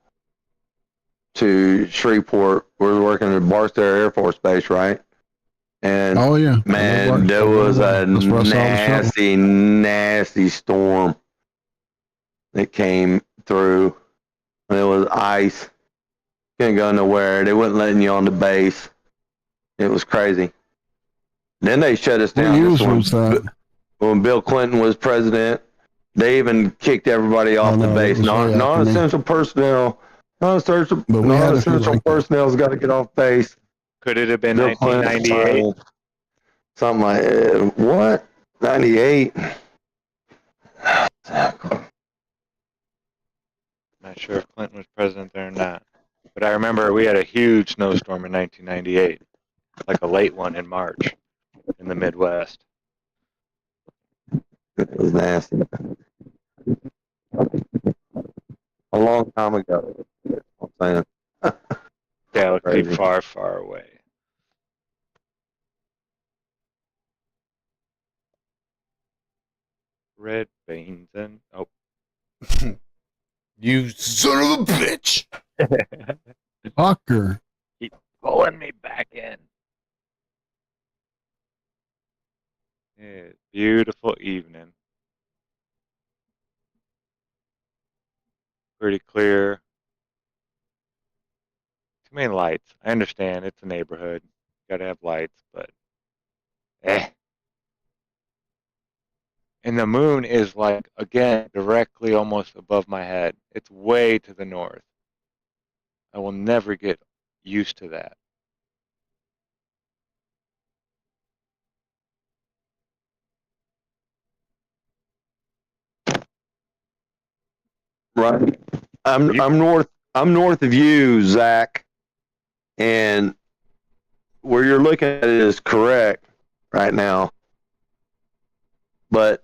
to Shreveport. We were working at Barstow Air Force Base, right? And oh yeah, man, there was a nasty, nasty storm that came through. And it was ice. Couldn't go nowhere. They wouldn't letting you on the base. It was crazy. Then they shut us down. What years was that? When Bill Clinton was president, they even kicked everybody off the base. Non-essential personnel. Non-essential personnel's got to get off base. Could it have been 1998? Something like what? 98? Not sure if Clinton was president there or not. But I remember we had a huge snowstorm in 1998, like a late one in March in the Midwest. It was nasty. A long time ago. I'm saying. Galaxy far, far away. Red veins and you son of a bitch! Fucker. Keep pulling me back in. Yeah, beautiful evening. Pretty clear. Too many lights. I understand it's a neighborhood. Gotta have lights, but And the moon is like, again, directly almost above my head. It's way to the north. I will never get used to that. Right. I'm north of you, Zach, and where you're looking at it is correct right now. But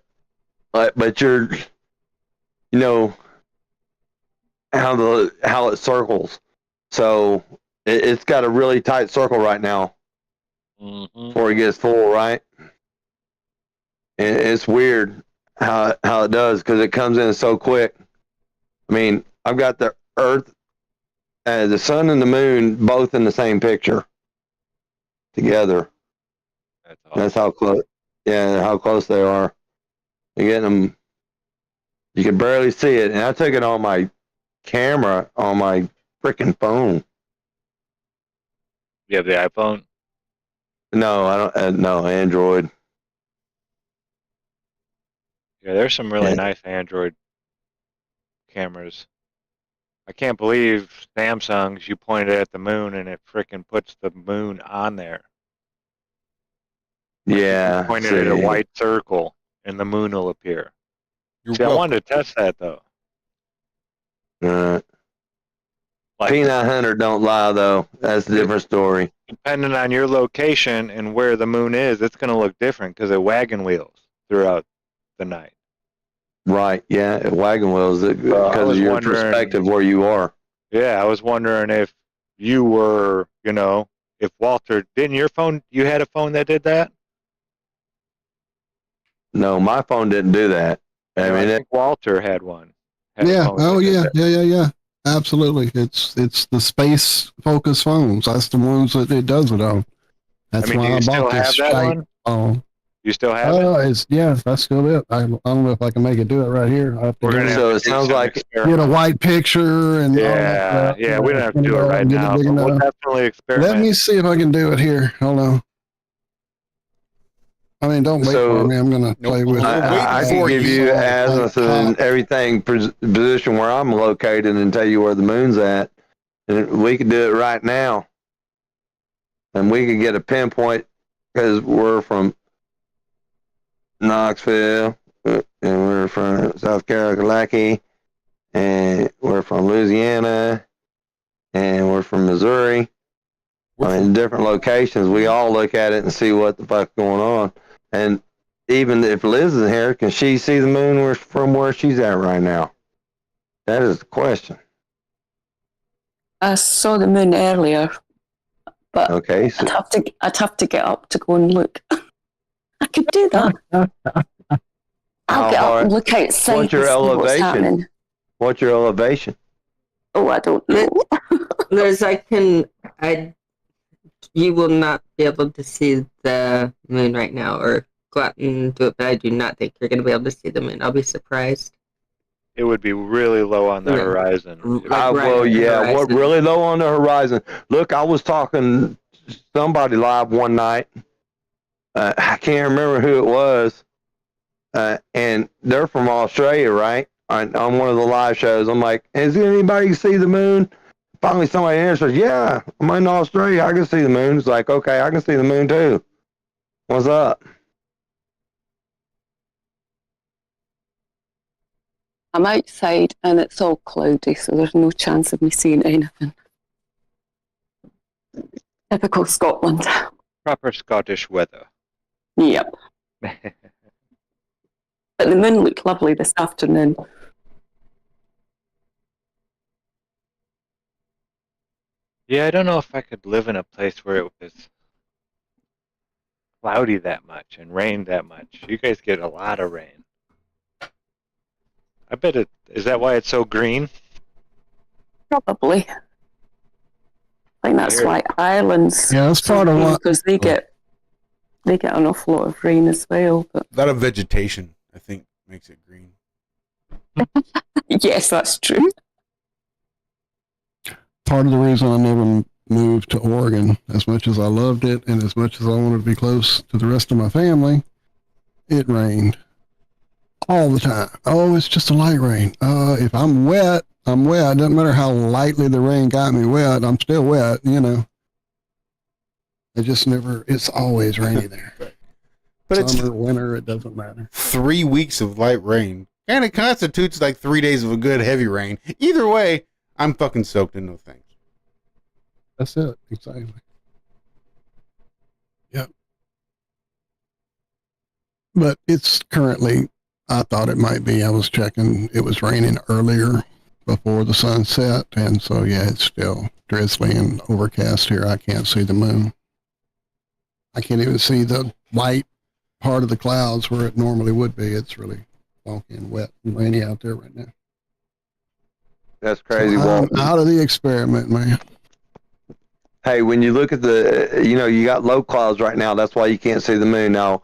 you're, you know, how it circles. So it's got a really tight circle right now before it gets full, right? And it's weird how it does because it comes in so quick. I mean, I've got the Earth, the sun and the moon both in the same picture together. That's awesome. That's how close. Yeah, how close they are. You get them. You can barely see it, and I took it on my camera on my freaking phone. You have the iPhone? No, I don't. No, Android. Yeah, there's some really nice Android cameras. I can't believe Samsung's, you pointed at the moon and it frickin' puts the moon on there. Yeah. You pointed at a white circle and the moon will appear. I wanted to test that though. P900 don't lie though. That's a different story. Depending on your location and where the moon is, it's going to look different because it wagon wheels throughout the night. Right, yeah, wagon wheels because of your perspective where you are. Yeah, I was wondering if you were, if Walter, you had a phone that did that? No, my phone didn't do that. I think Walter had one. Yeah, yeah. Absolutely. It's the space focus phones. That's the ones that it does it on. That's why I bought this shite phone. You still have it? That's still it. I don't know if I can make it do it right here. So it sounds like get a white picture and we don't have to do it right now. But we'll definitely experiment. Let me see if I can do it here. Hold on. I mean, don't wait for me. I'm going to play with. I can give you azimuth and everything position where I'm located and tell you where the moon's at, and we could do it right now, and we could get a pinpoint because we're from Knoxville, and we're from South Carolina, and we're from Louisiana, and we're from Missouri. I mean, different locations. We all look at it and see what the fuck's going on. And even if Liz is here, can she see the moon from where she's at right now? That is the question. I saw the moon earlier, but okay, so I'd have to get up to go and look. I could do that. I'll get up and look outside. What's your and see what's elevation? happening. What's your elevation? Oh, I don't know. Liz, you will not be able to see the moon right now, or go out and do it, but I do not think you're going to be able to see the moon. I'll be surprised. It would be really low on the horizon. Well, yeah, what really low on the horizon? Look, I was talking to somebody live one night. I can't remember who it was, and they're from Australia, right? On one of the live shows, I'm like, "Has anybody see the moon?" Finally, somebody answers, "Yeah, I'm in Australia. I can see the moon." It's like, okay, I can see the moon too. What's up? I'm outside and it's all cloudy, so there's no chance of me seeing anything. Typical Scotland. Proper Scottish weather. Yep. But the moon looked lovely this afternoon. Yeah, I don't know if I could live in a place where it was cloudy that much and rained that much. You guys get a lot of rain. I bet it is that why it's so green? Probably. I think that's why Ireland's that's part of what, because they get an awful lot of rain as well. But a lot of vegetation, I think, makes it green. yes, that's true. Part of the reason I never moved to Oregon, as much as I loved it and as much as I wanted to be close to the rest of my family, it rained all the time. Oh, it's just a light rain. If I'm wet, I'm wet. It doesn't matter how lightly the rain got me wet, I'm still wet, you know. It's always rainy there. But Summer, winter, it doesn't matter. 3 weeks of light rain kind of constitutes like 3 days of a good heavy rain. Either way, I'm fucking soaked in no thanks. That's it, exactly. Yep. But it's currently, I thought it might be, I was checking, it was raining earlier before the sun set, and so yeah, it's still drizzly and overcast here. I can't see the moon. I can't even see the white part of the clouds where it normally would be. It's really funky and wet and rainy out there right now. That's crazy, So Walt. I'm out of the experiment, man. Hey, when you look at you got low clouds right now. That's why you can't see the moon now.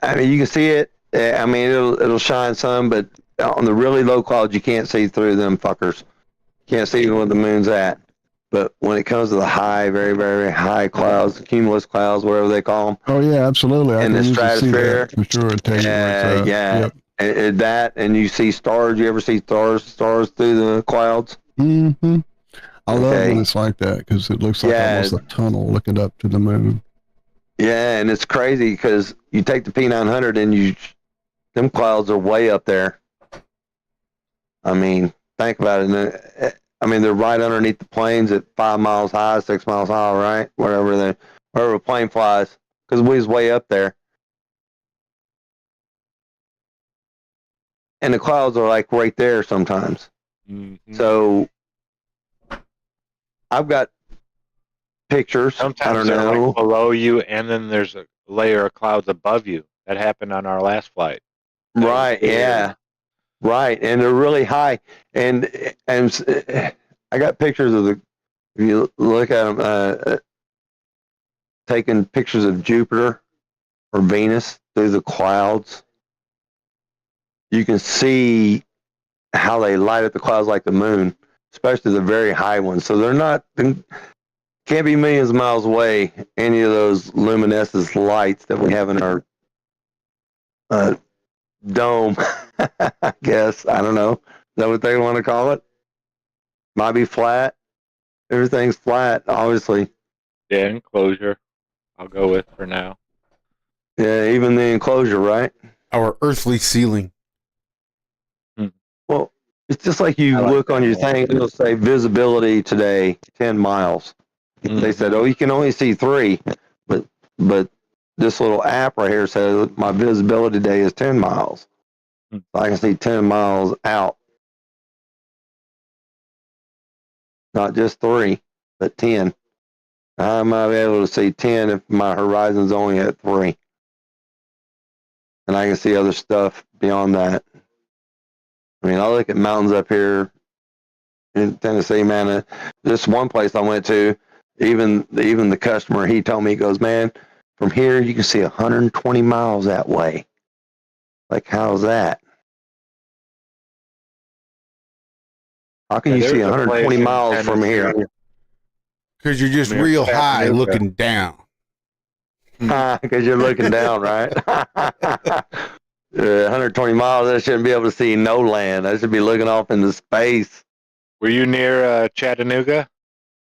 I mean, you can see it. I mean, it'll shine some, but on the really low clouds, you can't see through them fuckers. You can't see even where the moon's at. But when it comes to the high, very, very high clouds, cumulus clouds, whatever they call them. Oh yeah, absolutely. In the stratosphere. For sure. Yeah. Yep. And that, and you see stars. You ever see stars through the clouds? Mm-hmm. I love when it's like that because it looks like almost a tunnel looking up to the moon. Yeah, and it's crazy because you take the P900 and them clouds are way up there. I mean, think about it. I mean, they're right underneath the planes at 5 miles high, 6 miles high, right? Wherever a plane flies, because we was way up there. And the clouds are like right there sometimes. Mm-hmm. So I've got pictures. Sometimes I don't they're know. like below you, and then there's a layer of clouds above you. That happened on our last flight. Right. Yeah. Right. And they're really high. And I got pictures of if you look at them, taking pictures of Jupiter or Venus through the clouds. You can see how they light up the clouds like the moon, especially the very high ones. So can't be millions of miles away, any of those luminescent lights that we have in our dome, I guess. I don't know. Is that what they want to call it? Might be flat. Everything's flat, obviously. Yeah, enclosure. I'll go with for now. Yeah, even the enclosure, right? Our earthly ceiling. Well, it's just like you look on your thing, it'll say visibility today, 10 miles. They said, oh, you can only see 3. But this little app right here says my visibility today is 10 miles. So I can see 10 miles out. Not just 3, but 10. How am I able to see 10 if my horizon's only at 3? And I can see other stuff beyond that. I mean, I look at mountains up here in Tennessee, man. This one place I went to, even the customer, he told me, he goes, man, from here you can see 120 miles that way. Like, how's that? How can you see 120 miles from here? Because you're just real high looking down. Because you're looking down, right? 120 miles, I shouldn't be able to see no land. I should be looking off into space. Were you near Chattanooga?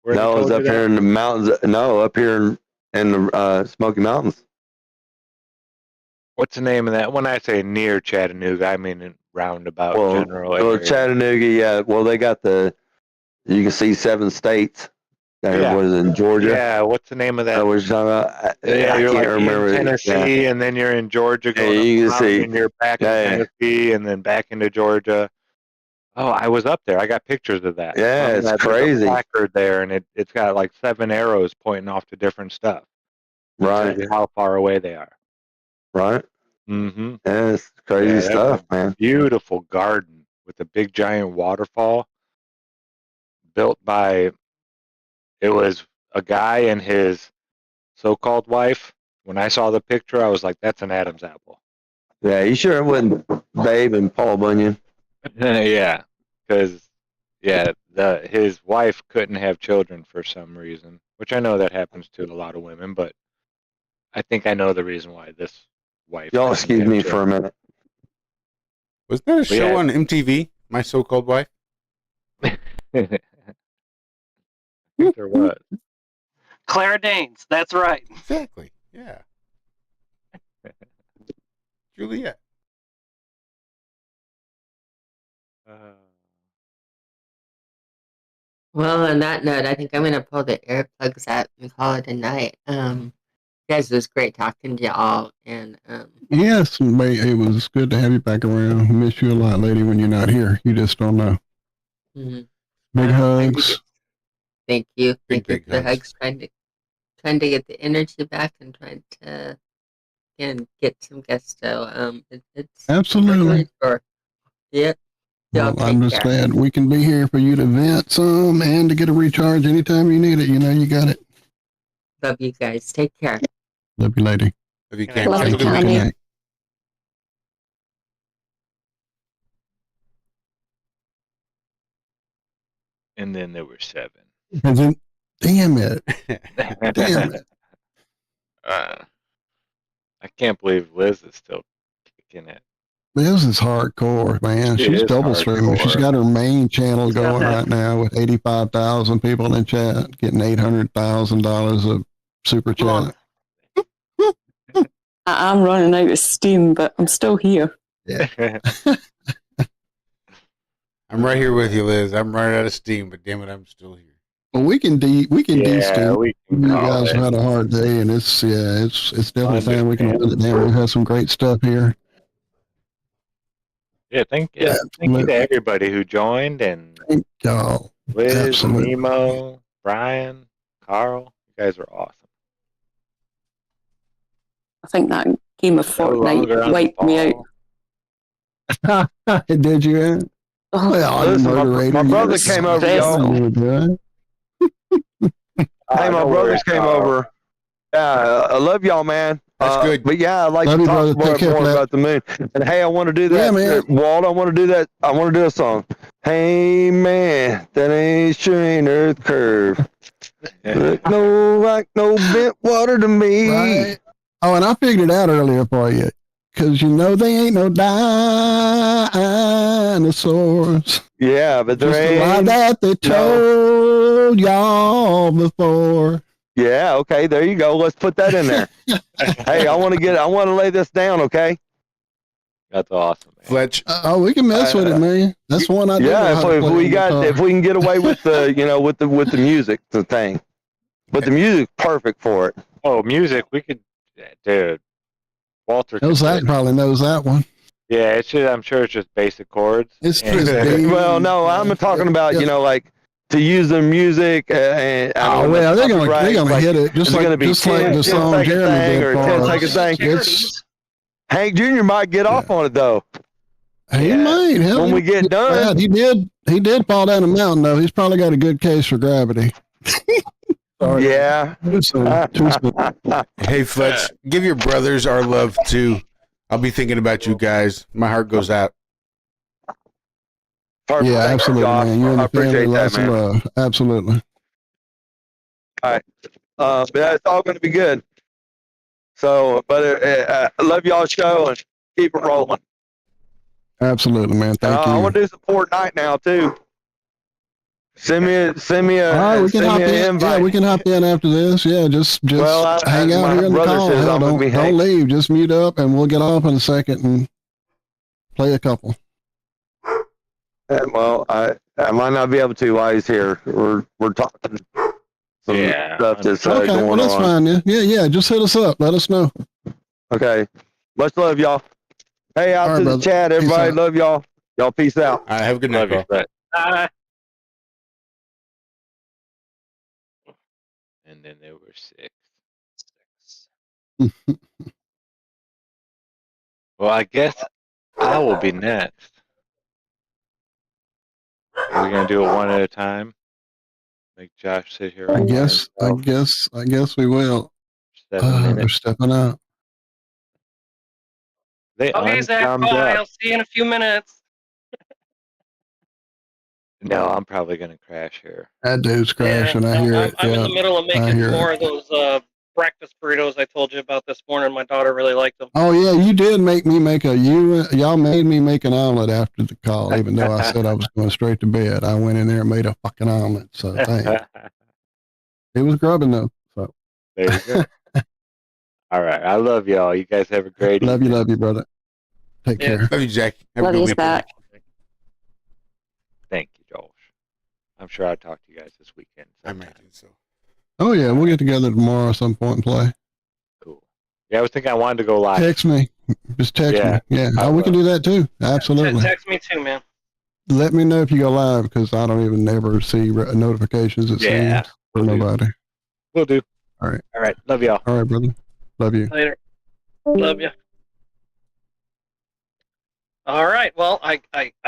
No, it was up here in the mountains. No, up here in the Smoky Mountains. What's the name of that? When I say near Chattanooga, I mean in roundabout general area. Well, Chattanooga, yeah. Well, they got you can see 7 states. Yeah. What is it, in Georgia? Yeah, what's the name of that? I You're can't like remember. in Tennessee, and then you're in Georgia, going you up can see. and you're back in Tennessee, and then back into Georgia. Oh, I was up there. I got pictures of that. Yeah, it's There's crazy. a placard there, and it's got like 7 arrows pointing off to different stuff. Right. Tells you how far away they are. Right. Mm-hmm. Yeah, it's crazy stuff, man. Beautiful garden with a big giant waterfall built by. It was a guy and his so-called wife. When I saw the picture, I was like, "That's an Adam's apple." Yeah, you sure it wasn't Babe and Paul Bunyan? Yeah, because his wife couldn't have children for some reason, which I know that happens to a lot of women, but I think I know the reason why this wife. Y'all excuse me for a minute. Was there a show on MTV, My So-Called Wife? I think there was. Claire Danes, that's right. Exactly. Yeah. Juliet. Well, on that note, I think I'm going to pull the earplugs out and call it a night. Guys, it was great talking to y'all. And yes, it was good to have you back around. Miss you a lot, lady, when you're not here. You just don't know. Mm-hmm. Big hugs. Thank you. Big Thank you for the hugs. Trying to get the energy back and trying to get some gusto. It's Absolutely. Yep. Well, I'm just glad we can be here for you to vent some and to get a recharge anytime you need it. You know, you got it. Love you guys. Take care. Love you, lady. Love you, Cami. Love you, Cami. And then there were 7. And then, damn it. Damn it. I can't believe Liz is still kicking it. Liz is hardcore, man. She's double streaming. She's got her main channel going right now with 85,000 people in chat, getting $800,000 of super chat. I'm running out of steam, but I'm still here. Yeah. I'm right here with you, Liz. I'm running out of steam, but damn it, I'm still here. Well, we can de-steam. We can You call guys it. have had a hard day, and it's definitely time we can hold it down. We've had some great stuff here. Yeah, thank you to everybody who joined, and thank y'all. Liz, Absolutely. Nemo, Brian, Carl. You guys are awesome. I think that game of Fortnite wiped me out. Did you? Well, listen, my brother came over, y'all. Hey, my brothers came over. Yeah, I love y'all, man. That's good. But yeah, I'd like Love to you, talk brother. more about the moon. And hey, I want to do that. Yeah, man. Walt, I want to do that. I want to do a song. Hey, man, that ain't sure ain't Earth curve. Look no like no bent water to me. Right. Oh, and I figured it out earlier for you. Because you know they ain't no dinosaurs. Yeah, but there Just a lie ain't. that they told y'all before. Yeah, okay, there you go. Let's put that in there. Hey, I want to lay this down, okay? That's awesome, man. Fletch. Oh, we can mess with it, man. That's one I do. Yeah, know how to if play we on got guitar. if we can get away with the with the music, the thing. But the music's perfect for it. Oh, music, we could, dude. Walter. Zach probably knows that one. Yeah, I'm sure it's just basic chords. It's just D. Well, no, I'm talking about like to use the music and well, they're gonna hit it just like the song Jeremy did or for 10-second thing. Hank Jr. might get off on it though. He might. Hell, when we get done. He did fall down a mountain though. He's probably got a good case for gravity. Sorry. Yeah. Too soon. Hey, Fletch, give your brothers our love too. I'll be thinking about you guys. My heart goes out. Yeah, absolutely, man. You and the family, lots of love. Absolutely. All right. But it's all going to be good. So, but I love y'all's show and keep it rolling. Absolutely, man. Thank you. I want to do some Fortnite now too. Send me a All right, we can hop in. invite. Yeah, we can hop in after this. Yeah, just hang out here in the call. says Hell, I'm gonna be don't leave. Just mute up, and we'll get off in a second and play a couple. Well, I might not be able to while he's here. We're talking some stuff that's Okay, going well, that's on. fine. Yeah. Just hit us up. Let us know. Okay. Much love, y'all. Hey, out All to right, the brother. chat, everybody. Peace out. Love y'all. Y'all peace out. All right, have a good night, Love you, bro. Fletch. And then there were 6. Well, I guess I will be next. Are we gonna do it one at a time? Make Josh sit here. I guess we will. 7 minutes. They're stepping out. They Okay, Zach, unsummed bye. up. I'll see you in a few minutes. No, I'm probably gonna crash here. That dude's crashing. I hear it. I'm in Yeah, the middle of I making hear more it. of those breakfast burritos I told you about this morning. My daughter really liked them. Oh yeah, you did make me make y'all made me make an omelet after the call, even though I said I was going straight to bed. I went in there and made a fucking omelet. So thanks. It was grubbing though. So There you go. All right, I love y'all. You guys have a great evening. love you, brother. Take care. Love you, Jack. Have a Love good you, weekend. Zach. Thank you, Josh. I'm sure I'll talk to you guys this weekend. I imagine so. Oh yeah, we'll get together tomorrow at some point and play. Cool. Yeah, I was thinking I wanted to go live. Text me. Just text Yeah, me. Yeah. I Oh, we can will. do that too. Absolutely. Text me too, man. Let me know if you go live because I don't even ever see notifications. It Yeah, seems for nobody. We'll do. All right. All right. Love y'all. All right, brother. Love you. Later. Love you. All right. Well, I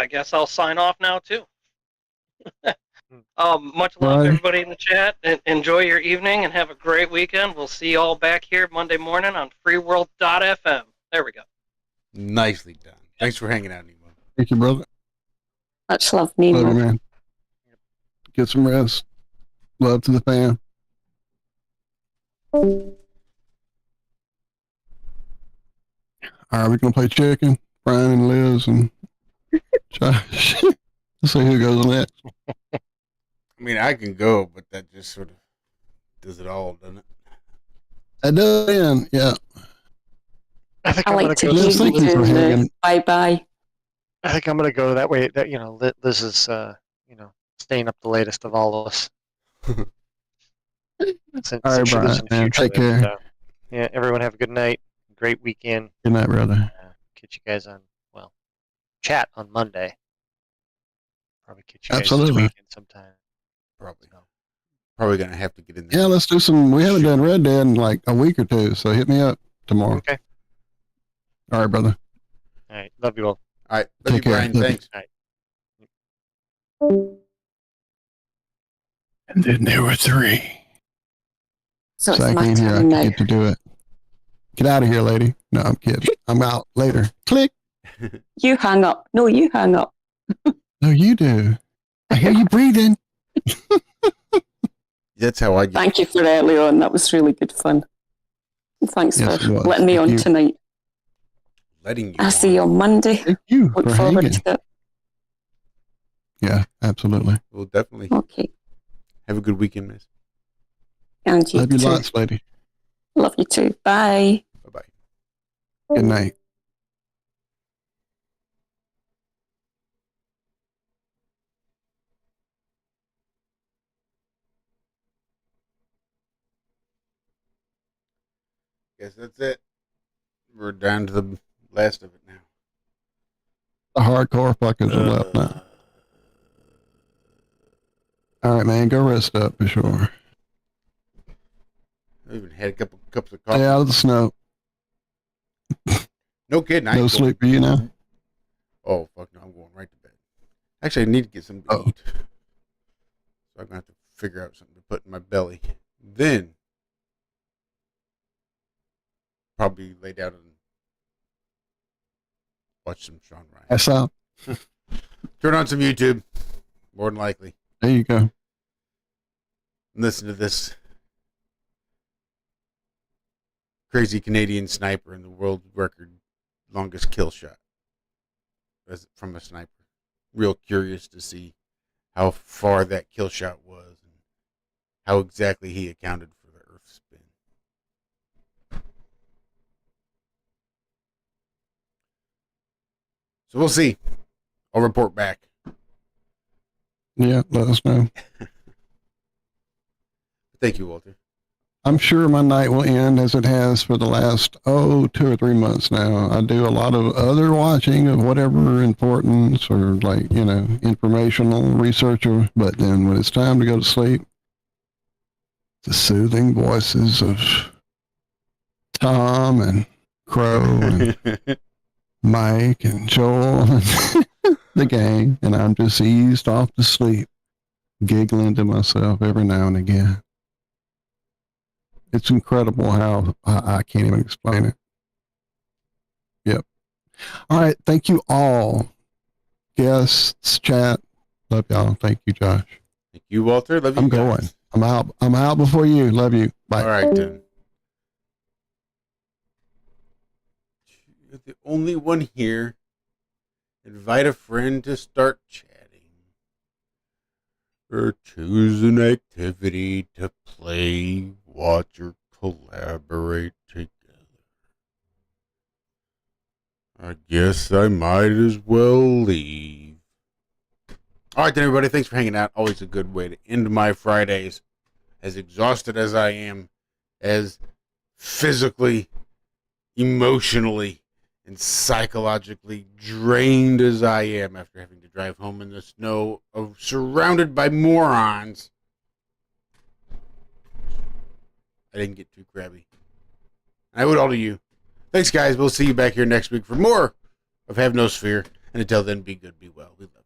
guess I'll sign off now too. Much love Bye. to everybody in the chat. And enjoy your evening and have a great weekend. We'll see you all back here Monday morning on freeworld.fm. There we go. Nicely done. Thanks for hanging out, Nemo. Thank you, brother. Much love, Love you, Nemo. man. Get some rest. Love to the fam. All right, we're gonna play chicken. Brian and Liz and Josh. Let's see who goes next. I mean, I can go, but that just sort of does it all, doesn't it? That does end, yeah. I think I I'm like gonna to go. Liz, thank you for hanging. bye-bye. I think I'm gonna go that way. That Liz is staying up the latest of all of us. Since All right, she lives Brian, in the man, future take there, care. yeah, everyone have a good night. Great weekend. Good night, brother. Catch you guys on chat on Monday. Probably catch you guys this Absolutely. weekend sometime. Probably. Probably gonna have to get in there. Yeah, let's do some. We haven't done Red Dead in like a week or two, so hit me up tomorrow. Okay. All right, brother. All right. Love you all. All right. Love you, Take care. Brian. Love you. Thanks. All right. And then there were 3. So it's Zack my ain't here. I turn now. get to do it. Get out of here, lady. No, I'm kidding. I'm out later. Click. You hang up. No, you hang up. No, you do. I hear you breathing. That's how I get. Thank you for earlier on. That was really good fun. And thanks Yes, for it was. letting me Thank on you. tonight. letting you. I'll see you on Monday. Thank you Look for forward hanging. to it. Yeah, absolutely. We'll definitely. Okay. Have a good weekend, miss. And you Love you too. lots, lady. Love you too. Bye. Bye-bye. Good night. Guess that's it. We're down to the last of it now. The hardcore fuckers are left now. All right, man, go rest up for sure. I even had a couple cups of coffee. Stay out of the snow. No kidding. No sleep for you now? Oh, fuck no. I'm going right to bed. Actually, I need to get something to eat. So I'm going to have to figure out something to put in my belly. Then, probably lay down and watch some Sean Ryan. That's out. Turn on some YouTube. More than likely. There you go. Listen to this crazy Canadian sniper in the world record longest kill shot from a sniper. Real curious to see how far that kill shot was and how exactly he accounted for the Earth spin. So we'll see. I'll report back. Yeah, let us know. Thank you, Walter. I'm sure my night will end as it has for the last, 2 or 3 months now. I do a lot of other watching of whatever importance or informational research, but then when it's time to go to sleep, the soothing voices of Tom and Crow and Mike and Joel and the gang, and I'm just eased off to sleep, giggling to myself every now and again. It's incredible how I can't even explain it. Yep. All right. Thank you all. Guests, chat. Love y'all. Thank you, Josh. Thank you, Walter. Love you. I'm going. I'm out. I'm out before you. Love you. Bye. All right, then. You're the only one here. Invite a friend to start chatting. Or choose an activity to play, watch, or collaborate together. I guess I might as well leave. All right, then, everybody. Thanks for hanging out. Always a good way to end my Fridays. As exhausted as I am, as physically, emotionally, and psychologically drained as I am after having to drive home in the snow, surrounded by morons. I didn't get too crabby. I owe it all to you. Thanks, guys. We'll see you back here next week for more of Have No Sphere. And until then, be good, be well. We love you.